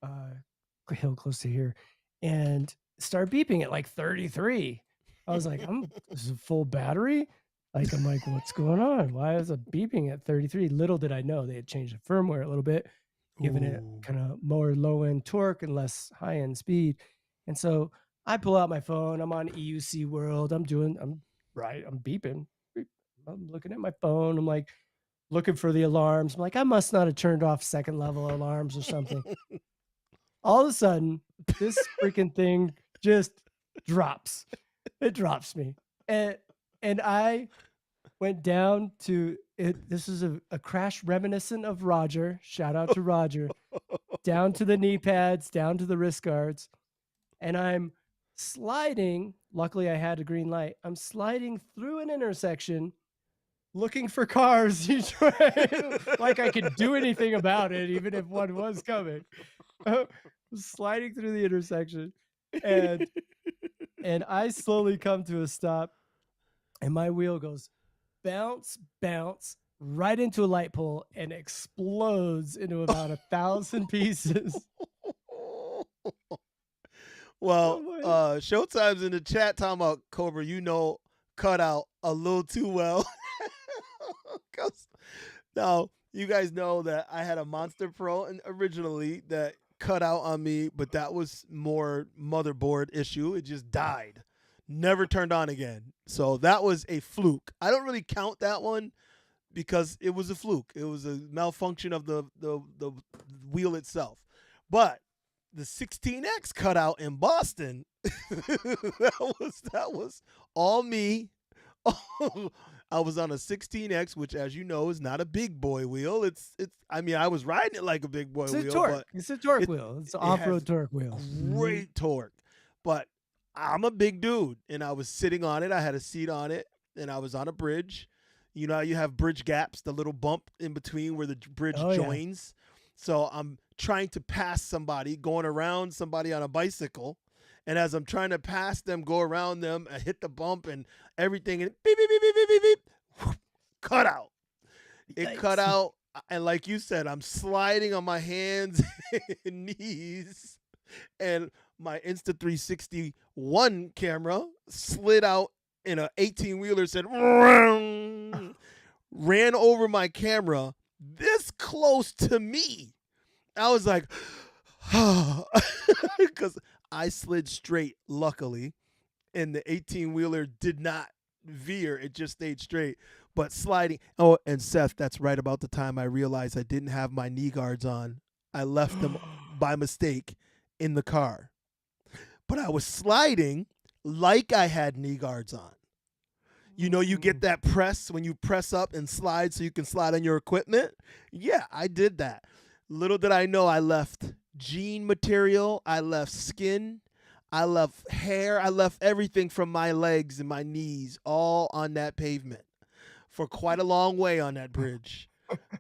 Speaker 2: a hill close to here and started beeping at like 33. I was like, this is a full battery. Like, I'm like, what's going on? Why is it beeping at 33? Little did I know they had changed the firmware a little bit, giving it
Speaker 1: Ooh.
Speaker 2: kind of more low end torque and less high end speed. And so I pull out my phone. I'm on EUC World. I'm beeping. I'm looking at my phone. I'm like looking for the alarms. I'm like, I must not have turned off second level alarms or something. All of a sudden, this freaking thing just drops. It drops me. And I went down to it. This is a crash reminiscent of Roger. Shout out to Roger. Down to the knee pads, down to the wrist guards. And I'm sliding. Luckily, I had a green light. I'm sliding through an intersection looking for cars like I could do anything about it, even if one was coming. Sliding through the intersection, and I slowly come to a stop, and my wheel goes bounce, bounce right into a light pole and explodes into about 1,000 pieces.
Speaker 1: Well,
Speaker 2: Oh my.
Speaker 1: Showtime's in the chat talking about Cobra, cut out a little too well. 'Cause now you guys know that I had a Monster Pro and originally that cut out on me, but that was more motherboard issue. It just died. Never turned on again. So that was a fluke. I don't really count that one because it was a fluke. It was a malfunction of the wheel itself. But the 16X cutout in Boston, that was all me. I was on a 16X, which, as you know, is not a big boy wheel. It's. I mean, I was riding it like a big boy
Speaker 2: It's a
Speaker 1: wheel,
Speaker 2: torque.
Speaker 1: but
Speaker 2: It's a torque
Speaker 1: it
Speaker 2: wheel. It's an
Speaker 1: it has
Speaker 2: off-road torque wheel.
Speaker 1: great torque. But I'm a big dude, and I was sitting on it. I had a seat on it, and I was on a bridge. You know, you have bridge gaps, the little bump in between where the bridge
Speaker 2: Oh yeah.
Speaker 1: joins. So I'm trying to pass somebody, going around somebody on a bicycle. And as I'm trying to pass them, go around them, I hit the bump and everything, and beep, beep, beep, beep, beep, beep, beep, cut out. It cut
Speaker 2: Yikes.
Speaker 1: out. And like you said, I'm sliding on my hands and knees. And my Insta360 camera slid out in an 18 wheeler, said, ran over my camera this close to me. I was like, because I slid straight, luckily, and the 18-wheeler did not veer. It just stayed straight. But sliding. Oh, and Seth, that's right about the time I realized I didn't have my knee guards on. I left them by mistake in the car. But I was sliding like I had knee guards on. You know, you get that press when you press up and slide so you can slide on your equipment. Yeah, I did that. Little did I know I left jean material, I left skin, I left hair, I left everything from my legs and my knees all on that pavement for quite a long way on that bridge.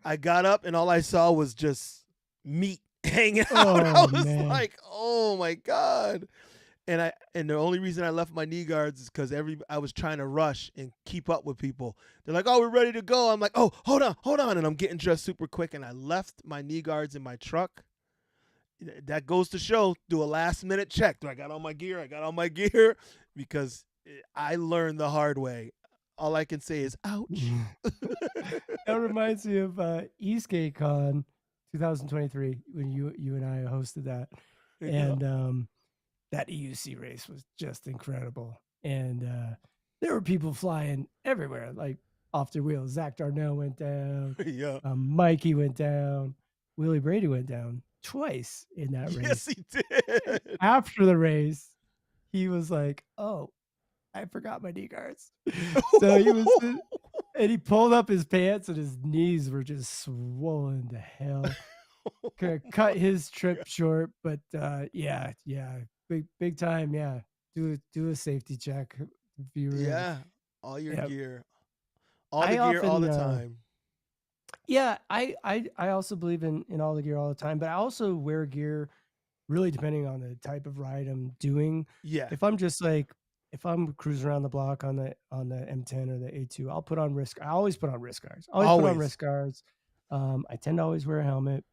Speaker 1: I got up and all I saw was just meat hanging out. I
Speaker 2: Oh
Speaker 1: was
Speaker 2: man.
Speaker 1: like, "Oh my god." And the only reason I left my knee guards is because I was trying to rush and keep up with people. They're like, "Oh, we're ready to go." I'm like, "Oh, hold on," and I'm getting dressed super quick. And I left my knee guards in my truck. That goes to show, do a last minute check. Do I got all my gear? I got all my gear because I learned the hard way. All I can say is, ouch.
Speaker 2: That reminds me of Eastgate Con 2023 when you and I hosted that,
Speaker 1: Yeah.
Speaker 2: and that EUC race was just incredible. And there were people flying everywhere, like off their wheels. Zach Darnell went down,
Speaker 1: Yeah.
Speaker 2: Mikey went down, Willie Brady went down twice in that
Speaker 1: Yes,
Speaker 2: race.
Speaker 1: he did.
Speaker 2: After the race, he was like, "Oh, I forgot my knee guards." So he was, and he pulled up his pants, and his knees were just swollen to hell. Could cut his trip short, but yeah, big time, yeah. Do a safety check if you were in.
Speaker 1: Yeah. All your
Speaker 2: Yeah,
Speaker 1: gear. All the
Speaker 2: I
Speaker 1: gear all
Speaker 2: often
Speaker 1: the time.
Speaker 2: yeah, I also believe in all the gear all the time, but I also wear gear really depending on the type of ride I'm doing.
Speaker 1: Yeah.
Speaker 2: If I'm just like if I'm cruising around the block on the M10 or the A2, I'll put on wrist. I always put on wrist guards. Always put on
Speaker 1: Always.
Speaker 2: wrist guards. I tend to always wear a helmet.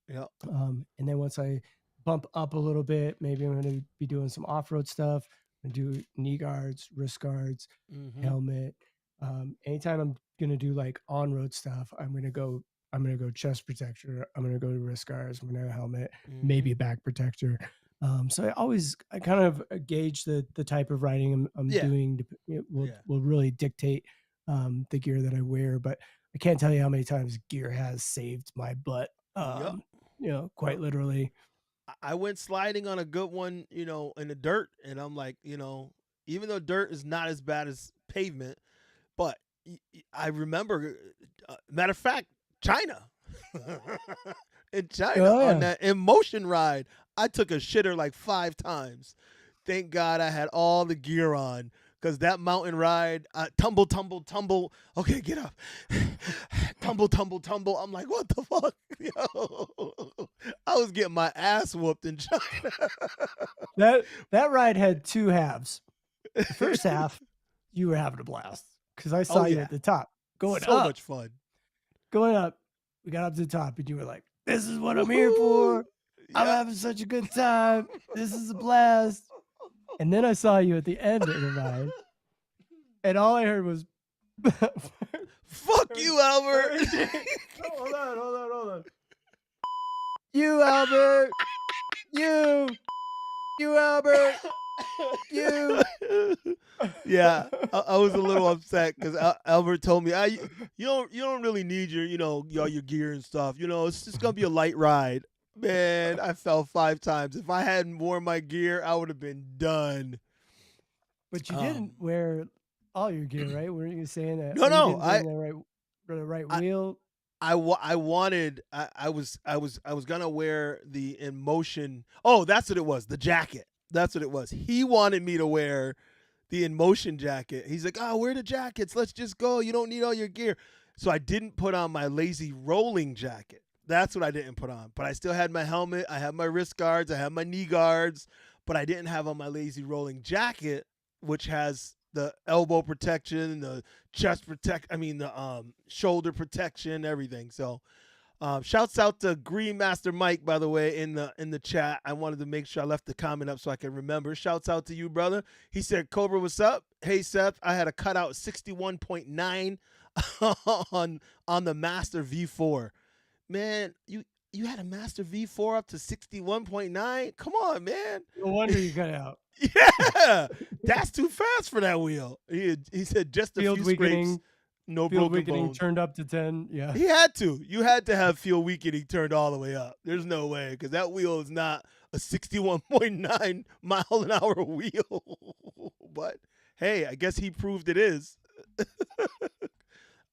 Speaker 1: Yep.
Speaker 2: And then once I bump up a little bit, maybe I'm going to be doing some off-road stuff and do knee guards, wrist guards,
Speaker 1: Mm-hmm.
Speaker 2: helmet. Anytime I'm going to do like on-road stuff, I'm going to go chest protector. I'm going to go to wrist guards. I'm going to have a helmet,
Speaker 1: Mm-hmm.
Speaker 2: maybe a back protector. So I kind of gauge the type of riding I'm
Speaker 1: Yeah.
Speaker 2: doing. It
Speaker 1: Yeah.
Speaker 2: will really dictate the gear that I wear, but I can't tell you how many times gear has saved my butt.
Speaker 1: Yep.
Speaker 2: Quite
Speaker 1: Yep.
Speaker 2: literally.
Speaker 1: I went sliding on a good one, in the dirt, and I'm like, even though dirt is not as bad as pavement, but I remember, matter of fact, China. In China
Speaker 2: Oh
Speaker 1: on
Speaker 2: yeah.
Speaker 1: that in motion ride, I took a shitter like 5 times. Thank God I had all the gear on because that mountain ride, tumble, tumble, tumble. Okay, get up. Tumble, tumble, tumble. I'm like, what the fuck? Yo, I was getting my ass whooped in China.
Speaker 2: That ride had two halves. The first half, you were having a blast because I
Speaker 1: Oh
Speaker 2: saw you
Speaker 1: yeah,
Speaker 2: at the top going
Speaker 1: so
Speaker 2: up,
Speaker 1: much fun.
Speaker 2: going up. We got up to the top, and you were like, "This is what I'm here
Speaker 1: Woohoo!
Speaker 2: for. I'm
Speaker 1: Yep.
Speaker 2: having such a good time. This is a blast." And then I saw you at the end of the ride, and all I heard was,
Speaker 1: Fuck you, Albert.
Speaker 2: No, hold on. You, Albert. You, Albert. You.
Speaker 1: Yeah, I was a little upset because Albert told me, you don't really need all your gear and stuff. It's just gonna be a light ride." Man, I fell 5 times. If I hadn't worn my gear, I would have been done.
Speaker 2: But you
Speaker 1: Um,
Speaker 2: didn't wear all your gear, right? Weren't you saying that?
Speaker 1: no,
Speaker 2: Or you
Speaker 1: no,
Speaker 2: didn't bring the right
Speaker 1: I,
Speaker 2: wheel?
Speaker 1: I wanted. I was gonna wear the in motion. Oh, that's what it was. The jacket. That's what it was. He wanted me to wear the in motion jacket. He's like, "Oh, wear the jackets. Let's just go. You don't need all your gear." So I didn't put on my lazy rolling jacket. That's what I didn't put on. But I still had my helmet. I had my wrist guards. I had my knee guards. But I didn't have on my lazy rolling jacket, which has the elbow protection, the chest protect. I mean the shoulder protection, everything. So shouts out to Green Master Mike, by the way, in the chat. I wanted to make sure I left the comment up so I can remember. Shouts out to you, brother. He said, "Cobra, what's up? Hey, Seth, I had a cutout 61.9 on the Master V4. Man, you had a Master V4 up to 61.9? Come on, man.
Speaker 2: No wonder you got out.
Speaker 1: Yeah, that's too fast for that wheel. He said just a
Speaker 2: Field
Speaker 1: few scrapes,
Speaker 2: weakening,
Speaker 1: no
Speaker 2: field
Speaker 1: broken
Speaker 2: weakening
Speaker 1: bones.
Speaker 2: turned up to 10. Yeah.
Speaker 1: He had to. You had to have field weakening turned all the way up. There's no way because that wheel is not a 61.9 mile an hour wheel. But hey, I guess he proved it is.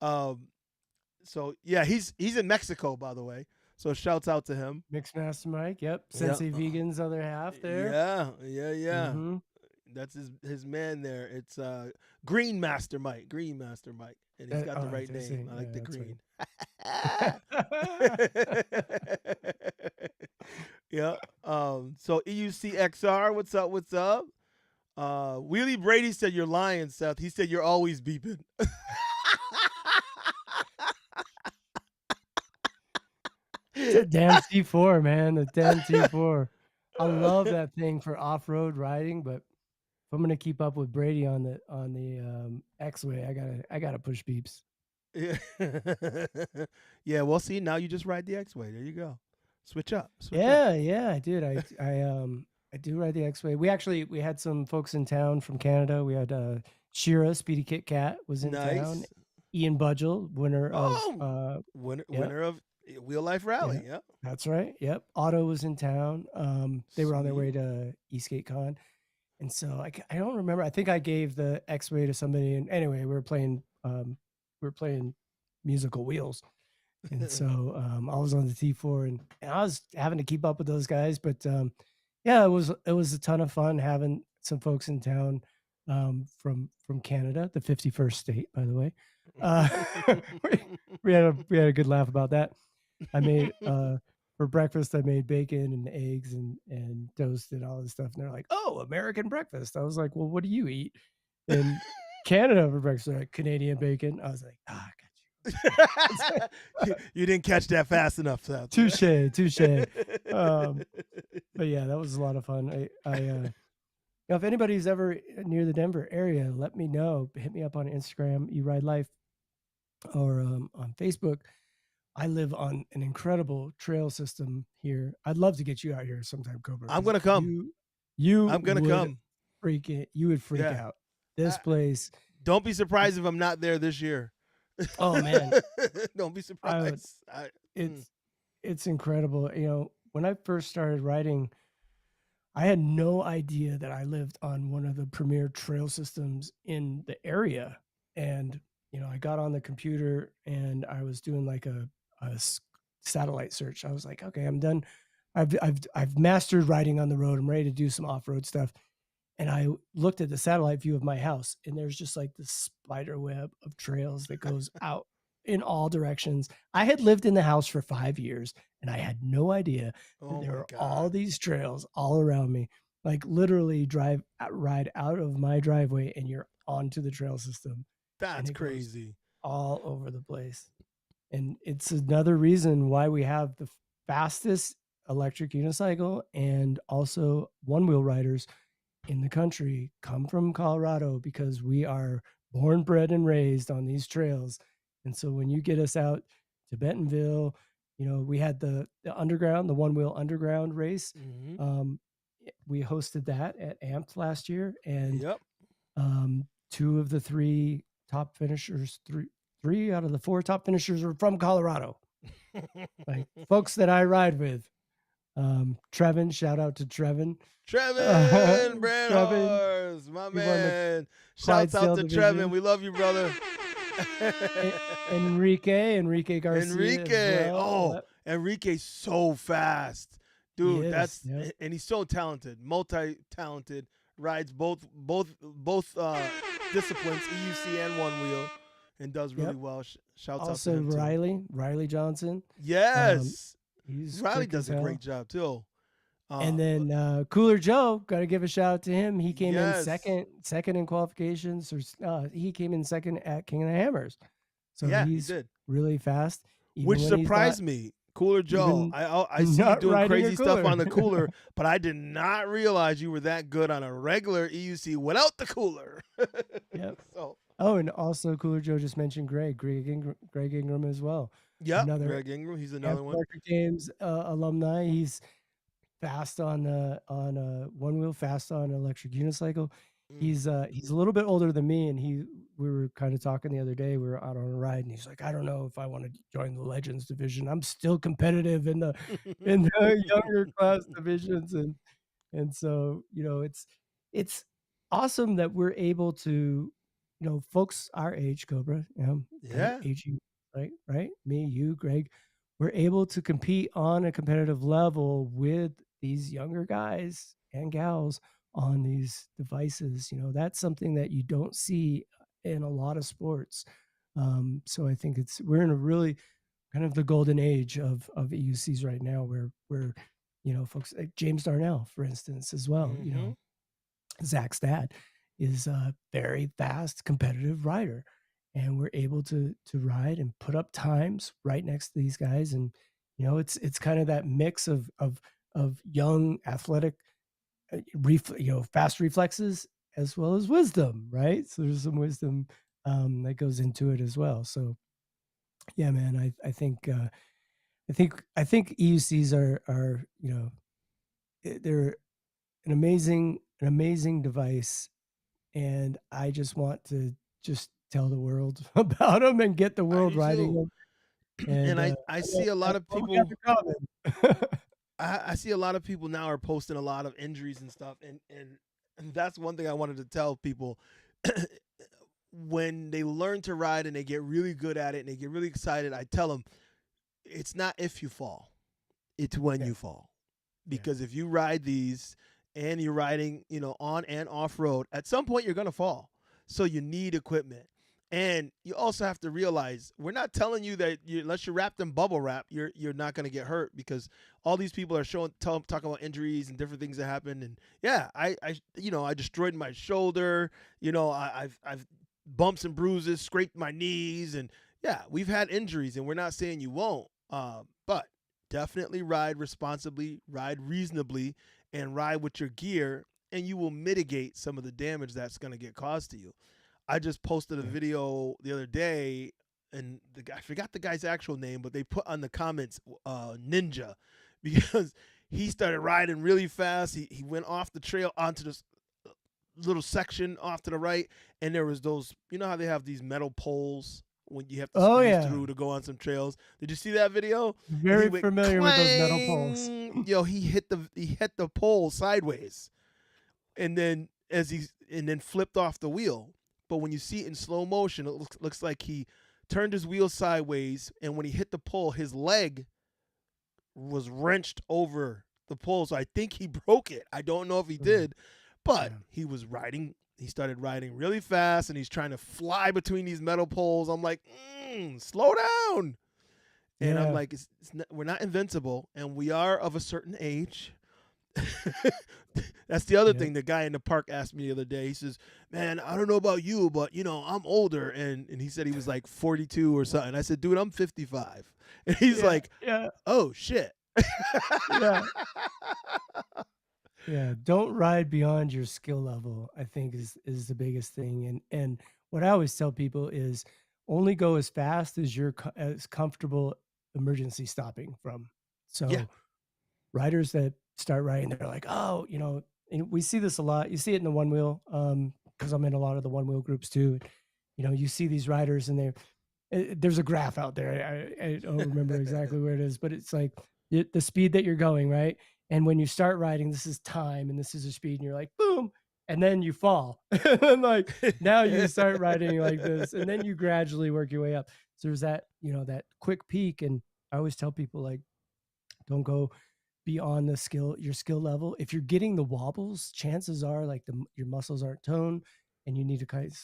Speaker 1: um, so yeah, he's in Mexico, by the way. So shouts out to him.
Speaker 2: Mixmaster Mike. Yep.
Speaker 1: Yeah,
Speaker 2: Sensei Vegan's other half there.
Speaker 1: yeah.
Speaker 2: Mm-hmm.
Speaker 1: That's his man there. It's Green Master Mike, and he's got the right name. I like the green. Yeah. So EUCXR, what's up? What's up? Wheelie Brady said you're lying, Seth. He said you're always beeping.
Speaker 2: It's a damn T4, man. The damn T4. I love that thing for off-road riding, but if I'm gonna keep up with Brady on the X-Way, I gotta push beeps.
Speaker 1: Yeah. Yeah. Well, see, now you just ride the X-Way. There you go. Switch up.
Speaker 2: Yeah, I did. I do ride the X-Way. We had some folks in town from Canada. We had Shira, Speedy Kit Kat was in town.
Speaker 1: Nice.
Speaker 2: Ian Budgel, winner of
Speaker 1: Winner of Wheel Life Rally.
Speaker 2: Yeah.
Speaker 1: Yeah.
Speaker 2: That's right. Yep. Otto was in town. They were on their way to Eastgate Con. And so I don't remember. I think I gave the X-Way to somebody. And anyway, we were playing musical wheels. And so I was on the T4 and I was having to keep up with those guys. But yeah, it was a ton of fun having some folks in town from Canada, the 51st state, by the way. We had a good laugh about that. I made for breakfast, I made bacon and eggs and toast and all this stuff. And they're like, "Oh, American breakfast." I was like, "Well, what do you eat in Canada for breakfast?" They're like, "Canadian bacon." I was like, "Ah, I got you."
Speaker 1: You didn't catch that fast enough, Seth.
Speaker 2: Touche. But yeah, that was a lot of fun. If anybody's ever near the Denver area, let me know. Hit me up on Instagram, erideLife, or on Facebook. I live on an incredible trail system here. I'd love to get you out here sometime, Cobra.
Speaker 1: I'm gonna come. I'm gonna come.
Speaker 2: You would freak out. This place.
Speaker 1: Don't be surprised if I'm not there this year.
Speaker 2: Oh man,
Speaker 1: don't be surprised.
Speaker 2: It's incredible. You know, when I first started riding, I had no idea that I lived on one of the premier trail systems in the area. And you know, I got on the computer and I was doing like a satellite search. I was like, okay, I'm done. I've mastered riding on the road. I'm ready to do some off-road stuff. And I looked at the satellite view of my house, and there's just like this spider web of trails that goes out in all directions. I had lived in the house for 5 years, and I had no idea that there were all these trails all around me. Like literally ride out of my driveway, and you're onto the trail system.
Speaker 1: That's crazy.
Speaker 2: All over the place. And it's another reason why we have the fastest electric unicycle and also one-wheel riders in the country come from Colorado, because we are born, bred, and raised on these trails. And so when you get us out to Bentonville, you know, we had the underground, the one-wheel underground race.
Speaker 1: Mm-hmm.
Speaker 2: We hosted that at Amped last year, and
Speaker 1: yep.
Speaker 2: 2 of the 3 top finishers, three out of the 4 top finishers are from Colorado. Like folks that I ride with. Trevin, shout out to Trevin.
Speaker 1: Brandhars, my man. Shouts out to Trevin. We love you, brother.
Speaker 2: Enrique Garcia.
Speaker 1: Enrique's so fast, dude. And he's so talented, multi-talented. Rides both disciplines, EUC and one wheel, and does really well. Shouts out to him too.
Speaker 2: Riley Johnson.
Speaker 1: Yes, Riley does a great job too.
Speaker 2: And then Cooler Joe, got to give a shout out to him. He came in second in qualifications, or he came in second at King of the Hammers. So he's really fast,
Speaker 1: which surprised me. Cooler Joe, I see you doing crazy stuff on the cooler, but I did not realize you were that good on a regular EUC without the cooler.
Speaker 2: Yep.
Speaker 1: So
Speaker 2: Oh, and also Cooler Joe just mentioned Greg Ingram as well.
Speaker 1: Yep,
Speaker 2: Another
Speaker 1: Greg Ingram. He's another
Speaker 2: Hampton
Speaker 1: one.
Speaker 2: Electric Games alumni. He's fast on one wheel, fast on an electric unicycle.
Speaker 1: Mm.
Speaker 2: He's a little bit older than me, and we were kind of talking the other day. We were out on a ride, and he's like, "I don't know if I want to join the Legends division. I'm still competitive in the younger class divisions." And so, it's awesome that we're able to, folks our age, Cobra, kind of
Speaker 1: Yeah.
Speaker 2: aging, right? Me, you, Greg, we're able to compete on a competitive level with these younger guys and gals on these devices. That's something that you don't see in a lot of sports. So I think we're in a really kind of the golden age of EUCs right now, where folks like James Darnell, for instance, as well.
Speaker 1: Hmm.
Speaker 2: Zach's dad is a very fast, competitive rider, and we're able to ride and put up times right next to these guys. And it's kind of that mix of young, athletic, fast reflexes as well as wisdom, right? So there's some wisdom that goes into it as well. So yeah, man, I think EUCs are they're an amazing device, and I just want to just tell the world about them and get the
Speaker 1: I
Speaker 2: world
Speaker 1: do
Speaker 2: riding
Speaker 1: too.
Speaker 2: them. And
Speaker 1: And I see a lot
Speaker 2: that's
Speaker 1: of
Speaker 2: what we have
Speaker 1: people.
Speaker 2: in common.
Speaker 1: I see a lot of people now are posting a lot of injuries and stuff, and that's one thing I wanted to tell people. When they learn to ride and they get really good at it and they get really excited, I tell them it's not if you fall, it's when
Speaker 2: Yeah,
Speaker 1: you fall.
Speaker 2: yeah,
Speaker 1: Because if you ride these and you're riding, on and off road, at some point you're gonna fall. So you need equipment. And you also have to realize we're not telling you that unless you're wrapped in bubble wrap, you're not gonna get hurt because all these people are talking about injuries and different things that happen. And yeah, I destroyed my shoulder. I've bumps and bruises, scraped my knees, and yeah, we've had injuries, and we're not saying you won't. But definitely ride responsibly, ride reasonably, and ride with your gear, and you will mitigate some of the damage that's going to get caused to you. I just posted a
Speaker 2: yeah.
Speaker 1: video the other day, and I forgot the guy's actual name, but they put on the comments Ninja because he started riding really fast. He went off the trail onto this little section off to the right, and there was those. You know how they have these metal poles when you have to
Speaker 2: Oh
Speaker 1: squeeze
Speaker 2: yeah,
Speaker 1: through to go on some trails. Did you see that video? And he
Speaker 2: very
Speaker 1: went
Speaker 2: familiar with those metal poles.
Speaker 1: clang. He hit the pole sideways, and then flipped off the wheel. But when you see it in slow motion, it looks like he turned his wheel sideways, and when he hit the pole, his leg was wrenched over the pole. So I think he broke it. I don't know if he
Speaker 2: Mm,
Speaker 1: did, but
Speaker 2: yeah,
Speaker 1: he was riding. He started riding really fast, and he's trying to fly between these metal poles. I'm like, slow down. And I'm
Speaker 2: yeah,
Speaker 1: like, we're not invincible, and we are of a certain age. That's the other
Speaker 2: yeah,
Speaker 1: thing. The guy in the park asked me the other day. He says, "Man, I don't know about you, but I'm older." And he said he was like 42 or something. I said, "Dude, I'm 55." And he's
Speaker 2: yeah,
Speaker 1: like,
Speaker 2: yeah,
Speaker 1: "Oh shit."
Speaker 2: yeah. Yeah, don't ride beyond your skill level, I think is the biggest thing. And what I always tell people is only go as fast as you're as comfortable emergency stopping from.
Speaker 1: Yeah.
Speaker 2: So riders that start riding, they're like, oh, and we see this a lot. You see it in the one wheel, because I'm in a lot of the one wheel groups too. You see these riders and there's a graph out there. I don't remember exactly where it is, but it's like the speed that you're going, right? And when you start riding, this is time and this is the speed, and you're like, boom, and then you fall. And then like now you start riding like this, and then you gradually work your way up. So there's that quick peak. And I always tell people like, don't go beyond your skill level. If you're getting the wobbles, chances are like your muscles aren't toned, and you need to kind of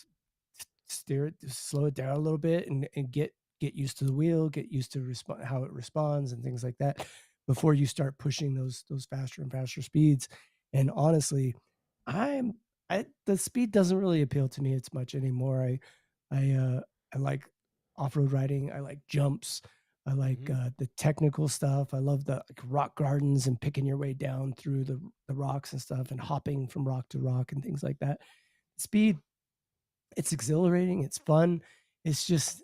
Speaker 2: steer it, slow it down a little bit, and get used to the wheel, get used to how it responds and things like that before you start pushing those faster and faster speeds. And honestly, I'm the speed doesn't really appeal to me as much anymore. I like off-road riding. I like jumps. I like
Speaker 1: Hmm.
Speaker 2: the technical stuff. I love the like, rock gardens and picking your way down through the rocks and stuff and hopping from rock to rock and things like that. Speed It's exhilarating, it's fun. It's just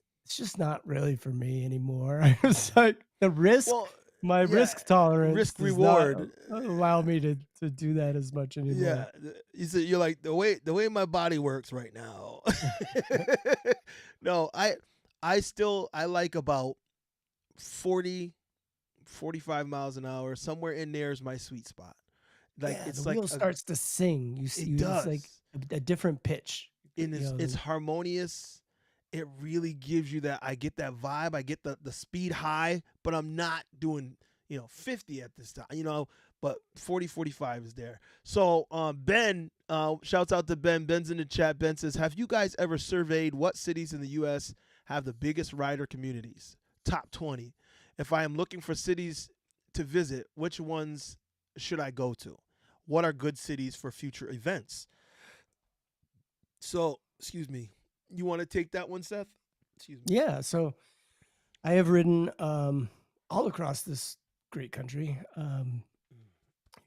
Speaker 2: not really for me anymore. I was like the risk
Speaker 1: Well,
Speaker 2: my
Speaker 1: yeah,
Speaker 2: risk tolerance
Speaker 1: risk
Speaker 2: does not
Speaker 1: reward.
Speaker 2: allow me to do that as much anymore.
Speaker 1: Yeah, you said you're like the way my body works right now. No, I like about 40, 45 miles an hour. Somewhere in there is my sweet spot. Like
Speaker 2: Yeah, the
Speaker 1: it's like
Speaker 2: wheel starts to sing.
Speaker 1: it
Speaker 2: It's like
Speaker 1: does.
Speaker 2: a different pitch.
Speaker 1: And
Speaker 2: You know,
Speaker 1: it's harmonious. It really gives you that. I get that vibe. I get the speed high, but I'm not doing 50 at this time. But 40 45 is there. So Ben, shouts out to Ben. Ben's in the chat. Ben says, "Have you guys ever surveyed what cities in the U.S. have the biggest rider communities? Top 20. If I am looking for cities to visit, which ones should I go to? What are good cities for future events?" So, excuse me. You want to take that one, Seth? Excuse me.
Speaker 2: yeah. So I have ridden all across this great country.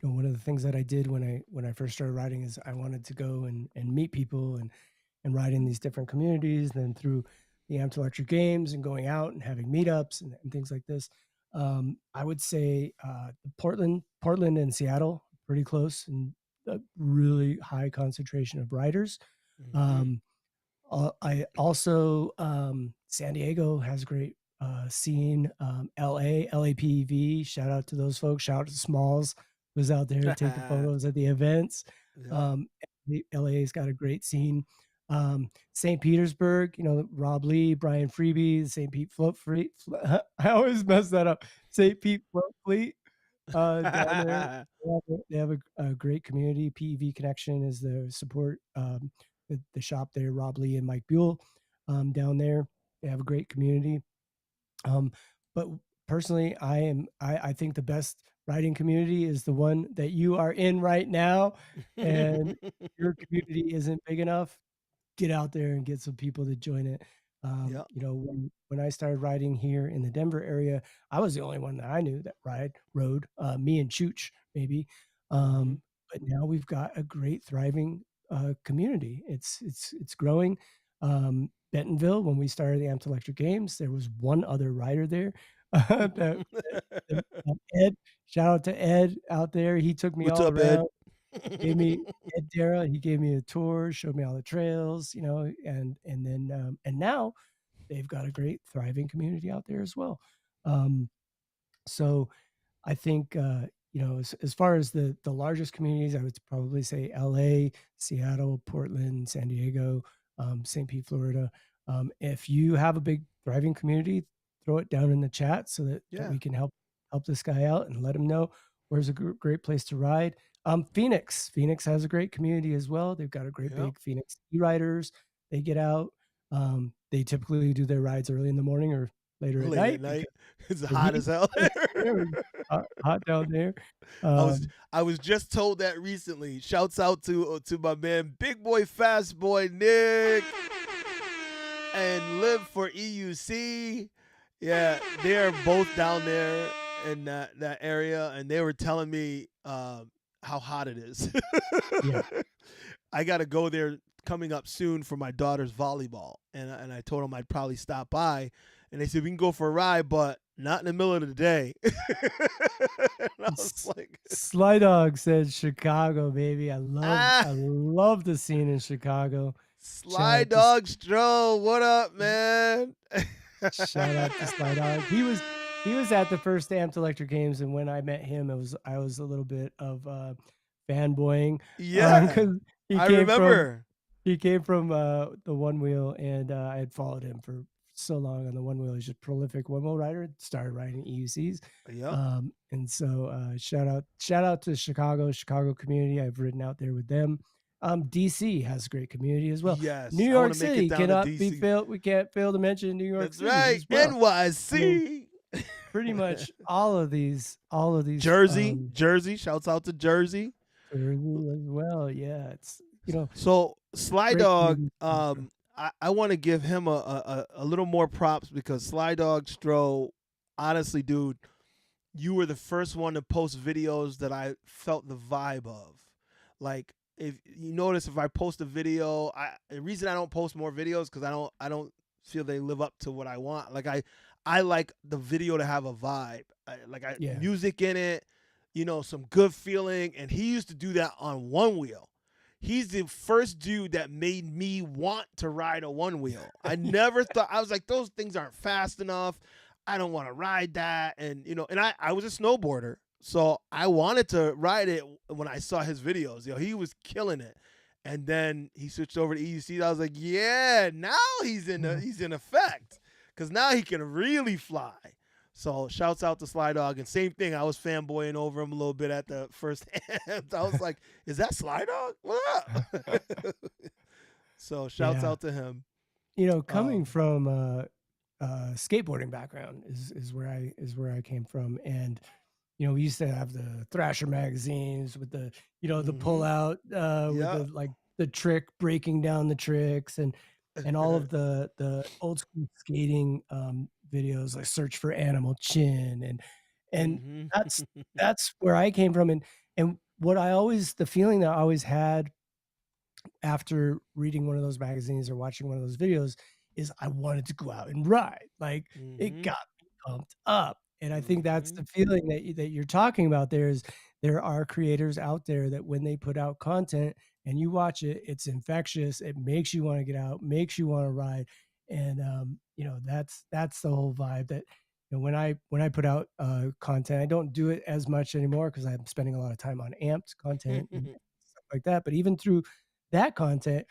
Speaker 2: One of the things that I did when I first started riding is I wanted to go and meet people and ride in these different communities. Then through the Amped Electric Games and going out and having meetups and things like this, I would say Portland and Seattle, pretty close, and a really high concentration of riders.
Speaker 1: Mm-hmm.
Speaker 2: Um, I also San Diego has a great scene. LAPV. Shout out to those folks. Shout out to Smalls, who's out there taking photos at the events.
Speaker 1: Yep.
Speaker 2: Um, LA's got a great scene. St. Petersburg, Rob Lee, Brian Freebie, St. Pete Float Fleet. I always mess that up. St. Pete Float Fleet down there. They have a great community. PEV Connection is the support. The shop there, Rob Lee and Mike Buell, down there. They have a great community. But personally, I think the best riding community is the one that you are in right now, and your community isn't big enough, get out there and get some people to join it.
Speaker 1: Yep.
Speaker 2: When I started riding here in the Denver area, I was the only one that I knew that rode. Me and Chooch maybe,
Speaker 1: Mm-hmm.
Speaker 2: but now we've got a great thriving community. It's growing. Bentonville, when we started the Amped Electric Games, there was one other rider there. Ed, shout out to Ed out there. He took me
Speaker 1: What's
Speaker 2: all
Speaker 1: up, Ed?
Speaker 2: around. Gave me Ed Dara, he gave me a tour, showed me all the trails, and then and now they've got a great thriving community out there as well. Um, so I think as far as the largest communities, I would probably say L.A., Seattle, Portland, San Diego, St. Pete, Florida. If you have a big thriving community, throw it down in the chat so that
Speaker 1: Yeah.
Speaker 2: we can help this guy out and let him know where's a great place to ride. Phoenix has a great community as well. They've got a great
Speaker 1: Yep.
Speaker 2: big Phoenix riders. They get out. They typically do their rides early in the morning or later at
Speaker 1: Late at
Speaker 2: night
Speaker 1: night.
Speaker 2: because
Speaker 1: It's
Speaker 2: the
Speaker 1: hot
Speaker 2: heat
Speaker 1: as hell
Speaker 2: is
Speaker 1: there.
Speaker 2: very hot down there.
Speaker 1: I was
Speaker 2: Um,
Speaker 1: I was just told that recently. Shouts out to my man, Big Boy Fast Boy Nick, and Live for EUC. Yeah, they're both down there in that area, and they were telling me how hot it is.
Speaker 2: yeah,
Speaker 1: I got to go there coming up soon for my daughter's volleyball, and I told them I'd probably stop by, and they said we can go for a ride, but not in the middle of the day. And I was like,
Speaker 2: Sly Dog said Chicago, baby.
Speaker 1: ah,
Speaker 2: I love the scene in Chicago. Shout
Speaker 1: Sly
Speaker 2: out to
Speaker 1: Dog Stroh, what up, man?
Speaker 2: Shout out to Sly Dog. He was at the first Amped Electric Games, and when I met him, I was a little bit of fanboying
Speaker 1: Yeah,
Speaker 2: because he
Speaker 1: I
Speaker 2: came from
Speaker 1: remember.
Speaker 2: he came from the one wheel, and I had followed him for so long on the one wheel. He's just a prolific one wheel rider. Started riding EUCs,
Speaker 1: Yep.
Speaker 2: and so shout out to Chicago community. I've ridden out there with them. DC has a great community as well.
Speaker 1: Yes,
Speaker 2: New
Speaker 1: I want
Speaker 2: York
Speaker 1: to make it
Speaker 2: City
Speaker 1: down to
Speaker 2: cannot be
Speaker 1: DC.
Speaker 2: failed. We can't fail to mention New York
Speaker 1: That's
Speaker 2: City
Speaker 1: right,
Speaker 2: as well. So
Speaker 1: NYC.
Speaker 2: pretty much all of these
Speaker 1: Jersey. Shouts out to Jersey.
Speaker 2: Jersey as well. Yeah, it's
Speaker 1: So Sly
Speaker 2: great
Speaker 1: Dog,
Speaker 2: community.
Speaker 1: I want to give him a little more props because Sly Dog Stroh, honestly, dude, you were the first one to post videos that I felt the vibe of. Like if you notice, if I post a video, the reason I don't post more videos because I don't feel they live up to what I want. Like I like the video to have a vibe,
Speaker 2: Yeah.
Speaker 1: music in it, some good feeling. And he used to do that on one wheel. He's the first dude that made me want to ride a one wheel. I never thought, I was like, those things aren't fast enough. I don't want to ride that. And and I was a snowboarder. So I wanted to ride it when I saw his videos. He was killing it. And then he switched over to EUC. I was like, yeah, now
Speaker 2: Mhm.
Speaker 1: he's in effect. Cause now he can really fly. So shouts out to Sly Dog. And same thing, I was fanboying over him a little bit at the first hand. I was like, is that Sly Dog? What up? So shouts
Speaker 2: Yeah.
Speaker 1: out to him.
Speaker 2: Coming
Speaker 1: Um,
Speaker 2: from skateboarding background is where I came from, and we used to have the Thrasher magazines with the pull
Speaker 1: mm-hmm.
Speaker 2: out with
Speaker 1: Yeah.
Speaker 2: the trick breaking down the tricks, and all of the old school skating videos like Search for Animal Chin, and
Speaker 1: mm-hmm.
Speaker 2: that's where I came from, and what I always the feeling that I always had after reading one of those magazines or watching one of those videos is I wanted to go out and ride. Like, it
Speaker 1: mm-hmm.
Speaker 2: got me pumped up. And I think that's
Speaker 1: Mm-hmm.
Speaker 2: the feeling that you're talking about there is there are creators out there that when they put out content and you watch it, it's infectious. It makes you want to get out, makes you want to ride. And that's the whole vibe that when I put out content, I don't do it as much anymore because I'm spending a lot of time on amped content and stuff like that. But even through that content,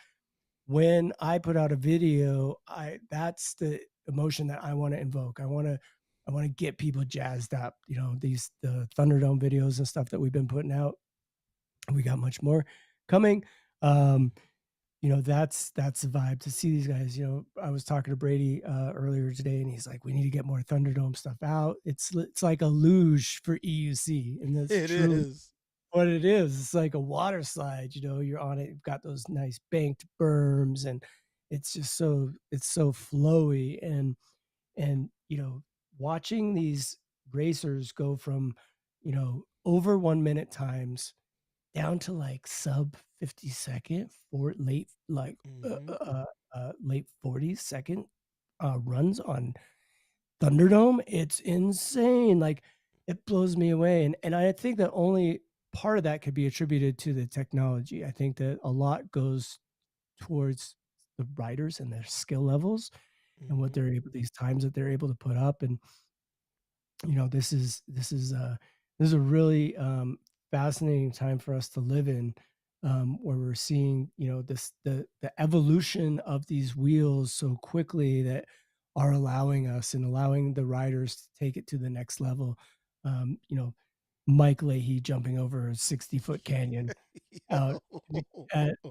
Speaker 2: when I put out a video, I that's the emotion that I want to invoke. I want to get people jazzed up. The Thunderdome videos and stuff that we've been putting out. We got much more coming. Um, that's the vibe to see these guys. I was talking to Brady earlier today, and he's like, "We need to get more Thunderdome stuff out." It's like a luge for EUC, and that's
Speaker 1: It
Speaker 2: truly
Speaker 1: is.
Speaker 2: what it is. It's like a water slide, you're on it, you've got those nice banked berms, and it's so flowy, and watching these racers go from, over 1 minute times down to like sub 50 second for
Speaker 1: Mm-hmm.
Speaker 2: late 40 second runs on Thunderdome, it's insane. Like, it blows me away, and I think that only part of that could be attributed to the technology. I think that a lot goes towards the riders and their skill levels and what
Speaker 1: Mm-hmm.
Speaker 2: they're able these times that they're able to put up, and this is a really fascinating time for us to live in, where we're seeing the evolution of these wheels so quickly that are allowing us and allowing the riders to take it to the next level. Um, you know, Mike Leahy jumping over a 60-foot canyon out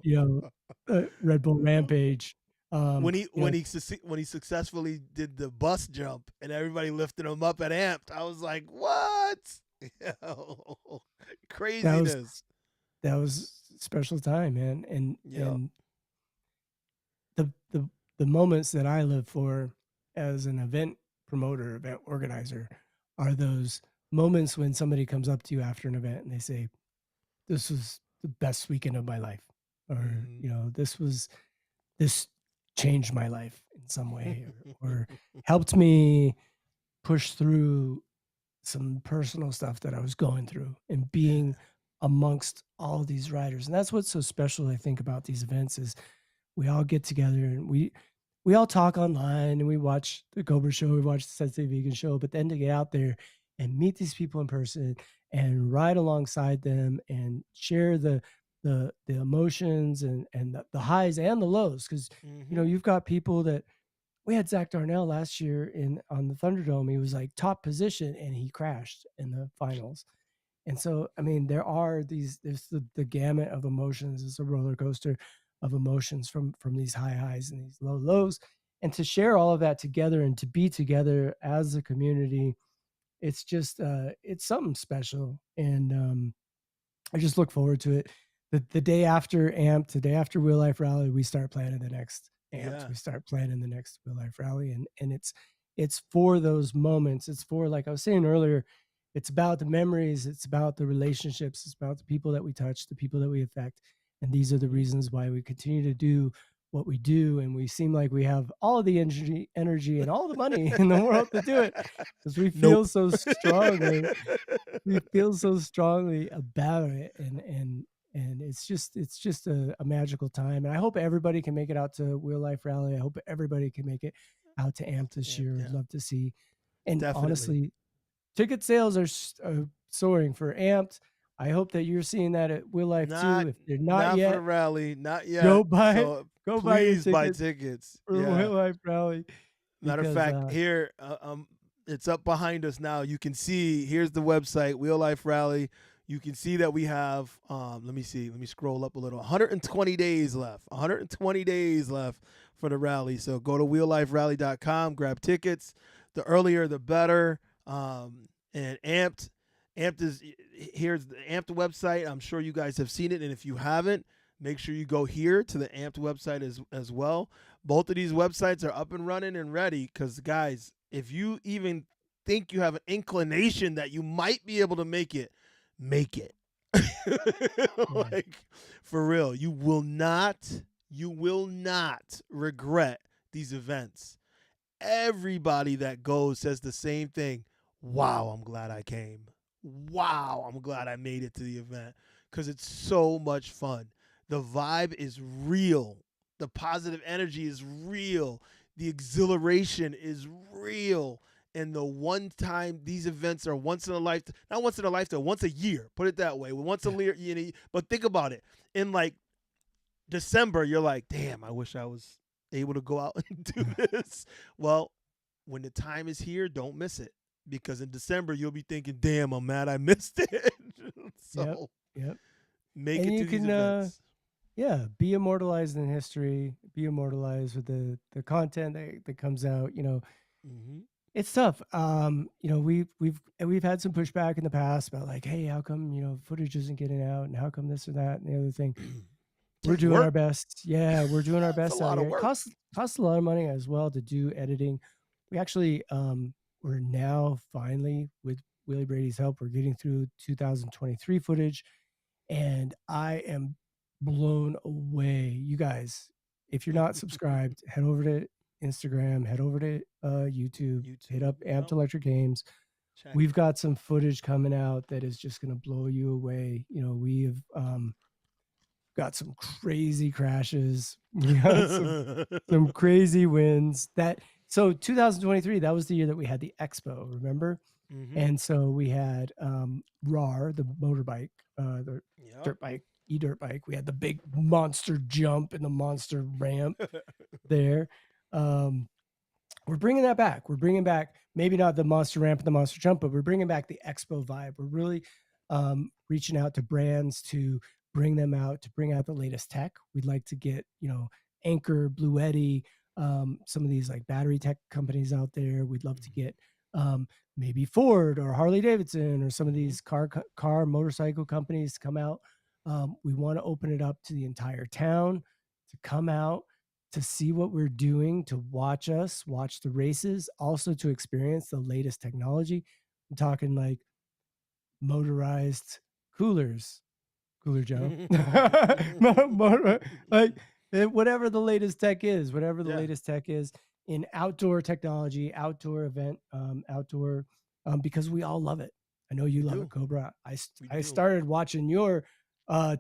Speaker 1: Yo.
Speaker 2: at Red Bull Rampage.
Speaker 1: when he
Speaker 2: You know
Speaker 1: when he when he successfully did the bus jump and everybody lifted him up at Amped, I was like, what? Yo.
Speaker 2: that was
Speaker 1: Craziness.
Speaker 2: that was a special time, man, and
Speaker 1: Yep.
Speaker 2: and the moments that I live for as an event promoter, event organizer, are those moments when somebody comes up to you after an event and they say, "This was the best weekend of my life," or
Speaker 1: Mm-hmm.
Speaker 2: this changed my life in some way, or helped me push through some personal stuff that I was going through, and being
Speaker 1: Yeah.
Speaker 2: amongst all these riders. And that's what's so special, I think, about these events is we all get together and we all talk online and we watch the Cobra show, we watch the Sensei Vegan show, but then to get out there and meet these people in person and ride alongside them and share the emotions and the highs and the lows. Because
Speaker 1: Mm-hmm.
Speaker 2: you've got people that we had Zach Darnell last year in on the Thunderdome. He was like top position and he crashed in the finals. And so, I mean, there's the gamut of emotions. It's a roller coaster of emotions from these high highs and these low lows. And to share all of that together and to be together as a community, it's something special. And I just look forward to it. The day after Amped, the day after Real Life Rally, we start planning the next Amped.
Speaker 1: Yeah.
Speaker 2: We start planning the next Real Life Rally, and it's for those moments. It's for, like I was saying earlier, it's about the memories. It's about the relationships. It's about the people that we touch, the people that we affect, And these are the
Speaker 1: Mhm.
Speaker 2: reasons why we continue to do what we do. And we seem like we have all the energy and all the money in the world to do it because we feel
Speaker 1: Nope.
Speaker 2: so strongly. We feel so strongly about it. And it's just a magical time. And I hope everybody can make it out to Wheel Life Rally. I hope everybody can make it out to AMP this year. I'd
Speaker 1: Yeah,
Speaker 2: love to see. And
Speaker 1: definitely.
Speaker 2: honestly, ticket sales are soaring for Amped. I hope that you're seeing that at Wheel Life too.
Speaker 1: Not
Speaker 2: If they're not
Speaker 1: not for the
Speaker 2: yet,
Speaker 1: rally, not yet.
Speaker 2: go buy
Speaker 1: So
Speaker 2: go buy your
Speaker 1: please buy
Speaker 2: tickets
Speaker 1: tickets.
Speaker 2: for
Speaker 1: Yeah.
Speaker 2: Wheel Life Rally
Speaker 1: Matter of
Speaker 2: because
Speaker 1: fact, here, it's up behind us now. You can see here's the website, Wheel Life Rally. You can see that we have. Let me see. Let me scroll up a little. 120 days left. 120 days left for the rally. So go to wheelliferally.com, grab tickets. The earlier, the better. And Amped, Amped is here's the Amped website. I'm sure you guys have seen it, and if you haven't, make sure you go here to the Amped website as well. Both of these websites are up and running and ready because, guys, if you even think you have an inclination that you might be able to make it.
Speaker 2: yeah,
Speaker 1: Like, for real, you will not regret these events. Everybody that goes says the same thing. Wow, I'm glad I came. Wow, I'm glad I made it to the event because it's so much fun. The vibe is real. The positive energy is real. The exhilaration is real. And the one time these events are once in a lifetime, not once in a lifetime, once a year. Put it that way. Once a year, but think about it. In like December, you're like, damn, I wish I was able to go out and do this. Well, when the time is here, don't miss it. Because in December, you'll be thinking, damn, I'm mad I missed it.
Speaker 2: yep,
Speaker 1: So
Speaker 2: yep.
Speaker 1: make
Speaker 2: And
Speaker 1: it
Speaker 2: you
Speaker 1: to these
Speaker 2: can
Speaker 1: events.
Speaker 2: yeah, be immortalized in history, be immortalized with the content that comes out.
Speaker 1: Hmm.
Speaker 2: It's tough. We've had some pushback in the past about like, hey, how come footage isn't getting out, and how come this or that and the other thing. We're
Speaker 1: Takes
Speaker 2: doing our
Speaker 1: work.
Speaker 2: best. Yeah, we're doing our
Speaker 1: It's a
Speaker 2: best out
Speaker 1: lot of
Speaker 2: here. It
Speaker 1: work.
Speaker 2: costs a lot of money as well to do editing. We actually we're now finally with Willie Brady's help, we're getting through 2023 footage, and I am blown away. You guys, if you're not subscribed, head over to Instagram, head over to YouTube, hit
Speaker 1: YouTube.
Speaker 2: up Amped
Speaker 1: Yep.
Speaker 2: Electric Games.
Speaker 1: Check
Speaker 2: We've
Speaker 1: it.
Speaker 2: got some footage coming out that is just going to blow you away. We've got some crazy crashes. We got some crazy wins. That so 2023, that was the year that we had the expo, remember?
Speaker 1: Hmm.
Speaker 2: And so we had RAR, the motorbike, the
Speaker 1: Yep.
Speaker 2: dirt bike, e-dirt bike. We had the big monster jump and the monster ramp there. Um, we're bringing that back. We're bringing back maybe not the monster ramp and the monster jump, but we're bringing back the expo vibe. We're really reaching out to brands to bring them out, to bring out the latest tech. We'd like to get Anchor, Blue Eddy, some of these like battery tech companies out there. We'd love to
Speaker 1: Hmm.
Speaker 2: get maybe Ford or Harley Davidson or some of
Speaker 1: Hmm.
Speaker 2: these car motorcycle companies to come out. We want to open it up to the entire town to come out to see what we're doing, to watch us, watch the races, also to experience the latest technology. I'm talking like motorized coolers, Cooler Joe, like whatever the latest tech is, whatever the
Speaker 1: Yeah,
Speaker 2: latest tech is in outdoor technology, outdoor event, outdoor, because we all love it. I know you
Speaker 1: we
Speaker 2: love it,
Speaker 1: do.
Speaker 2: Cobra.
Speaker 1: We
Speaker 2: I
Speaker 1: do.
Speaker 2: started watching your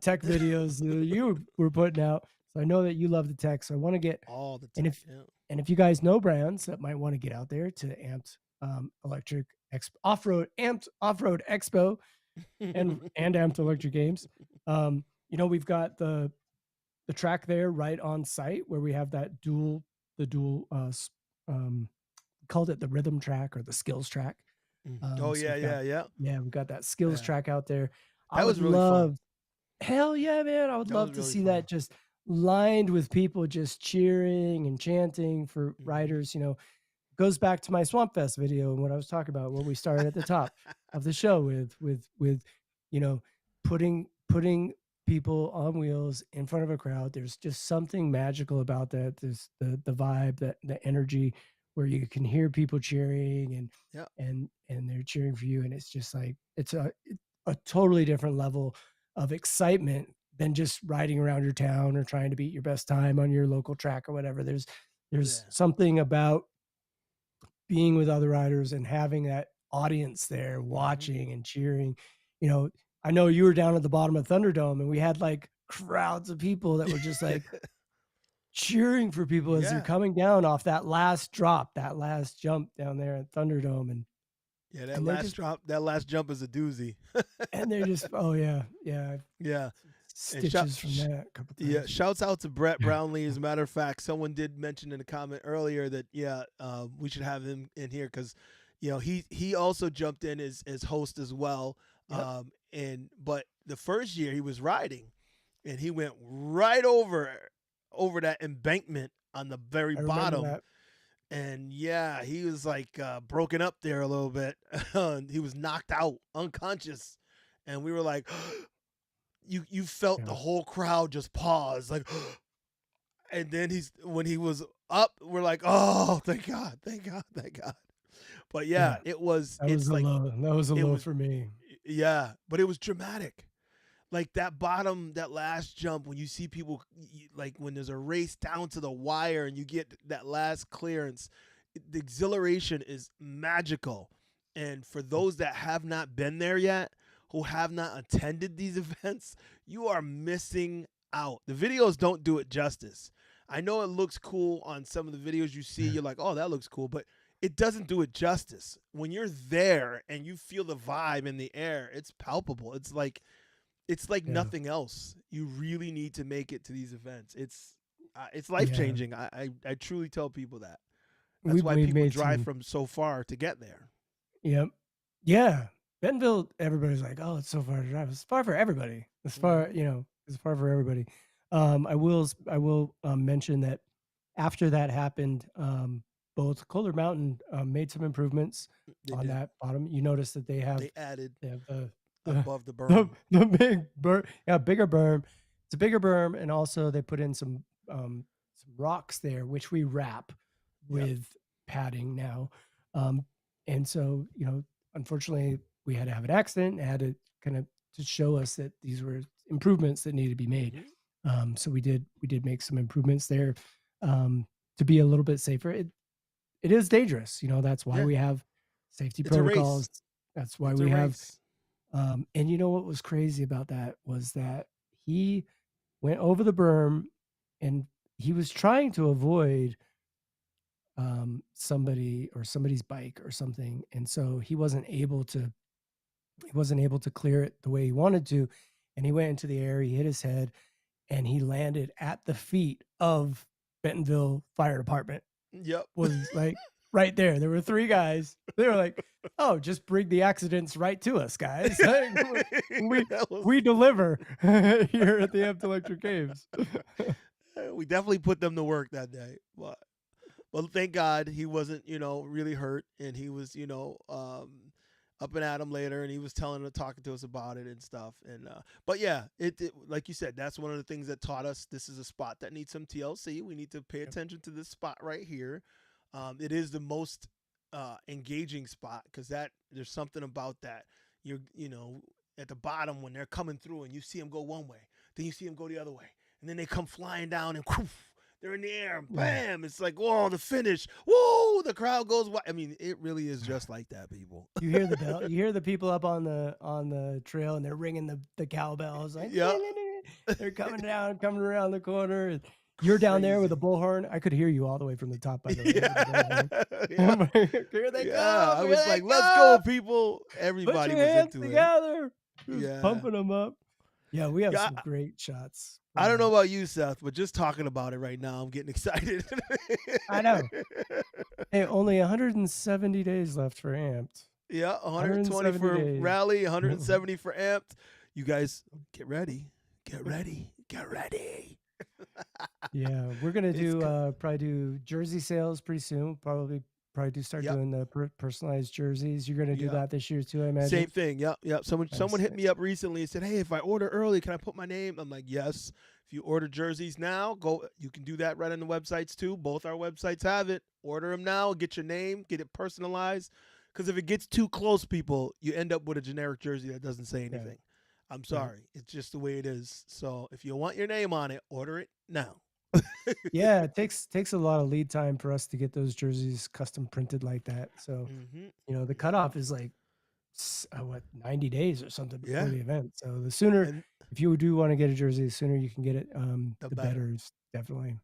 Speaker 2: tech videos that you were putting out, so I know that you love the tech. So I want to get,
Speaker 1: All the
Speaker 2: and
Speaker 1: time.
Speaker 2: if you guys know brands that might want to get out there to Amped Electric Amped Off Road Expo
Speaker 1: Yeah.
Speaker 2: and Amped Electric Games. We've got the track there right on site where we have that dual um, called it the rhythm track or the skills track.
Speaker 1: Oh
Speaker 2: So
Speaker 1: yeah,
Speaker 2: we've got
Speaker 1: yeah, yeah,
Speaker 2: yeah, we've got that skills
Speaker 1: yeah.
Speaker 2: track out there. I
Speaker 1: That
Speaker 2: would
Speaker 1: was really fun.
Speaker 2: love, hell yeah, man, I would
Speaker 1: That was
Speaker 2: love to
Speaker 1: really
Speaker 2: see
Speaker 1: fun.
Speaker 2: that just lined with people just cheering and chanting for
Speaker 1: Hmm.
Speaker 2: riders. Goes back to my Swamp Fest video and what I was talking about when we started at the top of the show with you know putting people on wheels in front of a crowd. There's just something magical about that. There's the vibe, that the energy where you can hear people cheering
Speaker 1: Yeah.
Speaker 2: and they're cheering for you, and it's just like it's a totally different level of excitement than just riding around your town or trying to beat your best time on your local track or whatever. There's
Speaker 1: Yeah.
Speaker 2: something about being with other riders and having that audience there
Speaker 1: Hmm.
Speaker 2: watching and cheering. You know, I know you were down at the bottom of Thunderdome and we had like crowds of people that were just like cheering for people as they're
Speaker 1: Yeah.
Speaker 2: coming down off that last drop, that last jump down there at Thunderdome.
Speaker 1: Yeah, that
Speaker 2: And they're
Speaker 1: last
Speaker 2: just,
Speaker 1: drop, that last jump is a doozy.
Speaker 2: oh yeah, yeah.
Speaker 1: Yeah. And
Speaker 2: Stitches from that a couple
Speaker 1: yeah,
Speaker 2: times.
Speaker 1: shouts out to Brett Brownlee. As a matter of fact, someone did mention in a comment earlier that yeah, we should have him in here because, he also jumped in as host as well.
Speaker 2: Yep.
Speaker 1: And but the first year he was riding, and he went right over that embankment on the very
Speaker 2: I remember
Speaker 1: bottom.
Speaker 2: that.
Speaker 1: And yeah, he was like broken up there a little bit. He was knocked out, unconscious, and we were like, you felt the
Speaker 2: Yeah.
Speaker 1: whole crowd just pause, like, and then when he was up, we're like, oh, thank God, thank God, thank God. But yeah,
Speaker 2: Yeah.
Speaker 1: it's like
Speaker 2: That was a
Speaker 1: it
Speaker 2: low
Speaker 1: was
Speaker 2: for me.
Speaker 1: yeah, but it was dramatic. Like that last jump when you see people like when there's a race down to the wire and you get that last clearance, the exhilaration is magical. And for those that have not been there yet, who have not attended these events, you are missing out. The videos don't do it justice. I know it looks cool on some of the videos you see.
Speaker 2: Yeah.
Speaker 1: You're like, oh, that looks cool, but it doesn't do it justice. When you're there and you feel the vibe in the air, it's palpable. It's like
Speaker 2: Yeah.
Speaker 1: nothing else. You really need to make it to these events. It's life
Speaker 2: Yeah.
Speaker 1: changing. I truly tell people that. That's why
Speaker 2: We've
Speaker 1: people
Speaker 2: made
Speaker 1: drive
Speaker 2: some.
Speaker 1: from so far to get there.
Speaker 2: Yep. Yeah. Bentonville, everybody's like, "Oh, it's so far to drive." It's far for everybody. It's far,
Speaker 1: Hmm.
Speaker 2: it's far for everybody. I will mention that after that happened, both Kohler Mountain made some improvements
Speaker 1: They
Speaker 2: on
Speaker 1: did.
Speaker 2: that bottom. You notice that
Speaker 1: They added
Speaker 2: they have the
Speaker 1: above the berm.
Speaker 2: the big berm, yeah, bigger berm. It's a bigger berm, and also they put in some rocks there, which we wrap
Speaker 1: Yep.
Speaker 2: with padding now. Um, and so, unfortunately, we had to have an accident and had to kind of to show us that these were improvements that needed to be made.
Speaker 1: Hmm.
Speaker 2: So we did make some improvements there um, to be a little bit safer. It is dangerous, that's why
Speaker 1: Yeah.
Speaker 2: we have safety
Speaker 1: It's a race.
Speaker 2: protocols. That's why
Speaker 1: It's a
Speaker 2: we have.
Speaker 1: race.
Speaker 2: And you know what was crazy about that was that he went over the berm and he was trying to avoid somebody or somebody's bike or something, and so he wasn't able to clear it the way he wanted to, and he went into the air. He hit his head, and he landed at the feet of Bentonville Fire Department.
Speaker 1: Yep.
Speaker 2: Was like right there. There were three guys. They were like, "Oh, just bring the accidents right to us, guys. Like, we
Speaker 1: That was
Speaker 2: we deliver here at the Amped Electric Caves."
Speaker 1: we definitely put them to work that day. But thank God he wasn't, really hurt, and he was, up and at him later, and he was talking to us about it and stuff. And but yeah, it like you said, that's one of the things that taught us this is a spot that needs some TLC. We need to pay
Speaker 2: Yep.
Speaker 1: attention to this spot right here. It is the most engaging spot because that there's something about that. You're at the bottom when they're coming through, and you see them go one way, then you see them go the other way, and then they come flying down and. Whoosh, they're in the air,
Speaker 2: Yeah.
Speaker 1: bam! It's like, whoa, the finish, whoa! The crowd goes wild. I mean, it really is just like that, people.
Speaker 2: You hear the bell. You hear the people up on the trail, and they're ringing the cowbells like
Speaker 1: Yeah,
Speaker 2: they're coming down, coming around the corner. And you're down there with a
Speaker 1: crazy.
Speaker 2: bullhorn. I could hear you all the way from the top, by the way, with the
Speaker 1: Yeah,
Speaker 2: bullhorn.
Speaker 1: yeah,
Speaker 2: I'm like, here they
Speaker 1: yeah.
Speaker 2: come!
Speaker 1: I
Speaker 2: Here
Speaker 1: was
Speaker 2: they
Speaker 1: like, let's
Speaker 2: come!
Speaker 1: go, people.
Speaker 2: Put
Speaker 1: Everybody
Speaker 2: your
Speaker 1: was
Speaker 2: hands
Speaker 1: into it.
Speaker 2: together. Just
Speaker 1: Yeah,
Speaker 2: pumping them up. Yeah, we have
Speaker 1: yeah.
Speaker 2: some great shots
Speaker 1: I
Speaker 2: from
Speaker 1: don't know
Speaker 2: that.
Speaker 1: about you, Seth, but just talking about it right now, I'm getting excited.
Speaker 2: I know. Hey, only 170 days left for Amped.
Speaker 1: Yeah, 120
Speaker 2: 170
Speaker 1: for
Speaker 2: days.
Speaker 1: rally, 170 for amped. You guys get ready. Get ready. Get ready.
Speaker 2: Yeah, we're gonna
Speaker 1: It's
Speaker 2: do
Speaker 1: co-
Speaker 2: probably do jersey sales pretty soon. Probably do start
Speaker 1: yep.
Speaker 2: doing the personalized jerseys. You're gonna do
Speaker 1: Yep.
Speaker 2: that this year too, I
Speaker 1: Same
Speaker 2: imagine.
Speaker 1: thing. Yep. Yep. Someone
Speaker 2: Nice,
Speaker 1: hit me
Speaker 2: nice.
Speaker 1: up recently and said, "Hey, if I order early, can I put my name?" I'm like, "Yes. If you order jerseys now, go. You can do that right on the websites too. Both our websites have it. Order them now. Get your name. Get it personalized. Because if it gets too close, people, you end up with a generic jersey that doesn't say
Speaker 2: Yeah,
Speaker 1: anything. I'm
Speaker 2: Right.
Speaker 1: sorry. It's just the way it is. So if you want your name on it, order it now.
Speaker 2: Yeah, it takes a lot of lead time for us to get those jerseys custom printed like that. So,
Speaker 1: Mm-hmm.
Speaker 2: the
Speaker 1: Mm-hmm.
Speaker 2: cutoff is like what, 90 days or something before
Speaker 1: Yeah.
Speaker 2: the event. So the sooner,
Speaker 1: And
Speaker 2: if you do want to get a jersey, the sooner you can get it,
Speaker 1: the
Speaker 2: the
Speaker 1: better.
Speaker 2: better is definitely.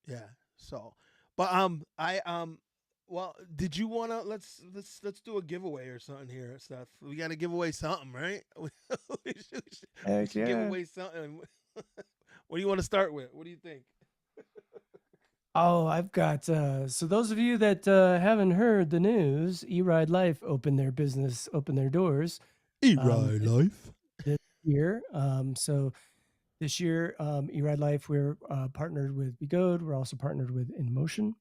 Speaker 1: Yeah. So, but I well, did you wanna let's do a giveaway or something here, Seth? We got to give away something, right? We
Speaker 2: Heck
Speaker 1: should give
Speaker 2: yeah.
Speaker 1: away something. What do you want to start with? What do you think?
Speaker 2: Oh, I've got so those of you that haven't heard the news, erideLife opened their doors um, th-
Speaker 1: erideLife.
Speaker 2: this year. So this year, erideLife, we're partnered with BeGood. We're also partnered with InMotion.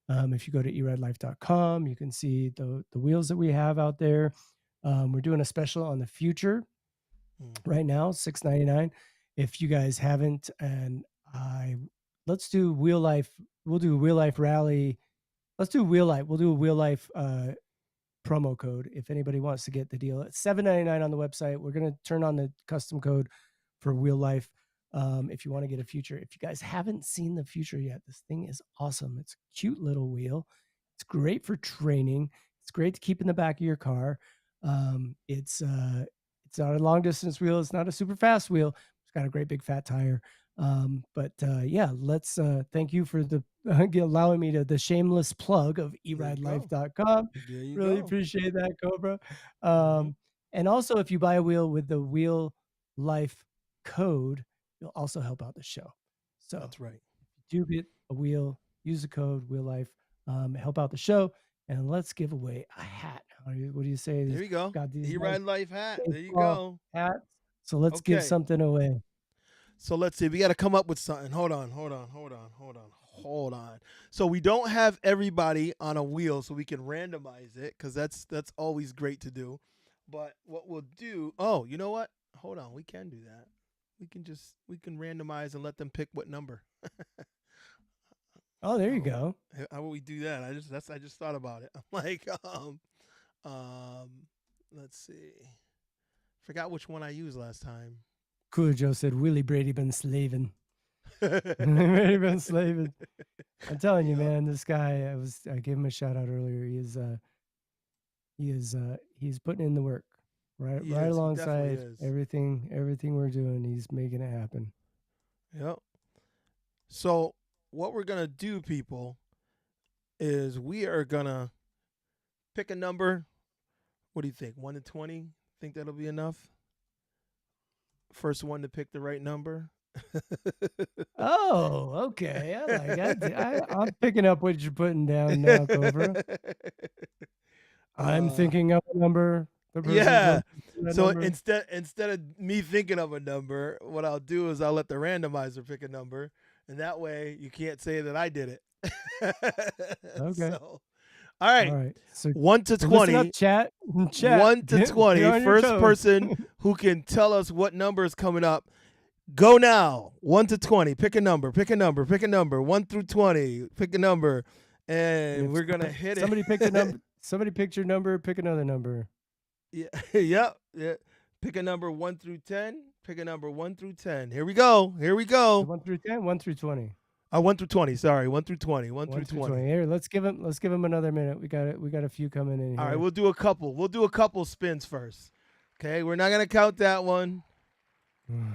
Speaker 2: If you go to erideLife.com, you can see the wheels that we have out there. We're doing a special on the Future
Speaker 1: Mm-hmm.
Speaker 2: right now, $6.99. If you guys haven't, and I let's do Wheel Life. We'll do Wheel Life Rally. Let's do Wheel Life. We'll do a Wheel Life promo code if anybody wants to get the deal. It's $7.99 on the website. We're gonna turn on the custom code for Wheel Life. If you want to get a Future, if you guys haven't seen the Future yet, this thing is awesome. It's a cute little wheel. It's great for training. It's great to keep in the back of your car. It's not a long distance wheel. It's not a super fast wheel. It's got a great big fat tire. But yeah, let's thank you for the allowing me to the shameless plug of
Speaker 1: There you go.
Speaker 2: erideLife.com.
Speaker 1: There you
Speaker 2: Really
Speaker 1: go.
Speaker 2: appreciate that, Cobra.
Speaker 1: Mm-hmm.
Speaker 2: And also, if you buy a wheel with the Wheel Life code, you'll also help out the show. So
Speaker 1: That's right.
Speaker 2: if you do get a wheel, use the code Wheel Life, help out the show, and let's give away a hat. What do you say?
Speaker 1: There you go.
Speaker 2: Got these nice
Speaker 1: erideLife hat. There you
Speaker 2: baseball
Speaker 1: go.
Speaker 2: hats. So let's give
Speaker 1: Okay.
Speaker 2: something away.
Speaker 1: So let's see. We got to come up with something. Hold on. So we don't have everybody on a wheel, so we can randomize it because that's always great to do. But what we'll do? Oh, you know what? Hold on. We can do that. We can randomize and let them pick what number.
Speaker 2: Oh, there
Speaker 1: How
Speaker 2: you
Speaker 1: would,
Speaker 2: go.
Speaker 1: how would we do that? I just thought about it. I'm like um let's see. Forgot which one I used last time.
Speaker 2: Cujo said Willie Brady been slaving. Brady been slaving. I'm telling you,
Speaker 1: Yep.
Speaker 2: man, this guy, I gave him a shout out earlier. He's putting in the work.
Speaker 1: He
Speaker 2: Right
Speaker 1: is. He definitely
Speaker 2: alongside
Speaker 1: is.
Speaker 2: everything we're doing, he's making it happen.
Speaker 1: Yep. So what we're gonna do, people, is we are gonna pick a number. What do you think? 1 to 20? Think that'll be enough? First one to pick the right number.
Speaker 2: Oh, okay. I like it. I'm picking up what you're putting down now, Cobra. I'm
Speaker 1: uh,
Speaker 2: thinking of a number. The person's
Speaker 1: yeah.
Speaker 2: that
Speaker 1: So
Speaker 2: number.
Speaker 1: instead of me thinking of a number, what I'll do is I'll let the randomizer pick a number, and that way you can't say that I did it.
Speaker 2: Okay.
Speaker 1: So, all
Speaker 2: All
Speaker 1: right,
Speaker 2: right. So,
Speaker 1: one to
Speaker 2: so listen up,
Speaker 1: 20.
Speaker 2: chat. Chat.
Speaker 1: One to
Speaker 2: Get
Speaker 1: 20.
Speaker 2: on your
Speaker 1: First
Speaker 2: toes.
Speaker 1: person who can tell us what number is coming up. Go now. 1 to 20. Pick a number. Pick a number. Pick a number. 1 through 20. Pick a number,
Speaker 2: And
Speaker 1: and
Speaker 2: if
Speaker 1: we're gonna hit
Speaker 2: somebody picked a
Speaker 1: it.
Speaker 2: number, somebody picked your number, pick another number.
Speaker 1: Yeah. Yep. Yeah. Pick a number 1 through 10. Pick a number 1 through 10. Here we go. Here we
Speaker 2: So
Speaker 1: go.
Speaker 2: 1 through 10, 1 through 20.
Speaker 1: 1 through 20. Sorry. 1 through 20. One
Speaker 2: 1
Speaker 1: through
Speaker 2: through
Speaker 1: 20.
Speaker 2: 20. Here, let's give him another minute. We got a few coming in
Speaker 1: All right.
Speaker 2: here.
Speaker 1: We'll do a couple. We'll do a couple spins first. Okay. We're not gonna count that one.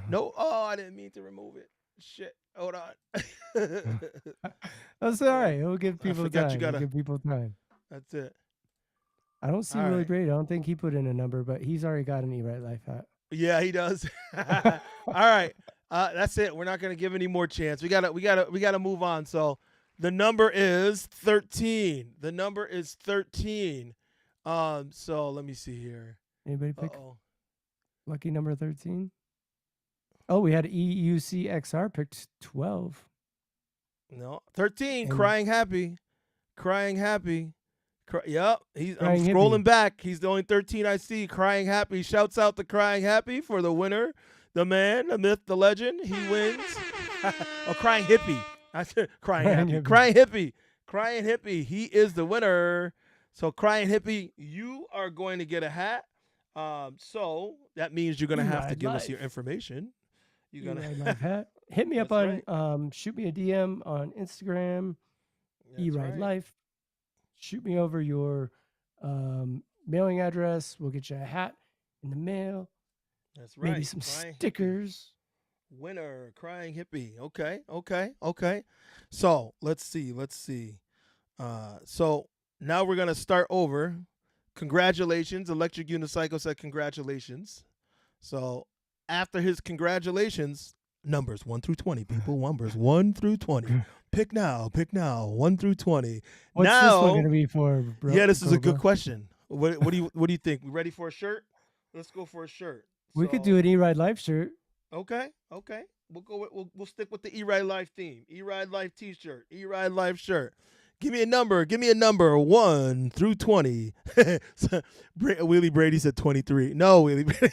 Speaker 1: No. Oh, I didn't mean to remove it. Shit. Hold on.
Speaker 2: That's all right. We'll give
Speaker 1: I
Speaker 2: people
Speaker 1: forgot you
Speaker 2: time. We'll
Speaker 1: gotta.
Speaker 2: give people time.
Speaker 1: That's it.
Speaker 2: I don't see
Speaker 1: All
Speaker 2: Willie
Speaker 1: right.
Speaker 2: Brady. I don't think he put in a number, but he's already got an erideLife hat.
Speaker 1: Yeah, he does. All right. That's it. We're not gonna give any more chance. We gotta move on. So the number is 13. The number is 13. So let me see here.
Speaker 2: Anybody pick
Speaker 1: Uh-oh.
Speaker 2: lucky number 13? Oh, we had EUCXR picked 12.
Speaker 1: No. 13.
Speaker 2: And
Speaker 1: Crying happy. Crying happy. Yep. I'm
Speaker 2: Crying
Speaker 1: scrolling
Speaker 2: Hippie.
Speaker 1: back. He's the only 13 I see. Crying happy. Shouts out to Crying Happy for the winner. The man, the myth, the legend. He wins. Oh, Crying Hippie. I said Crying
Speaker 2: Crying
Speaker 1: Happy.
Speaker 2: Hippie.
Speaker 1: Crying Hippie. Crying Hippie. He is the winner. So Crying Hippie, you are going to get a hat. So that means you're gonna have to
Speaker 2: E-Ride
Speaker 1: give us your
Speaker 2: Life.
Speaker 1: information. You're gonna.
Speaker 2: E-Ride Life hat. Hit me up
Speaker 1: That's
Speaker 2: on
Speaker 1: right.
Speaker 2: shoot me a DM on Instagram,
Speaker 1: That's
Speaker 2: E-Ride
Speaker 1: right.
Speaker 2: Life. Shoot me over your mailing address. We'll get you a hat in the mail,
Speaker 1: That's
Speaker 2: maybe
Speaker 1: right.
Speaker 2: some
Speaker 1: Crying hippie.
Speaker 2: stickers.
Speaker 1: Winner. Crying hippie. Okay. Okay. Okay. So let's see. Let's see. So now we're gonna start over. Congratulations, Electric Unicycle said congratulations. So after his congratulations, numbers 1 through 20, people, numbers 1 through 20. Pick now, 1 through 20.
Speaker 2: What's this one going
Speaker 1: Now,
Speaker 2: to be for,
Speaker 1: yeah, this is a good
Speaker 2: Cobra?
Speaker 1: question. What do you think? We ready for a shirt? Let's go for a shirt.
Speaker 2: We could do
Speaker 1: So
Speaker 2: an E-Ride Life shirt.
Speaker 1: okay. We'll stick with the E-Ride Life theme. E-Ride Life t-shirt, E-Ride Life shirt. Give me a number. 1 through 20. Willie Brady said 23. No, Willie Brady.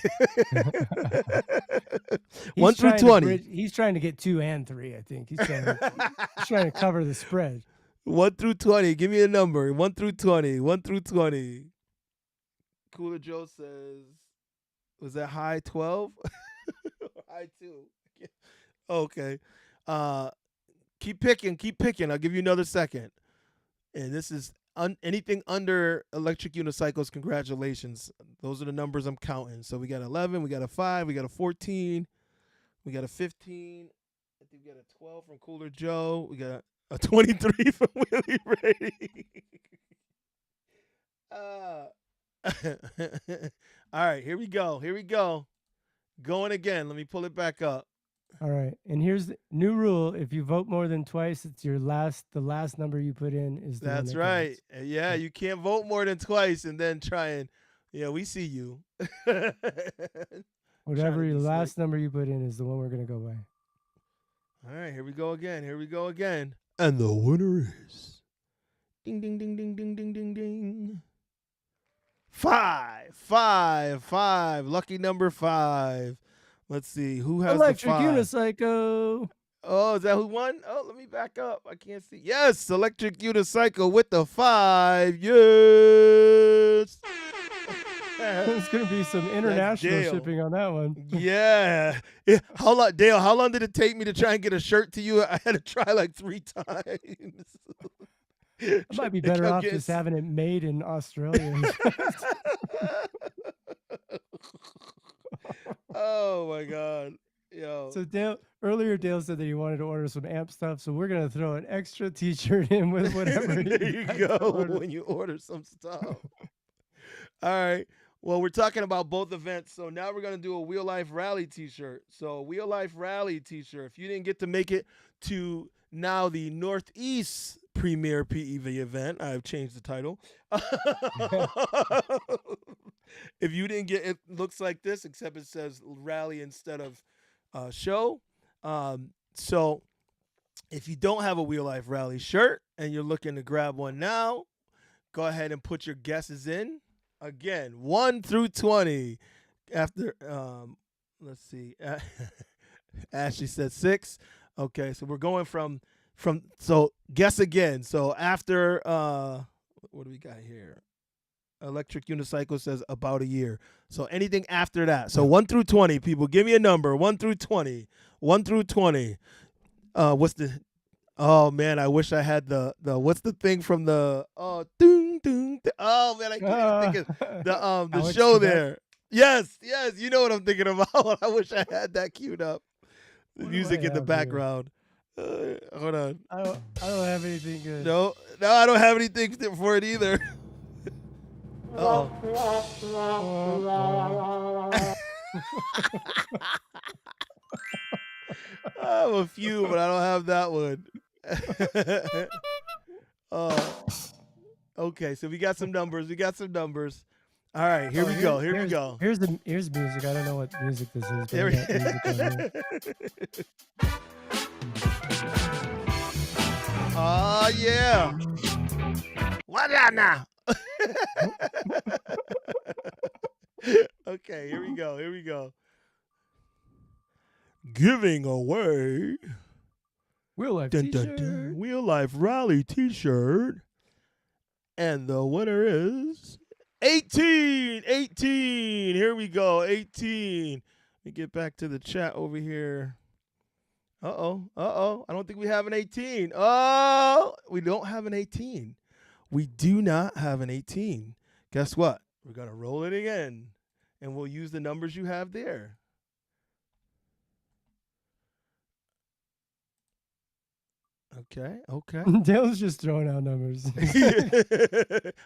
Speaker 2: He's
Speaker 1: 1 through
Speaker 2: trying to
Speaker 1: 20.
Speaker 2: bridge. He's trying to get 2 and 3. I think he's trying to cover the spread.
Speaker 1: 1 through 20. Give me a number. 1 through 20. 1 through 20. Cooler Joe says, was that high 12? High 2. Okay. Uh, keep picking. I'll give you another second. And this is anything under Electric Unicycles. Congratulations. Those are the numbers I'm counting. So we got 11, we got a 5, we got a 14, we got a 15. I think we got a 12 from Cooler Joe. We got a 23 from Willie Brady. All right, here we go. Here we go. Going again. Let me pull it back up.
Speaker 2: All right, and here's the new rule: if you vote more than twice, it's the last number you put in is the one
Speaker 1: That's
Speaker 2: that
Speaker 1: right.
Speaker 2: counts.
Speaker 1: Yeah, you can't vote more than twice and then try and, yeah, we see you. Trying
Speaker 2: Whatever
Speaker 1: to
Speaker 2: your
Speaker 1: be slick.
Speaker 2: last number you put in is the one we're gonna go by.
Speaker 1: All right, here we go again. Here we go again. And the winner is ding, ding, ding, ding, ding, ding, ding, ding. 5, 5, 5. Lucky number 5. Let's see who has
Speaker 2: Electric
Speaker 1: the 5.
Speaker 2: Unicycle.
Speaker 1: Oh, is that who won? Oh, let me back up. I can't see. Yes, Electric Unicycle with the 5. Yes.
Speaker 2: There's gonna be some international shipping on that one.
Speaker 1: Yeah. How long, Dale? How long did it take me to try and get a shirt to you? I had to try like 3 times.
Speaker 2: I might be better off just having it made in Australia.
Speaker 1: Oh my god. Yo.
Speaker 2: So Dale said that he wanted to order some amp stuff, so we're gonna throw an extra T-shirt in with whatever.
Speaker 1: There you go. When you order some stuff. All right. Well, we're talking about both events, so now we're gonna do a Wheel Life Rally T-shirt. So Wheel Life Rally T-shirt. If you didn't get to make it to now the Northeast Premier PEV event, I've changed the title. If you didn't get it, looks like this, except it says rally instead of show. So if you don't have a Wheel Life Rally shirt and you're looking to grab one now, go ahead and put your guesses in. Again, 1 through 20. After, let's see. Ashley said 6. Okay, so we're going from. So guess again. So after, what do we got here? Electric Unicycle says about a year. So anything after that. So 1 through 20, people, give me a number. 1 through 20. 1 through 20. What's the? Oh man, I wish I had the what's the thing from the doom doom. Oh man, I can't think of the show there. Yes, you know what I'm thinking about. I wish I had that queued up. The music in the background. Hold on.
Speaker 2: I don't have anything good.
Speaker 1: No, I don't have anything for it either. Oh. I have a few, but I don't have that one. Okay, so we got some numbers. All right, here we go.
Speaker 2: Here's music. I don't know what music this is.
Speaker 1: Oh yeah. What now? Okay, here we go. Giving away
Speaker 2: Wheel Life T-shirt.
Speaker 1: Wheel Life Rally T-shirt, and the winner is 18. 18. Here we go. 18. Let me get back to the chat over here. Uh-oh. Uh-oh. I don't think we have an 18. Oh, we don't have an 18. We do not have an 18. Guess what? We're going to roll it again, and we'll use the numbers you have there. Okay. Okay.
Speaker 2: Dale's just throwing out numbers.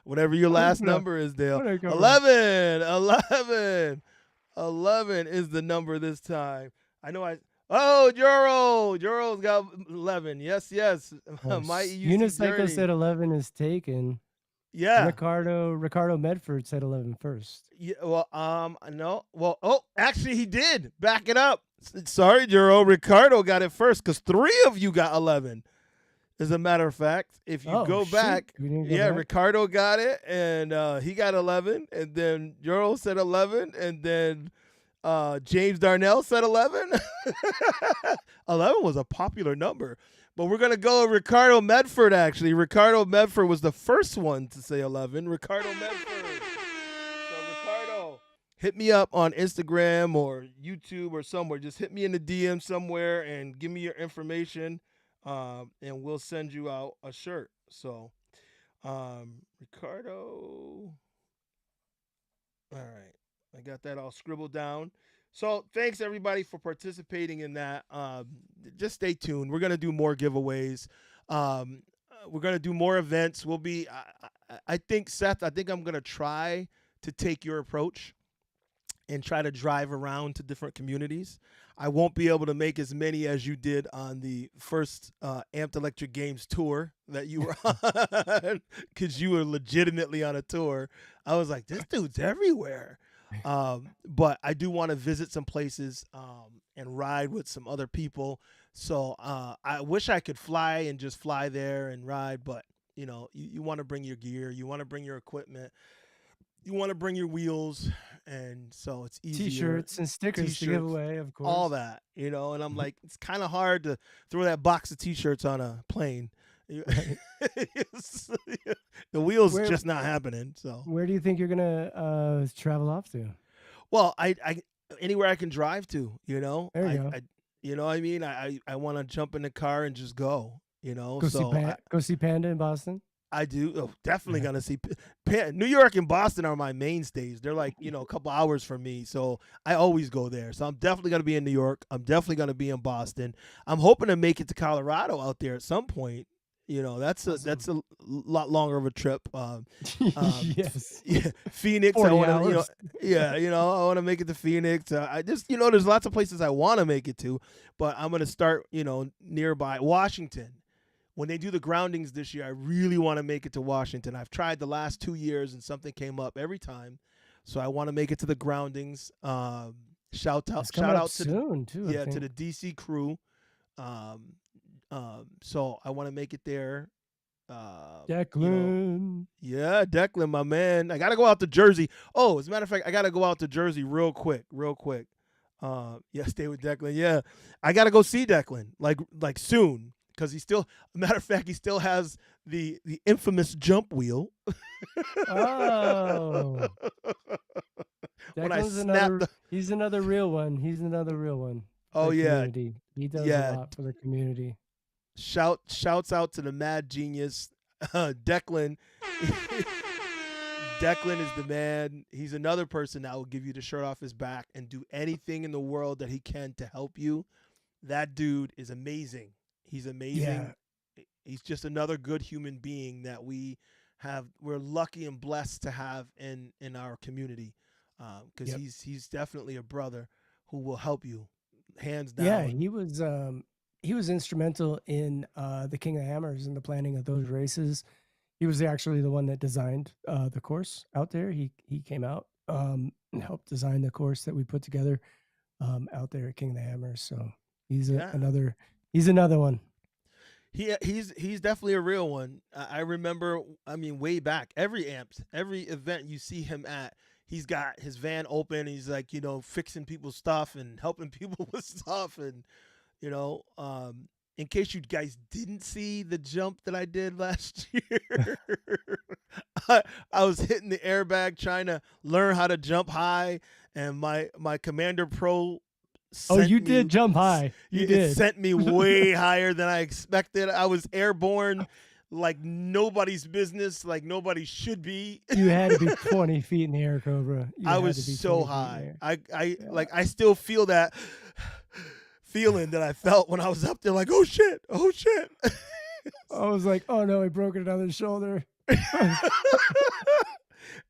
Speaker 1: Whatever your last number is, Dale. 11. 11. 11 is the number this time. I know I. Oh, Joro. Joro's got 11. Yes, yes. My
Speaker 2: Unicycle said 11 is taken.
Speaker 1: Yeah.
Speaker 2: Ricardo Medford said 11 first.
Speaker 1: Yeah, well, no. Well, oh, actually he did. Back it up. Sorry, Joro. Ricardo got it first because 3 of you got 11. As a matter of fact, if you go back, Ricardo got it, and he got 11, and then Joro said 11, and then James Darnell said 11. 11 was a popular number. But we're going to go with Ricardo Medford, actually. Ricardo Medford was the first one to say 11. Ricardo Medford. So, Ricardo, hit me up on Instagram or YouTube or somewhere. Just hit me in the DM somewhere and give me your information, and we'll send you out a shirt. So, Ricardo. All right. I got that all scribbled down. So thanks everybody for participating in that. Just stay tuned. We're gonna do more giveaways. We're gonna do more events. We'll be. I think Seth. I think I'm gonna try to take your approach and try to drive around to different communities. I won't be able to make as many as you did on the first Amped Electric Games tour that you were on, because you were legitimately on a tour. I was like, this dude's everywhere. But I do want to visit some places and ride with some other people. So I wish I could fly and just fly there and ride, but you want to bring your gear, you want to bring your equipment, you want to bring your wheels, and so it's easier.
Speaker 2: T-shirts and stickers to give away, of course.
Speaker 1: All that, and I'm like, it's kind of hard to throw that box of T-shirts on a plane. The wheels just not happening. So
Speaker 2: where do you think you're gonna travel off to?
Speaker 1: Well, I anywhere I can drive to.
Speaker 2: There you go.
Speaker 1: You know what I mean? I want to jump in the car and just go.
Speaker 2: Go see Panda in Boston.
Speaker 1: I do. Oh, definitely gonna see New York and Boston are my mainstays. They're like a couple hours from me, so I always go there. So I'm definitely gonna be in New York. I'm definitely gonna be in Boston. I'm hoping to make it to Colorado out there at some point. That's a lot longer of a trip.
Speaker 2: Yes.
Speaker 1: Yeah, Phoenix. I want to, I want to make it to Phoenix. I just, there's lots of places I want to make it to, but I'm gonna start, nearby Washington. When they do the groundings this year, I really want to make it to Washington. I've tried the last 2 years and something came up every time, so I want to make it to the groundings. Shout out
Speaker 2: soon,
Speaker 1: to the DC crew. So I want to make it there.
Speaker 2: Declan.
Speaker 1: Declan, my man. I gotta go out to Jersey. Oh, as a matter of fact, I gotta go out to Jersey real quick. Stay with Declan. Yeah, I gotta go see Declan like soon, because he still. Matter of fact, he still has the infamous jump wheel.
Speaker 2: Oh. Declan's he's another real one.
Speaker 1: Oh yeah,
Speaker 2: he does a lot for the community.
Speaker 1: Shouts out to the mad genius, Declan. Declan is the man. He's another person that will give you the shirt off his back and do anything in the world that he can to help you. That dude is amazing. He's amazing. Yeah. He's just another good human being that we're lucky and blessed to have in our community, because he's definitely a brother who will help you, hands down.
Speaker 2: Yeah, he was instrumental in the King of Hammers and the planning of those races. He was actually the one that designed the course out there. He came out and helped design the course that we put together out there at King of the Hammers. So he's another one.
Speaker 1: He's definitely a real one. I remember, way back, every event you see him at, he's got his van open. He's like, fixing people's stuff and helping people with stuff. And, in case you guys didn't see the jump that I did last year, I was hitting the airbag trying to learn how to jump high, and my Commander Pro
Speaker 2: Oh,
Speaker 1: sent
Speaker 2: you
Speaker 1: me
Speaker 2: did jump high. You
Speaker 1: it
Speaker 2: did.
Speaker 1: sent me way higher than I expected. I was airborne like nobody's business, like nobody should be.
Speaker 2: You had to be 20 feet in the air, Cobra. You
Speaker 1: I
Speaker 2: had
Speaker 1: was
Speaker 2: to be
Speaker 1: so
Speaker 2: 20 feet in the
Speaker 1: high.
Speaker 2: air.
Speaker 1: I
Speaker 2: Yeah.
Speaker 1: like I still feel that feeling that I felt when I was up there like, "Oh shit. Oh shit."
Speaker 2: I was like, oh no, he broke another shoulder.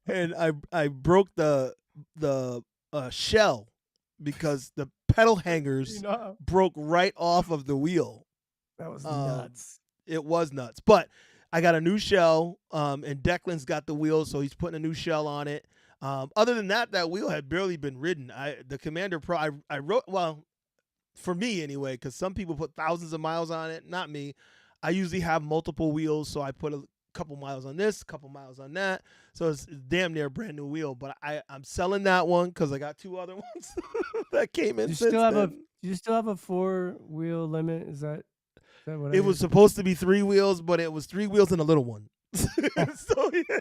Speaker 1: And I broke the shell because the pedal
Speaker 2: You
Speaker 1: hangers
Speaker 2: know,
Speaker 1: broke right off of the wheel.
Speaker 2: that was
Speaker 1: Um,
Speaker 2: nuts.
Speaker 1: it was nuts, but I got a new shell, and Declan's got the wheel, so he's putting a new shell on it. Other than that, that wheel had barely been ridden. The Commander Pro, I wrote well for me anyway, because some people put thousands of miles on it. Not me. I usually have multiple wheels, so I put a couple miles on this, couple miles on that. So it's damn near a brand new wheel. But I'm selling that one because I got two other ones that came in
Speaker 2: Do you
Speaker 1: since
Speaker 2: still have a
Speaker 1: then.
Speaker 2: do you still have a 4-wheel limit? Is that what I
Speaker 1: It was
Speaker 2: heard?
Speaker 1: supposed to be three wheels, but it was three wheels and a little one. So yeah,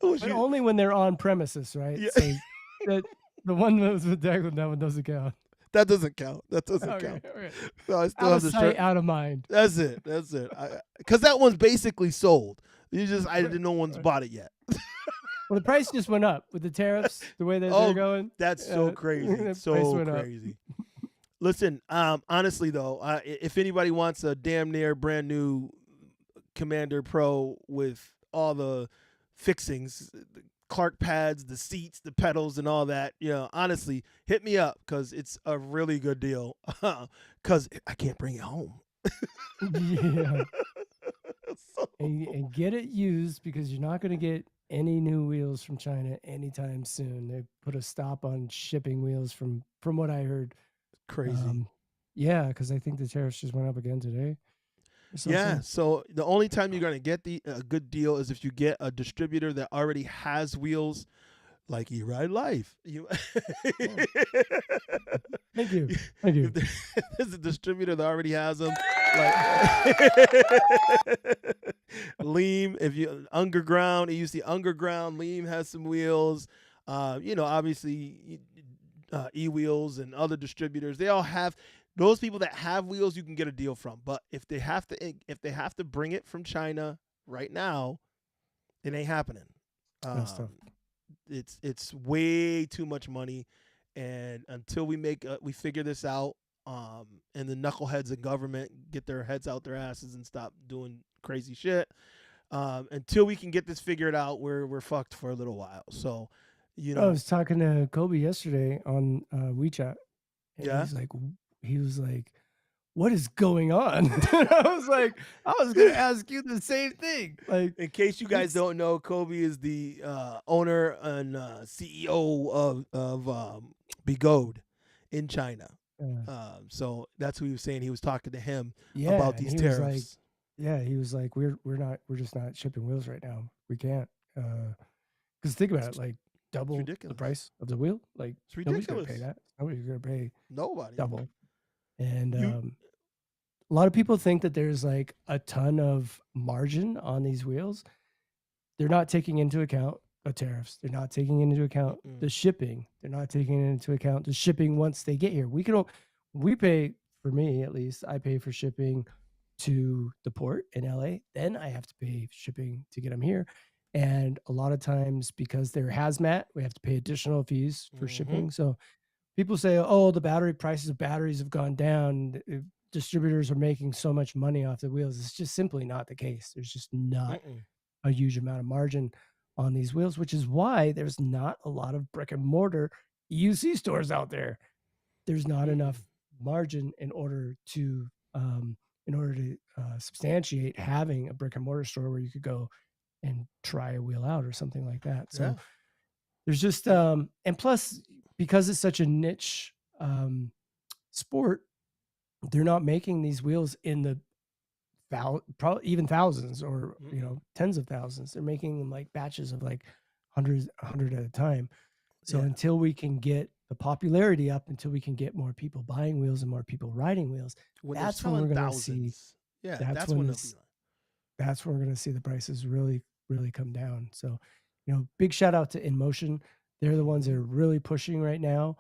Speaker 1: I wish
Speaker 2: But
Speaker 1: you,
Speaker 2: only when they're on premises, right?
Speaker 1: yeah,
Speaker 2: So that the one that was with Declan, that one doesn't count.
Speaker 1: that doesn't count. That doesn't
Speaker 2: Okay,
Speaker 1: count.
Speaker 2: okay.
Speaker 1: So I still
Speaker 2: Out
Speaker 1: have
Speaker 2: of
Speaker 1: the
Speaker 2: sight,
Speaker 1: shirt.
Speaker 2: out of mind.
Speaker 1: That's it. That's it. Because that one's basically sold. You just I
Speaker 2: Right,
Speaker 1: didn't. No one's
Speaker 2: right.
Speaker 1: bought it yet.
Speaker 2: Well, the price just went up with the tariffs, the way that they're
Speaker 1: Oh,
Speaker 2: going.
Speaker 1: that's so crazy.
Speaker 2: The price
Speaker 1: So
Speaker 2: went up.
Speaker 1: crazy. Listen, honestly though, if anybody wants a damn near brand new Commander Pro with all the fixings, the Clark pads, the seats, the pedals, and all that, honestly, hit me up because it's a really good deal. Because I can't bring it home.
Speaker 2: Yeah.
Speaker 1: So,
Speaker 2: And get it used because you're not going to get any new wheels from China anytime soon. They put a stop on shipping wheels from what I heard.
Speaker 1: crazy.
Speaker 2: Um, yeah, because I think the tariffs just went up again today or
Speaker 1: Yeah,
Speaker 2: something.
Speaker 1: so the only time you're gonna get a good deal is if you get a distributor that already has wheels, like erideLife. You,
Speaker 2: Yeah. Thank you. Thank you.
Speaker 1: if there's a distributor that already has them, like Leam. If you underground, you see underground. Leam has some wheels. Obviously, e wheels and other distributors. They all have those people that have wheels. You can get a deal from, but if they have to bring it from China right now, it ain't happening.
Speaker 2: That's tough.
Speaker 1: Um, it's way too much money, and until we figure this out, and the knuckleheads in government get their heads out their asses and stop doing crazy shit, until we can get this figured out, we're fucked for a little while. So, you
Speaker 2: I
Speaker 1: know,
Speaker 2: was talking to Kobe yesterday on WeChat, and
Speaker 1: yeah.
Speaker 2: he was like, "What is going on?" I was gonna ask you the same thing. Like,
Speaker 1: In case you guys
Speaker 2: it's
Speaker 1: don't know, Kobe is the owner and CEO of Begode in China.
Speaker 2: uh,
Speaker 1: So that's who he was saying. He was talking to him
Speaker 2: yeah,
Speaker 1: about
Speaker 2: and
Speaker 1: these
Speaker 2: he was like,
Speaker 1: tariffs.
Speaker 2: yeah, he was like, we're just not shipping wheels right now. We can't. Because think about it, like
Speaker 1: It's
Speaker 2: double the
Speaker 1: ridiculous.
Speaker 2: price of the wheel. Like
Speaker 1: It's
Speaker 2: nobody's gonna pay
Speaker 1: ridiculous.
Speaker 2: that. Nobody's gonna pay
Speaker 1: Nobody.
Speaker 2: double. And
Speaker 1: You.
Speaker 2: a lot of people think that there's like a ton of margin on these wheels. They're not taking into account the tariffs. They're not taking into account
Speaker 1: Mm-mm.
Speaker 2: the shipping. They're not taking into account the shipping once they get here. We pay, for me at least, I pay for shipping to the port in LA. Then I have to pay shipping to get them here. And a lot of times because they're hazmat, we have to pay additional fees for
Speaker 1: Mm-hmm.
Speaker 2: shipping. So people say, "Oh, the battery prices of batteries have gone down. Distributors are making so much money off the wheels." It's just simply not the case. There's just not
Speaker 1: Mm-mm.
Speaker 2: a huge amount of margin on these wheels, which is why there's not a lot of brick and mortar EUC stores out there. There's not
Speaker 1: Mm-mm.
Speaker 2: enough margin in order to substantiate having a brick and mortar store where you could go and try a wheel out or something like that.
Speaker 1: Yeah.
Speaker 2: So there's just and plus because it's such a niche sport, they're not making these wheels in the probably even thousands or
Speaker 1: Mm-mm.
Speaker 2: tens of thousands. They're making them like batches of like hundreds, 100 at a time. So
Speaker 1: Yeah.
Speaker 2: until we can get the popularity up, until we can get more people buying wheels and more people riding wheels,
Speaker 1: When they're
Speaker 2: that's when
Speaker 1: selling
Speaker 2: we're gonna see.
Speaker 1: thousands, yeah,
Speaker 2: That's
Speaker 1: that's
Speaker 2: when
Speaker 1: when they'll be
Speaker 2: this.
Speaker 1: like,
Speaker 2: That's when we're gonna see the prices really really come down. So, big shout out to InMotion. They're the ones that
Speaker 1: Mhm,
Speaker 2: are really pushing right now,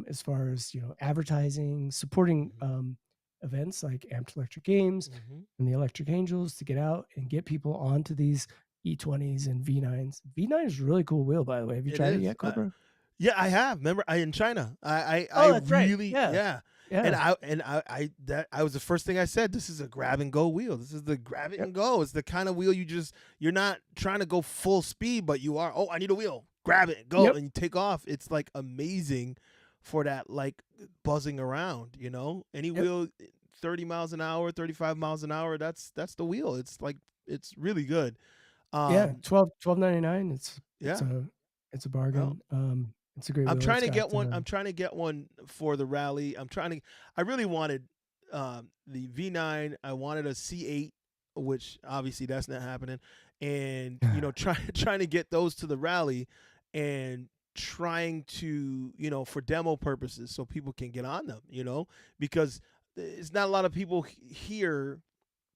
Speaker 2: as far as advertising, supporting
Speaker 1: mhm,
Speaker 2: events like Amped Electric Games
Speaker 1: mhm.
Speaker 2: and the Electric Angels to get out and get people onto these E20s and V9s. V9 is a really cool wheel, by the way. Have you
Speaker 1: It
Speaker 2: tried it
Speaker 1: is.
Speaker 2: yet, Cobra?
Speaker 1: Yeah, I have. Remember, I in China. I
Speaker 2: Oh, that's right.
Speaker 1: really,
Speaker 2: Yeah.
Speaker 1: yeah.
Speaker 2: Yeah.
Speaker 1: I was the first thing I said. This is a grab and go wheel. This is the grab it
Speaker 2: Yep.
Speaker 1: and go. It's the kind of wheel you're not trying to go full speed, but you are. Oh, I need a wheel. Grab it, go,
Speaker 2: Yep.
Speaker 1: and you take off. It's like amazing for that like buzzing around. Any
Speaker 2: Yep.
Speaker 1: wheel, 30 miles an hour, 35 miles an hour. That's the wheel. It's like it's really good.
Speaker 2: Yeah.
Speaker 1: Um,
Speaker 2: 12.99. It's
Speaker 1: yeah.
Speaker 2: a
Speaker 1: Well,
Speaker 2: bargain. It's a great
Speaker 1: I'm
Speaker 2: wheel.
Speaker 1: trying
Speaker 2: It's
Speaker 1: to
Speaker 2: got
Speaker 1: get one. I'm trying to get one for the rally. I really wanted the V9. I wanted a C8, which obviously that's not happening. And trying to get those to the rally, and trying to for demo purposes so people can get on them. Because it's not a lot of people here.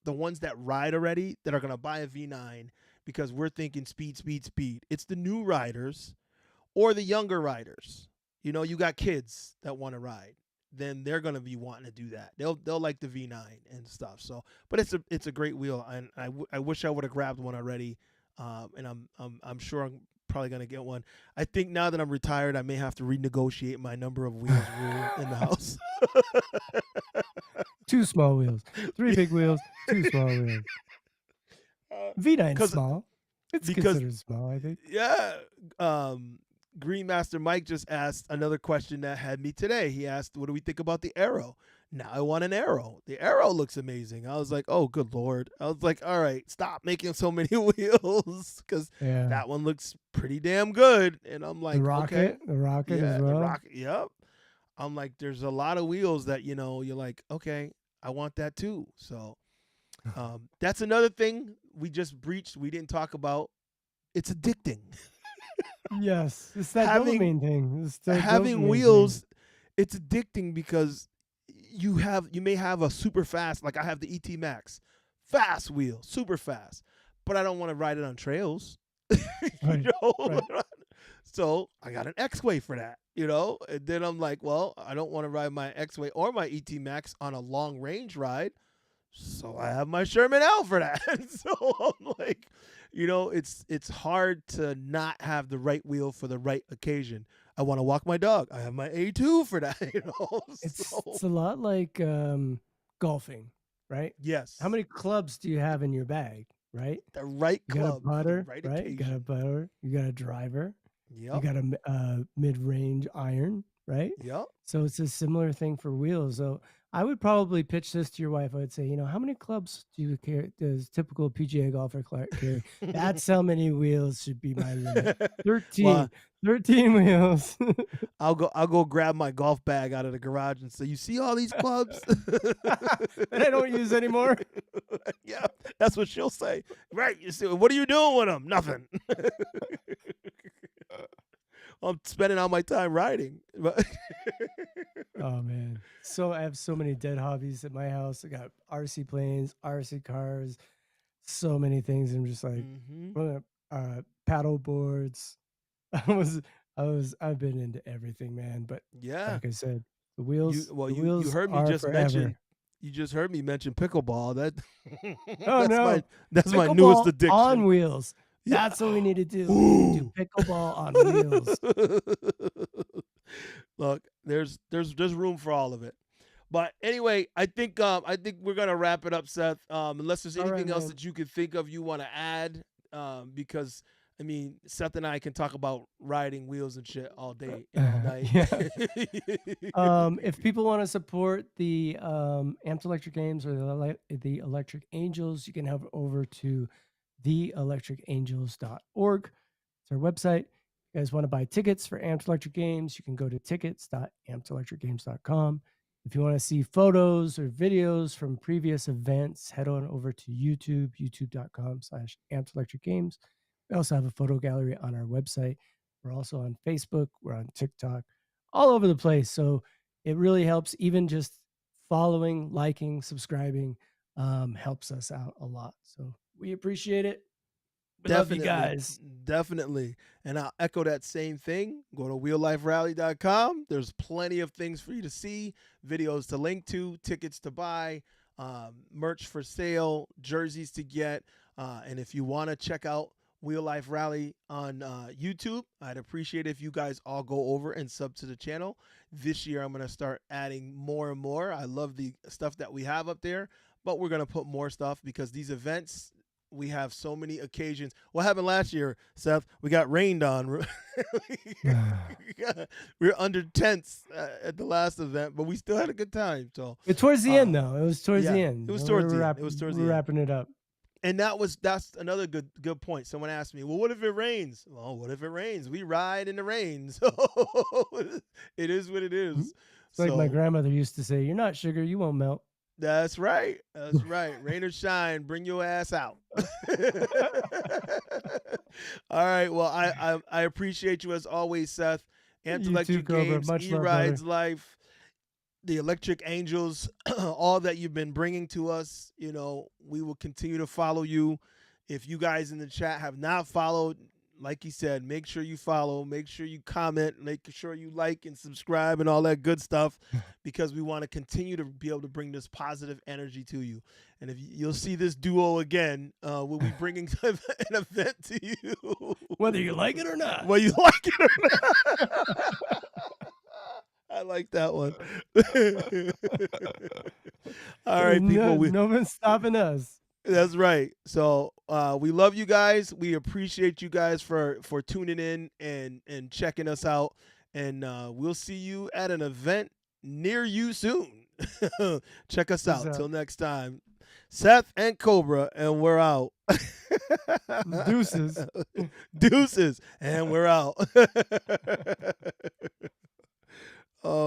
Speaker 1: The ones that ride already that are gonna buy a V9 because we're thinking speed, speed, speed. It's the new riders or the younger riders. You got kids that want to ride, then they're gonna be wanting to do that. They'll like the V9 and stuff. So, but it's a great wheel, and I wish I would have grabbed one already. And I'm sure I'm probably gonna get one. I think now that I'm retired, I may have to renegotiate my number of wheels rule in the house.
Speaker 2: two small wheels, three big wheels, two small wheels. V9
Speaker 1: Because
Speaker 2: small. It's
Speaker 1: because
Speaker 2: considered small, I think.
Speaker 1: yeah, um, Green Master Mike just asked another question that had me today. He asked, "What do we think about the arrow?" Now I want an arrow. The arrow looks amazing. I was like, "Oh, good lord!" I was like, "All right, stop making so many wheels because
Speaker 2: Yeah.
Speaker 1: that one looks pretty damn good." And I'm
Speaker 2: The
Speaker 1: like, "Okay,
Speaker 2: rocket, the rocket as
Speaker 1: yeah, the
Speaker 2: well.
Speaker 1: rocket, yep." I'm like, "There's a lot of wheels that you're like, okay, I want that too." So that's another thing we just breached. We didn't talk about. It's addicting.
Speaker 2: Yes, it's that
Speaker 1: having
Speaker 2: dopamine thing. It's the
Speaker 1: having
Speaker 2: dopamine thing.
Speaker 1: wheels, it's addicting because you may have a super fast, like I have the ET Max, fast wheel, super fast, but I don't want to ride it on trails. you
Speaker 2: Right.
Speaker 1: know
Speaker 2: Right.
Speaker 1: so I got an X-Way for that. And then I'm like, well, I don't want to ride my X-Way or my ET Max on a long range ride, so I have my Sherman L for that. So I'm like, it's hard to not have the right wheel for the right occasion. I want to walk my dog. I have my A2 for that.
Speaker 2: It's
Speaker 1: So
Speaker 2: a lot like golfing, right? How
Speaker 1: yes,
Speaker 2: many clubs do you have in your bag, right?
Speaker 1: the right
Speaker 2: You got a
Speaker 1: club for the
Speaker 2: putter,
Speaker 1: right
Speaker 2: right? You got a
Speaker 1: occasion.
Speaker 2: putter. You got a driver. You
Speaker 1: Yep.
Speaker 2: got a mid-range iron, right?
Speaker 1: Yep.
Speaker 2: So it's a similar thing for wheels. So I would probably pitch this to your wife. I would say, how many clubs does typical PGA golfer carry? That's how many wheels should be my limit.
Speaker 1: Well,
Speaker 2: 13. 13 wheels.
Speaker 1: I'll go grab my golf bag out of the garage and say, "You see all these clubs?"
Speaker 2: That I don't use anymore.
Speaker 1: Yeah, that's what she'll say. Right? You see, what are you doing with them? Nothing. I'm spending all my time riding. But
Speaker 2: Oh man. So I have so many dead hobbies at my house. I got RC planes, RC cars, so many things. I'm just like,
Speaker 1: hmm
Speaker 2: paddle boards. I've been into everything, man. But
Speaker 1: yeah,
Speaker 2: like I said, the
Speaker 1: you
Speaker 2: wheels
Speaker 1: heard me
Speaker 2: are
Speaker 1: just mention.
Speaker 2: forever.
Speaker 1: You just heard me mention pickleball. That
Speaker 2: Oh
Speaker 1: that's my
Speaker 2: no,
Speaker 1: that's my newest
Speaker 2: pickleball
Speaker 1: addiction.
Speaker 2: on wheels.
Speaker 1: Yeah.
Speaker 2: That's what we need to do. We need to do
Speaker 1: Ooh.
Speaker 2: pickleball on wheels.
Speaker 1: Look, there's room for all of it. But anyway, I think we're gonna wrap it up, Seth. Unless there's
Speaker 2: All right,
Speaker 1: anything else
Speaker 2: man.
Speaker 1: that you could think of you want to add, because I mean Seth and I can talk about riding wheels and shit all day and all night.
Speaker 2: Yeah. If people want to support the Amped Electric Games or the Electric Angels, you can head over to theelectricangels.org. It's our website. If you guys want to buy tickets for Amped Electric Games, you can go to tickets.ampedelectricgames.com. If you want to see photos or videos from previous events, head on over to YouTube, youtube.com/Amped Electric Games. We also have a photo gallery on our website. We're also on Facebook. We're on TikTok, all over the place. So it really helps. Even just following, liking, subscribing helps us out a lot. So we appreciate it. We love you
Speaker 1: Definitely.
Speaker 2: guys.
Speaker 1: Definitely. And I'll echo that same thing. Go to realliferally.com. There's plenty of things for you to see, videos to link to, tickets to buy, merch for sale, jerseys to get. And if you want to check out Wheel Life Rally on YouTube, I'd appreciate if you guys all go over and sub to the channel. This year, I'm going to start adding more and more. I love the stuff that we have up there, but we're going to put more stuff because these events, we have so many occasions. What happened last year, Seth? We got rained on. We were under tents at the last event, but we still had a good time. So,
Speaker 2: But towards the end,
Speaker 1: uh,
Speaker 2: though, it was towards the
Speaker 1: yeah,
Speaker 2: end.
Speaker 1: it was towards the end. It was towards
Speaker 2: We're
Speaker 1: the end,
Speaker 2: wrapping it up.
Speaker 1: and that's another good point. Someone asked me, "Well, what if it rains?" Well, what if it rains? We ride in the rain, so it is what it is.
Speaker 2: It's like my
Speaker 1: So
Speaker 2: grandmother used to say, "You're not sugar, you won't melt."
Speaker 1: that's right. That's right. Rain or shine, bring your ass out. All right. Well, I appreciate you as always, Seth.
Speaker 2: You too,
Speaker 1: Antelectric
Speaker 2: Cobra.
Speaker 1: Games,
Speaker 2: Much
Speaker 1: E
Speaker 2: love, brother.
Speaker 1: Rides Life, the Electric Angels, all that you've been bringing to us. You know, we will continue to follow you. If you guys in the chat have not followed, like he said, make sure you follow, make sure you comment, make sure you like and subscribe and all that good stuff, because we want to continue to be able to bring this positive energy to you. And if you'll see this duo again, we'll be bringing an event to you,
Speaker 2: Whether you like it or not.
Speaker 1: whether you like it or not. I like that one. All right, people.
Speaker 2: No one's stopping us.
Speaker 1: That's right. So we love you guys. We appreciate you guys for tuning in and checking us out. And we'll see you at an event near you soon. Check us out. Till next time. Seth and Cobra, and we're out.
Speaker 2: Deuces.
Speaker 1: Deuces, and we're out. Oh.